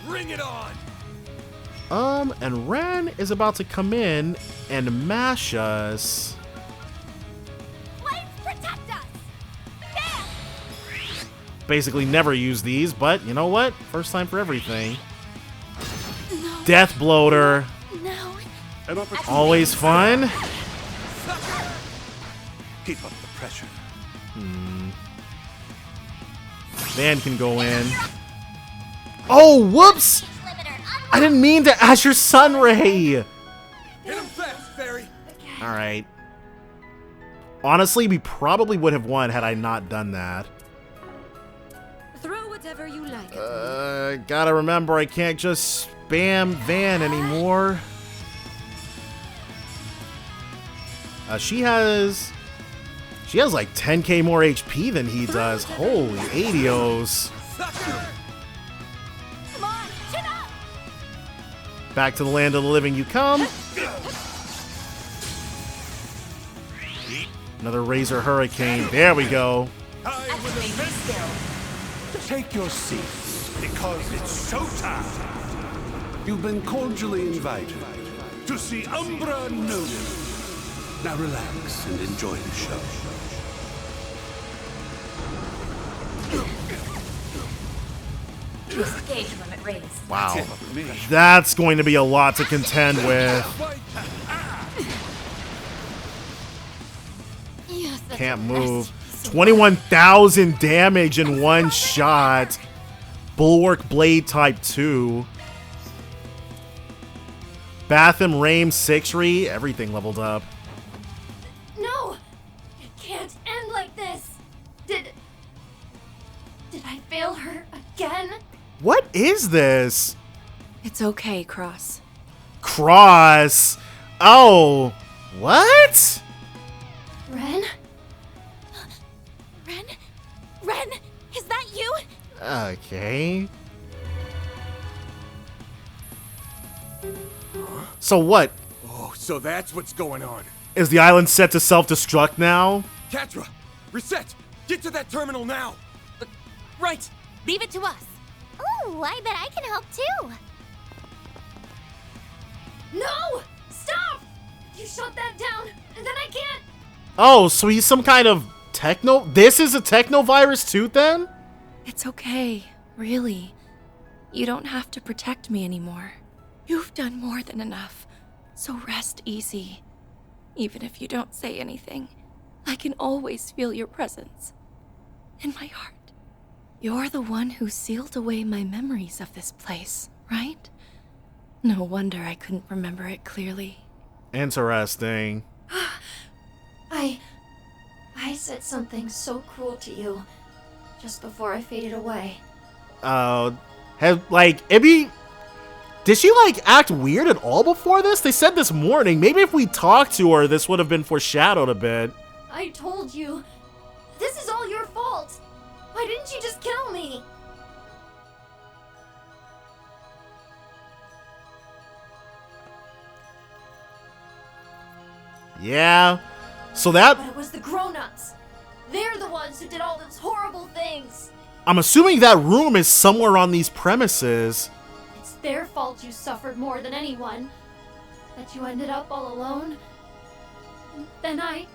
Bring it on. And Ren is about to come in and mash us. Flames protect us. Bam. Basically never use these, but you know what? First time for everything. Death Bloater. No. Always fun. Keep up the pressure. Van can go in. Oh, whoops! I didn't mean to Azure Sunray! Hit him fast, Fairy. Alright. Honestly, we probably would have won had I not done that. throw whatever you like. Gotta remember, I can't just spam Van anymore. She has like 10k more HP than he does. Holy adios. Come on, chin up. Back to the land of the living you come. Another Razor Hurricane. There we go. Take your seats, because it's showtime. You've been cordially invited to see Umbra Noden. Now relax and enjoy the show. Boost gauge limit raised. Wow. That's going to be a lot to contend with. Yes, Can't move. 21,000 damage in one shot. Bulwark Blade Type 2. Batham Rame 6-Re. Everything leveled up. No! It can't end like this! Did I fail her again? What is this? It's okay, Cross. Cross. Oh. What? Ren? Ren? Ren? Okay. So what? Oh, so that's what's going on. Is the island set to self-destruct now? Catra, reset! Get to that terminal now! Right! Leave it to us! Ooh, I bet I can help too! No! Stop! You shut that down, and then I can't... Oh, so he's some kind of techno... This is a techno virus too, then? It's okay, really. You don't have to protect me anymore. You've done more than enough, so rest easy. Even if you don't say anything, I can always feel your presence. In my heart. You're the one who sealed away my memories of this place, right? No wonder I couldn't remember it clearly. Interesting. I said something so cruel to you just before I faded away. Did she, like, act weird at all before this? They said this morning. Maybe if we talked to her, this would have been foreshadowed a bit. I told you. This is all your fault. Why didn't you just kill me? Yeah. So that... But it was the grown-ups. They're the ones who did all those horrible things. I'm assuming that room is somewhere on these premises. It's their fault you suffered more than anyone. That you ended up all alone. And then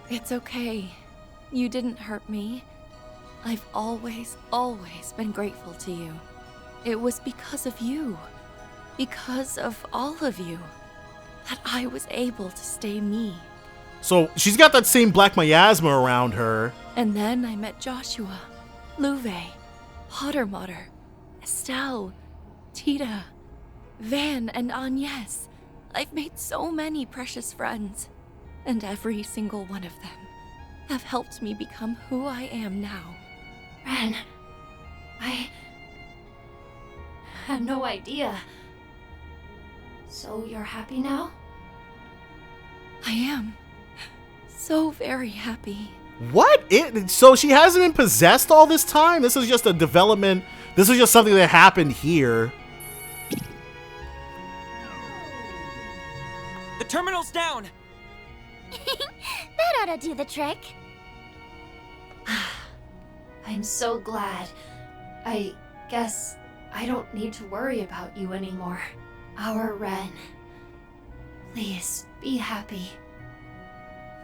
It's okay. You didn't hurt me. I've always been grateful to you. It was because of you. Because of all of you. That I was able to stay me. So she's got that same black miasma around her. And then I met Joshua, Luve, Pottermotter, Estelle, Tita, Van, and Agnes. I've made so many precious friends, and every single one of them have helped me become who I am now. Ren, I had no idea. So you're happy now? I am. So very happy. What? So she hasn't been possessed all this time? This is just a development. This is just something that happened here. The terminal's down! That ought to do the trick. I'm so glad. I guess I don't need to worry about you anymore. Our Ren. Please be happy.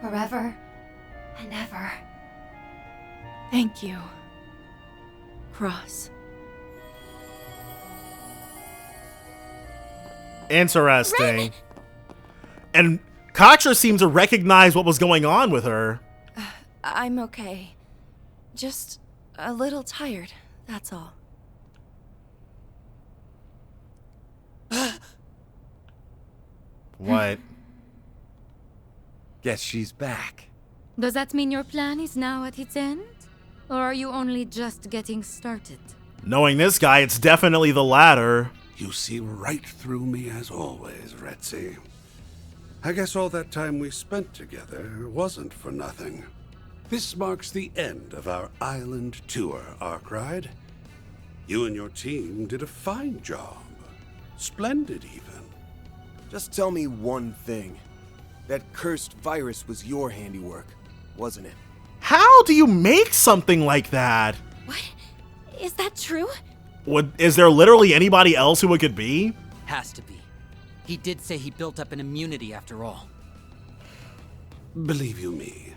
Forever and ever. Thank you, Cross. Interesting. Ren! And Katra seemed to recognize what was going on with her. I'm okay. Just a little tired, that's all. What? Guess she's back. Does that mean your plan is now at its end? Or are you only just getting started? Knowing this guy, it's definitely the latter. You see right through me as always, Retzi. I guess all that time we spent together wasn't for nothing. This marks the end of our island tour, Arkride. You and your team did a fine job. Splendid, even. Just tell me one thing. That cursed virus was your handiwork, wasn't it? How do you make something like that? What? Is that true? Is there literally anybody else who it could be? Has to be. He did say he built up an immunity after all. Believe you me,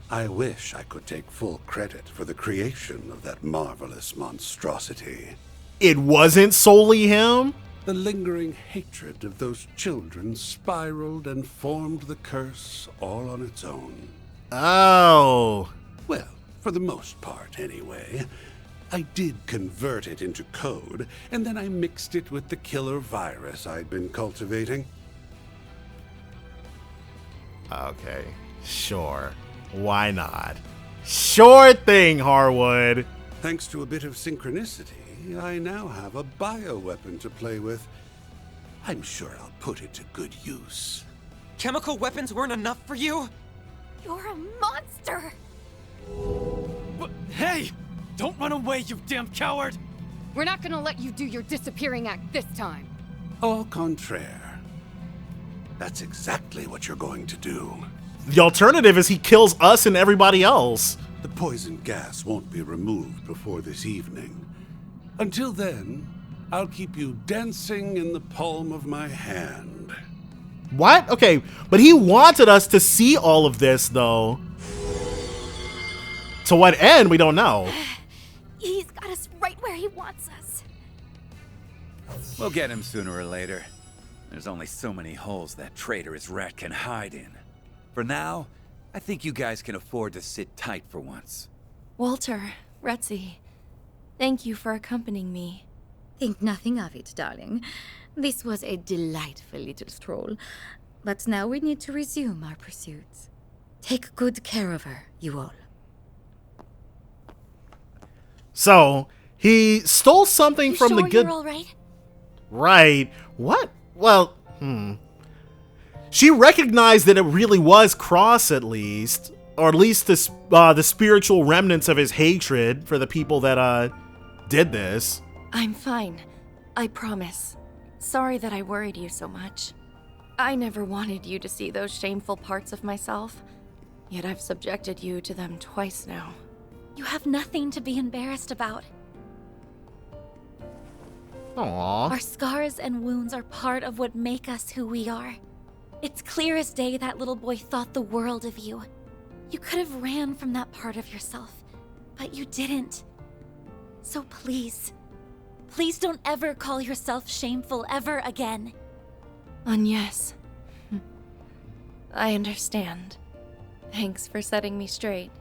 I wish I could take full credit for the creation of that marvelous monstrosity. It wasn't solely him? The lingering hatred of those children spiraled and formed the curse all on its own. Oh. Well, for the most part, anyway. I did convert it into code, and then I mixed it with the killer virus I'd been cultivating. Okay, sure. Why not? Sure thing, Harwood. Thanks to a bit of synchronicity, I now have a bioweapon to play with. I'm sure I'll put it to good use. Chemical weapons weren't enough for you? You're a monster! But, hey! Don't run away, you damn coward! We're not gonna let you do your disappearing act this time. Au contraire. That's exactly what you're going to do. The alternative is he kills us and everybody else. The poison gas won't be removed before this evening. Until then, I'll keep you dancing in the palm of my hand. What? Okay, but he wanted us to see all of this, though. To what end, we don't know. He's got us right where he wants us. We'll get him sooner or later. There's only so many holes that traitorous rat can hide in. For now, I think you guys can afford to sit tight for once. Walter, Retzi, thank you for accompanying me. Think nothing of it, darling. This was a delightful little stroll. But now we need to resume our pursuits. Take good care of her, you all. So, he stole something from the good... You're all right? Right. What? Well, She recognized that it really was Cross, at least. Or at least the spiritual remnants of his hatred for the people that, did this. I'm fine. I promise. Sorry that I worried you so much. I never wanted you to see those shameful parts of myself. Yet I've subjected you to them twice now. You have nothing to be embarrassed about. Aww. Our scars and wounds are part of what make us who we are. It's clear as day that little boy thought the world of you. You could have ran from that part of yourself, but you didn't. So please, please don't ever call yourself shameful ever again. Yes. I understand. Thanks for setting me straight.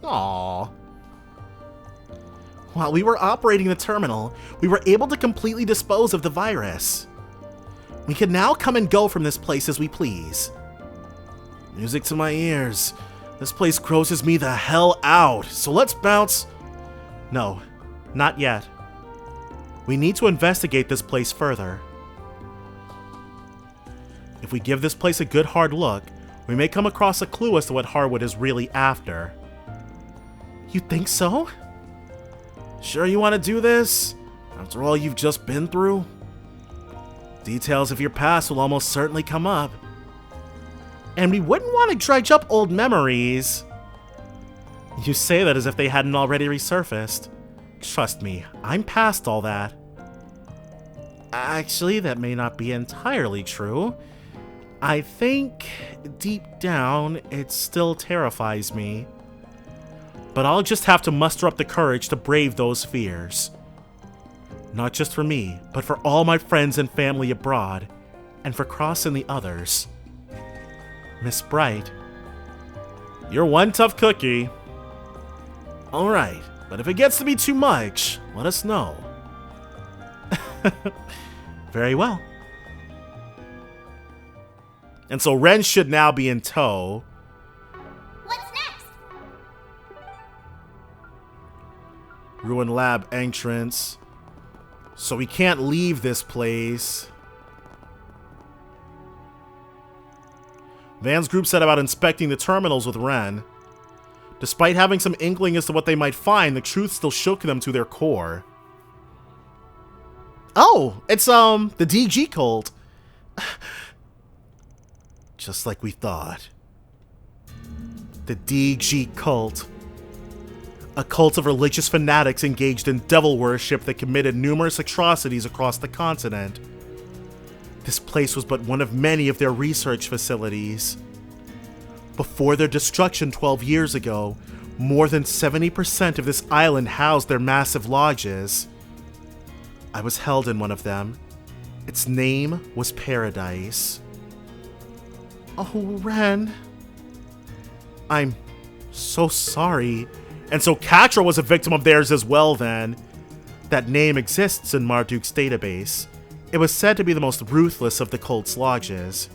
Aww. While we were operating the terminal, we were able to completely dispose of the virus. We can now come and go from this place as we please. Music to my ears. This place grosses me the hell out, so let's bounce. No, not yet. We need to investigate this place further. If we give this place a good hard look, we may come across a clue as to what Harwood is really after. You think so? Sure you want to do this? After all you've just been through? Details of your past will almost certainly come up. And we wouldn't want to dredge up old memories. You say that as if they hadn't already resurfaced. Trust me, I'm past all that. Actually, that may not be entirely true. I think, deep down, it still terrifies me. But I'll just have to muster up the courage to brave those fears. Not just for me, but for all my friends and family abroad, and for Cross and the others. Miss Bright, you're one tough cookie. Alright, but if it gets to be too much, let us know. Very well. And so Ren should now be in tow. What's next? Ruined lab entrance. So we can't leave this place. Van's group set about inspecting the terminals with Ren. Despite having some inkling as to what they might find, the truth still shook them to their core. Oh, it's the DG cult. Just like we thought. The DG cult. A cult of religious fanatics engaged in devil worship that committed numerous atrocities across the continent. This place was but one of many of their research facilities. Before their destruction 12 years ago, more than 70% of this island housed their massive lodges. I was held in one of them. Its name was Paradise. Oh, Ren. I'm so sorry. And so Catra was a victim of theirs as well then. That name exists in Marduk's database. It was said to be the most ruthless of the cult's lodges.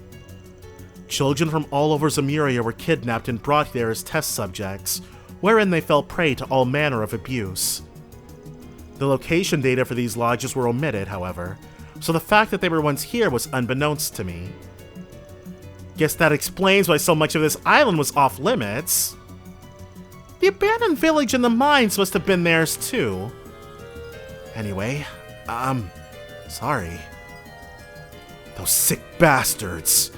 Children from all over Zemuria were kidnapped and brought there as test subjects, wherein they fell prey to all manner of abuse. The location data for these lodges were omitted, however, so the fact that they were once here was unbeknownst to me. Guess that explains why so much of this island was off limits. The abandoned village and the mines must have been theirs too. Anyway, sorry. Those sick bastards.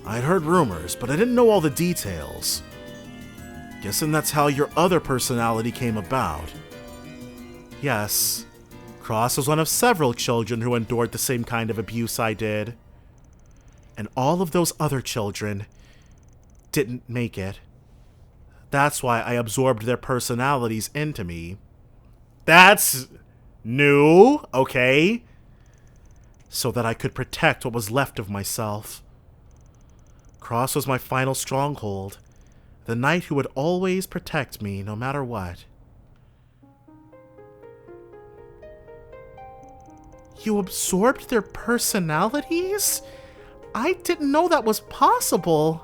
I'd heard rumors, but I didn't know all the details. Guessing that's how your other personality came about. Yes, Cross was one of several children who endured the same kind of abuse I did. And all of those other children didn't make it. That's why I absorbed their personalities into me. That's new, okay? So that I could protect what was left of myself. Cross was my final stronghold. The knight who would always protect me no matter what. You absorbed their personalities? I didn't know that was possible.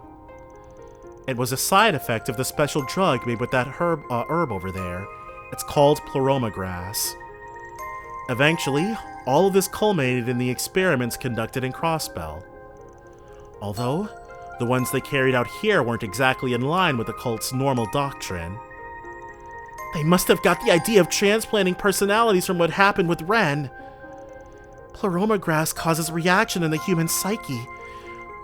It was a side effect of the special drug made with that herb over there. It's called pleroma grass. Eventually, all of this culminated in the experiments conducted in Crossbell. Although, the ones they carried out here weren't exactly in line with the cult's normal doctrine. They must have got the idea of transplanting personalities from what happened with Ren. Pleroma grass causes a reaction in the human psyche.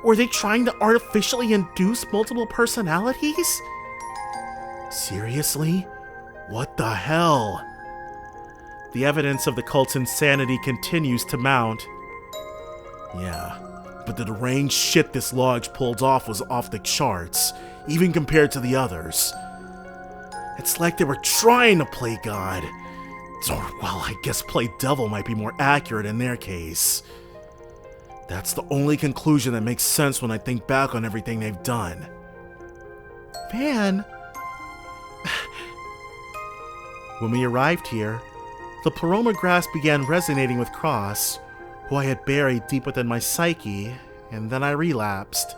Were they trying to artificially induce multiple personalities? Seriously? What the hell? The evidence of the cult's insanity continues to mount. Yeah, but the deranged shit this lodge pulled off was off the charts, even compared to the others. It's like they were trying to play God. Or, well, I guess play devil might be more accurate in their case. That's the only conclusion that makes sense when I think back on everything they've done. Van. When we arrived here, the pleroma grass began resonating with Cross, who I had buried deep within my psyche, and then I relapsed.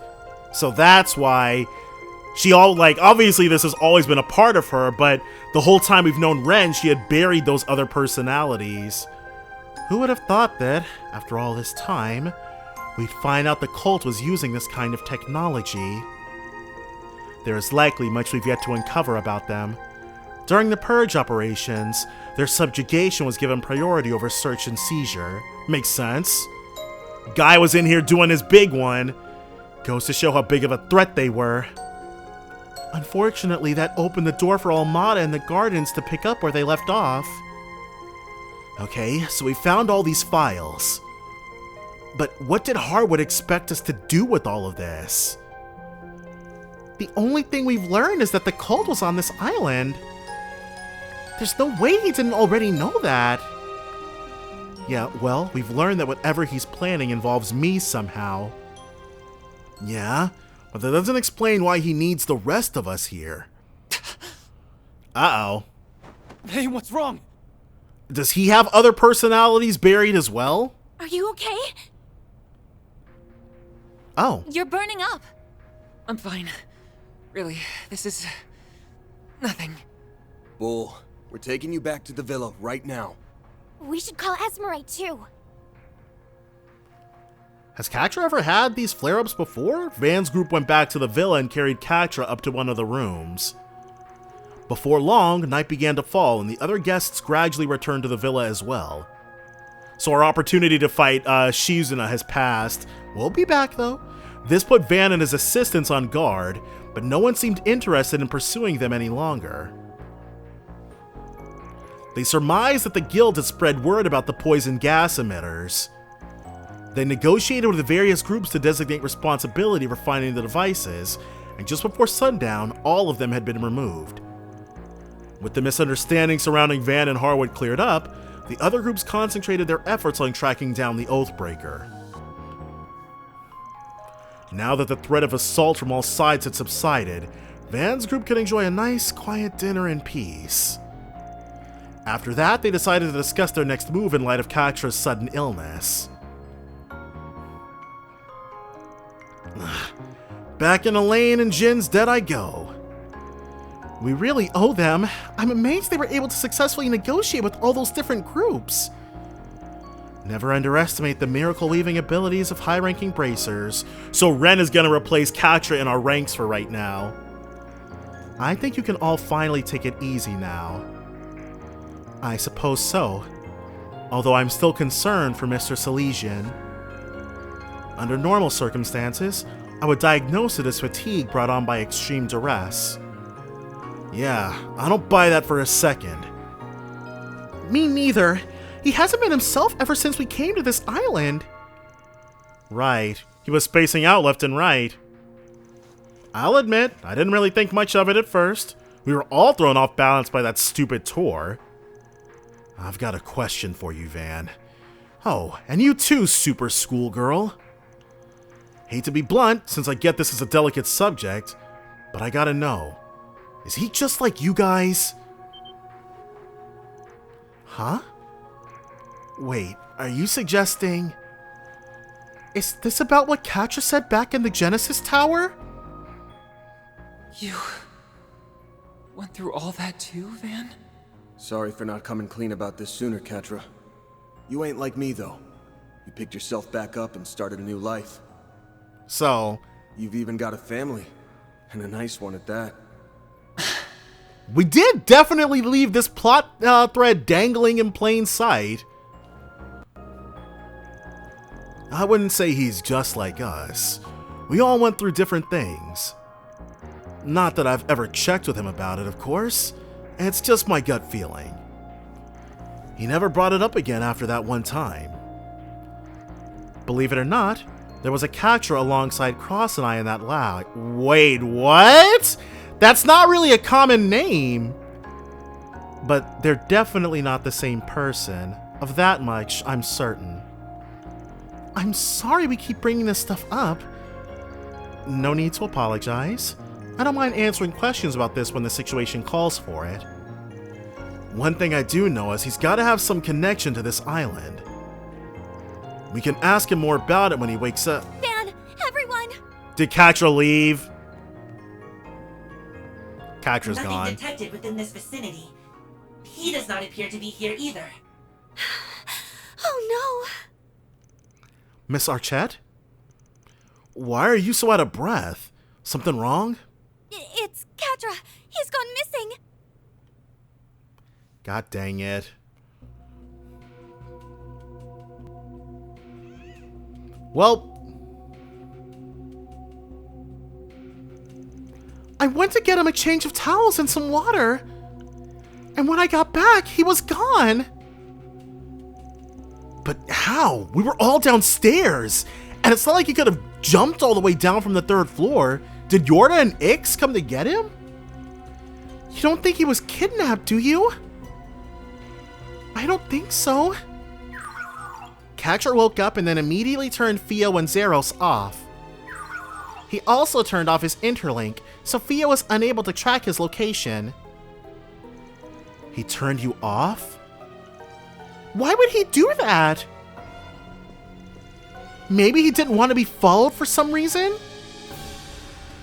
So that's why obviously this has always been a part of her, but the whole time we've known Ren, she had buried those other personalities. Who would have thought that, after all this time, we'd find out the cult was using this kind of technology? There is likely much we've yet to uncover about them. During the purge operations, their subjugation was given priority over search and seizure. Makes sense. Guy was in here doing his big one. Goes to show how big of a threat they were. Unfortunately, that opened the door for Almada and the Gardens to pick up where they left off. Okay, so we found all these files. But what did Harwood expect us to do with all of this? The only thing we've learned is that the cult was on this island. There's no way he didn't already know that. Yeah, well, we've learned that whatever he's planning involves me somehow. Yeah, but that doesn't explain why he needs the rest of us here. Uh-oh. Hey, what's wrong? Does he have other personalities buried as well? Are you okay? Oh. You're burning up. I'm fine. Really, this is nothing. Bull, we're taking you back to the villa right now. We should call Esmeralda too. Has Katra ever had these flare-ups before? Van's group went back to the villa and carried Katra up to one of the rooms. Before long, night began to fall, and the other guests gradually returned to the villa as well. So our opportunity to fight Shizuna has passed. We'll be back, though. This put Van and his assistants on guard, but no one seemed interested in pursuing them any longer. They surmised that the guild had spread word about the poison gas emitters. They negotiated with the various groups to designate responsibility for finding the devices, and just before sundown, all of them had been removed. With the misunderstanding surrounding Van and Harwood cleared up, the other groups concentrated their efforts on tracking down the Oathbreaker. Now that the threat of assault from all sides had subsided, Van's group could enjoy a nice, quiet dinner in peace. After that, they decided to discuss their next move in light of Katra's sudden illness. Back in Elaine and Jin's debt I go. We really owe them. I'm amazed they were able to successfully negotiate with all those different groups. Never underestimate the miracle-weaving abilities of high-ranking bracers. So Ren is going to replace Katra in our ranks for right now. I think you can all finally take it easy now. I suppose so. Although I'm still concerned for Mr. Silesian. Under normal circumstances, I would diagnose it as fatigue brought on by extreme duress. Yeah, I don't buy that for a second. Me neither. He hasn't been himself ever since we came to this island. Right. He was spacing out left and right. I'll admit, I didn't really think much of it at first. We were all thrown off balance by that stupid tour. I've got a question for you, Van. Oh, and you too, super schoolgirl. Hate to be blunt, since I get this is a delicate subject, but I gotta know. Is he just like you guys? Huh? Wait, are you suggesting... Is this about what Catra said back in the Genesis Tower? You... went through all that too, Van? Sorry for not coming clean about this sooner, Catra. You ain't like me, though. You picked yourself back up and started a new life. So... You've even got a family. And a nice one at that. We did definitely leave this plot thread dangling in plain sight. I wouldn't say he's just like us. We all went through different things. Not that I've ever checked with him about it, of course. It's just my gut feeling. He never brought it up again after that one time. Believe it or not, there was a Catra alongside Cross and I in that lab. Wait, what? That's not really a common name. But they're definitely not the same person. Of that much, I'm certain. I'm sorry we keep bringing this stuff up. No need to apologize. I don't mind answering questions about this when the situation calls for it. One thing I do know is he's got to have some connection to this island. We can ask him more about it when he wakes up. Van, everyone! Did Catra leave? Catra's gone. Nothing detected within this vicinity. He does not appear to be here either. Oh no! Miss Archette? Why are you so out of breath? Something wrong? It's Catra. He's gone missing. God dang it. Well, I went to get him a change of towels and some water. And when I got back, he was gone. But how? We were all downstairs. And it's not like he could have jumped all the way down from the 3rd floor. Did Yorda and Ix come to get him? You don't think he was kidnapped, do you? I don't think so. Catra woke up and then immediately turned Theo and Zeros off. He also turned off his interlink, so Theo was unable to track his location. He turned you off? Why would he do that? Maybe he didn't want to be followed for some reason?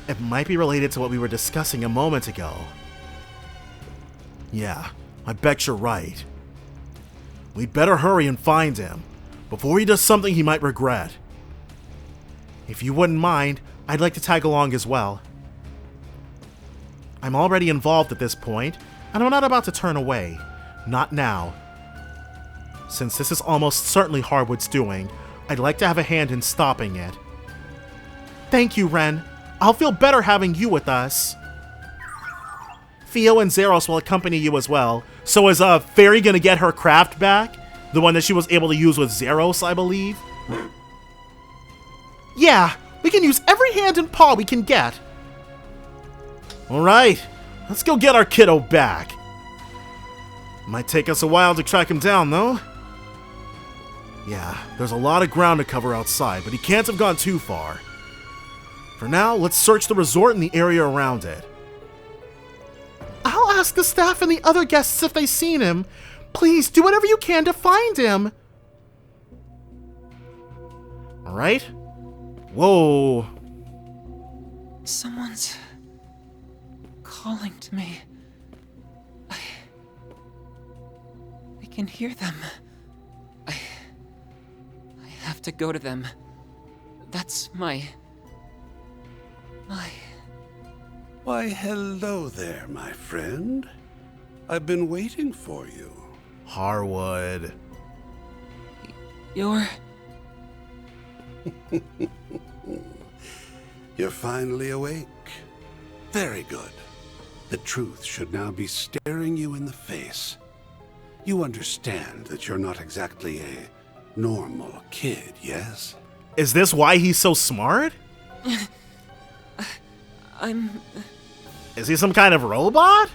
It might be related to what we were discussing a moment ago. Yeah, I bet you're right. We'd better hurry and find him, before he does something he might regret. If you wouldn't mind, I'd like to tag along as well. I'm already involved at this point, and I'm not about to turn away. Not now. Since this is almost certainly Harwood's doing, I'd like to have a hand in stopping it. Thank you, Ren. I'll feel better having you with us. Theo and Zeros will accompany you as well. So is Fairy gonna get her craft back? The one that she was able to use with Zeros, I believe? Yeah, we can use every hand and paw we can get. Alright, let's go get our kiddo back. Might take us a while to track him down, though. Yeah, there's a lot of ground to cover outside, but he can't have gone too far. For now, let's search the resort and the area around it. I'll ask the staff and the other guests if they've seen him. Please, do whatever you can to find him. Alright. Whoa. Someone's calling to me. I can hear them. I have to go to them. That's my Why, hello there, my friend. I've been waiting for you. Harwood. You're... You're finally awake. Very good. The truth should now be staring you in the face. You understand that you're not exactly a normal kid, yes? Is this why he's so smart? Is he some kind of robot?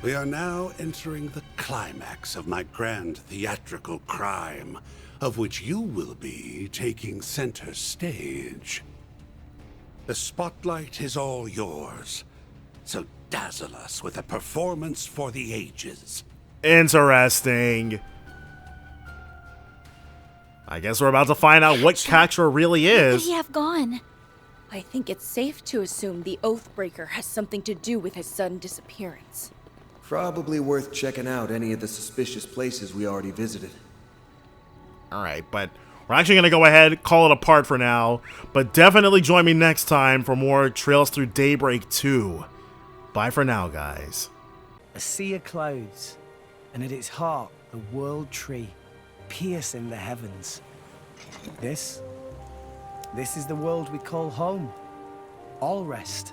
We are now entering the climax of my grand theatrical crime, of which you will be taking center stage. The spotlight is all yours, so dazzle us with a performance for the ages. Interesting. I guess we're about to find out what Catra really Where could is. he have gone? I think it's safe to assume the Oathbreaker has something to do with his sudden disappearance. Probably worth checking out any of the suspicious places we already visited. Alright, but we're actually going to go ahead, call it apart for now. But definitely join me next time for more Trails Through Daybreak 2. Bye for now, guys. A sea of clouds, and at its heart, the World Tree, piercing the heavens. This is the world we call home. All rest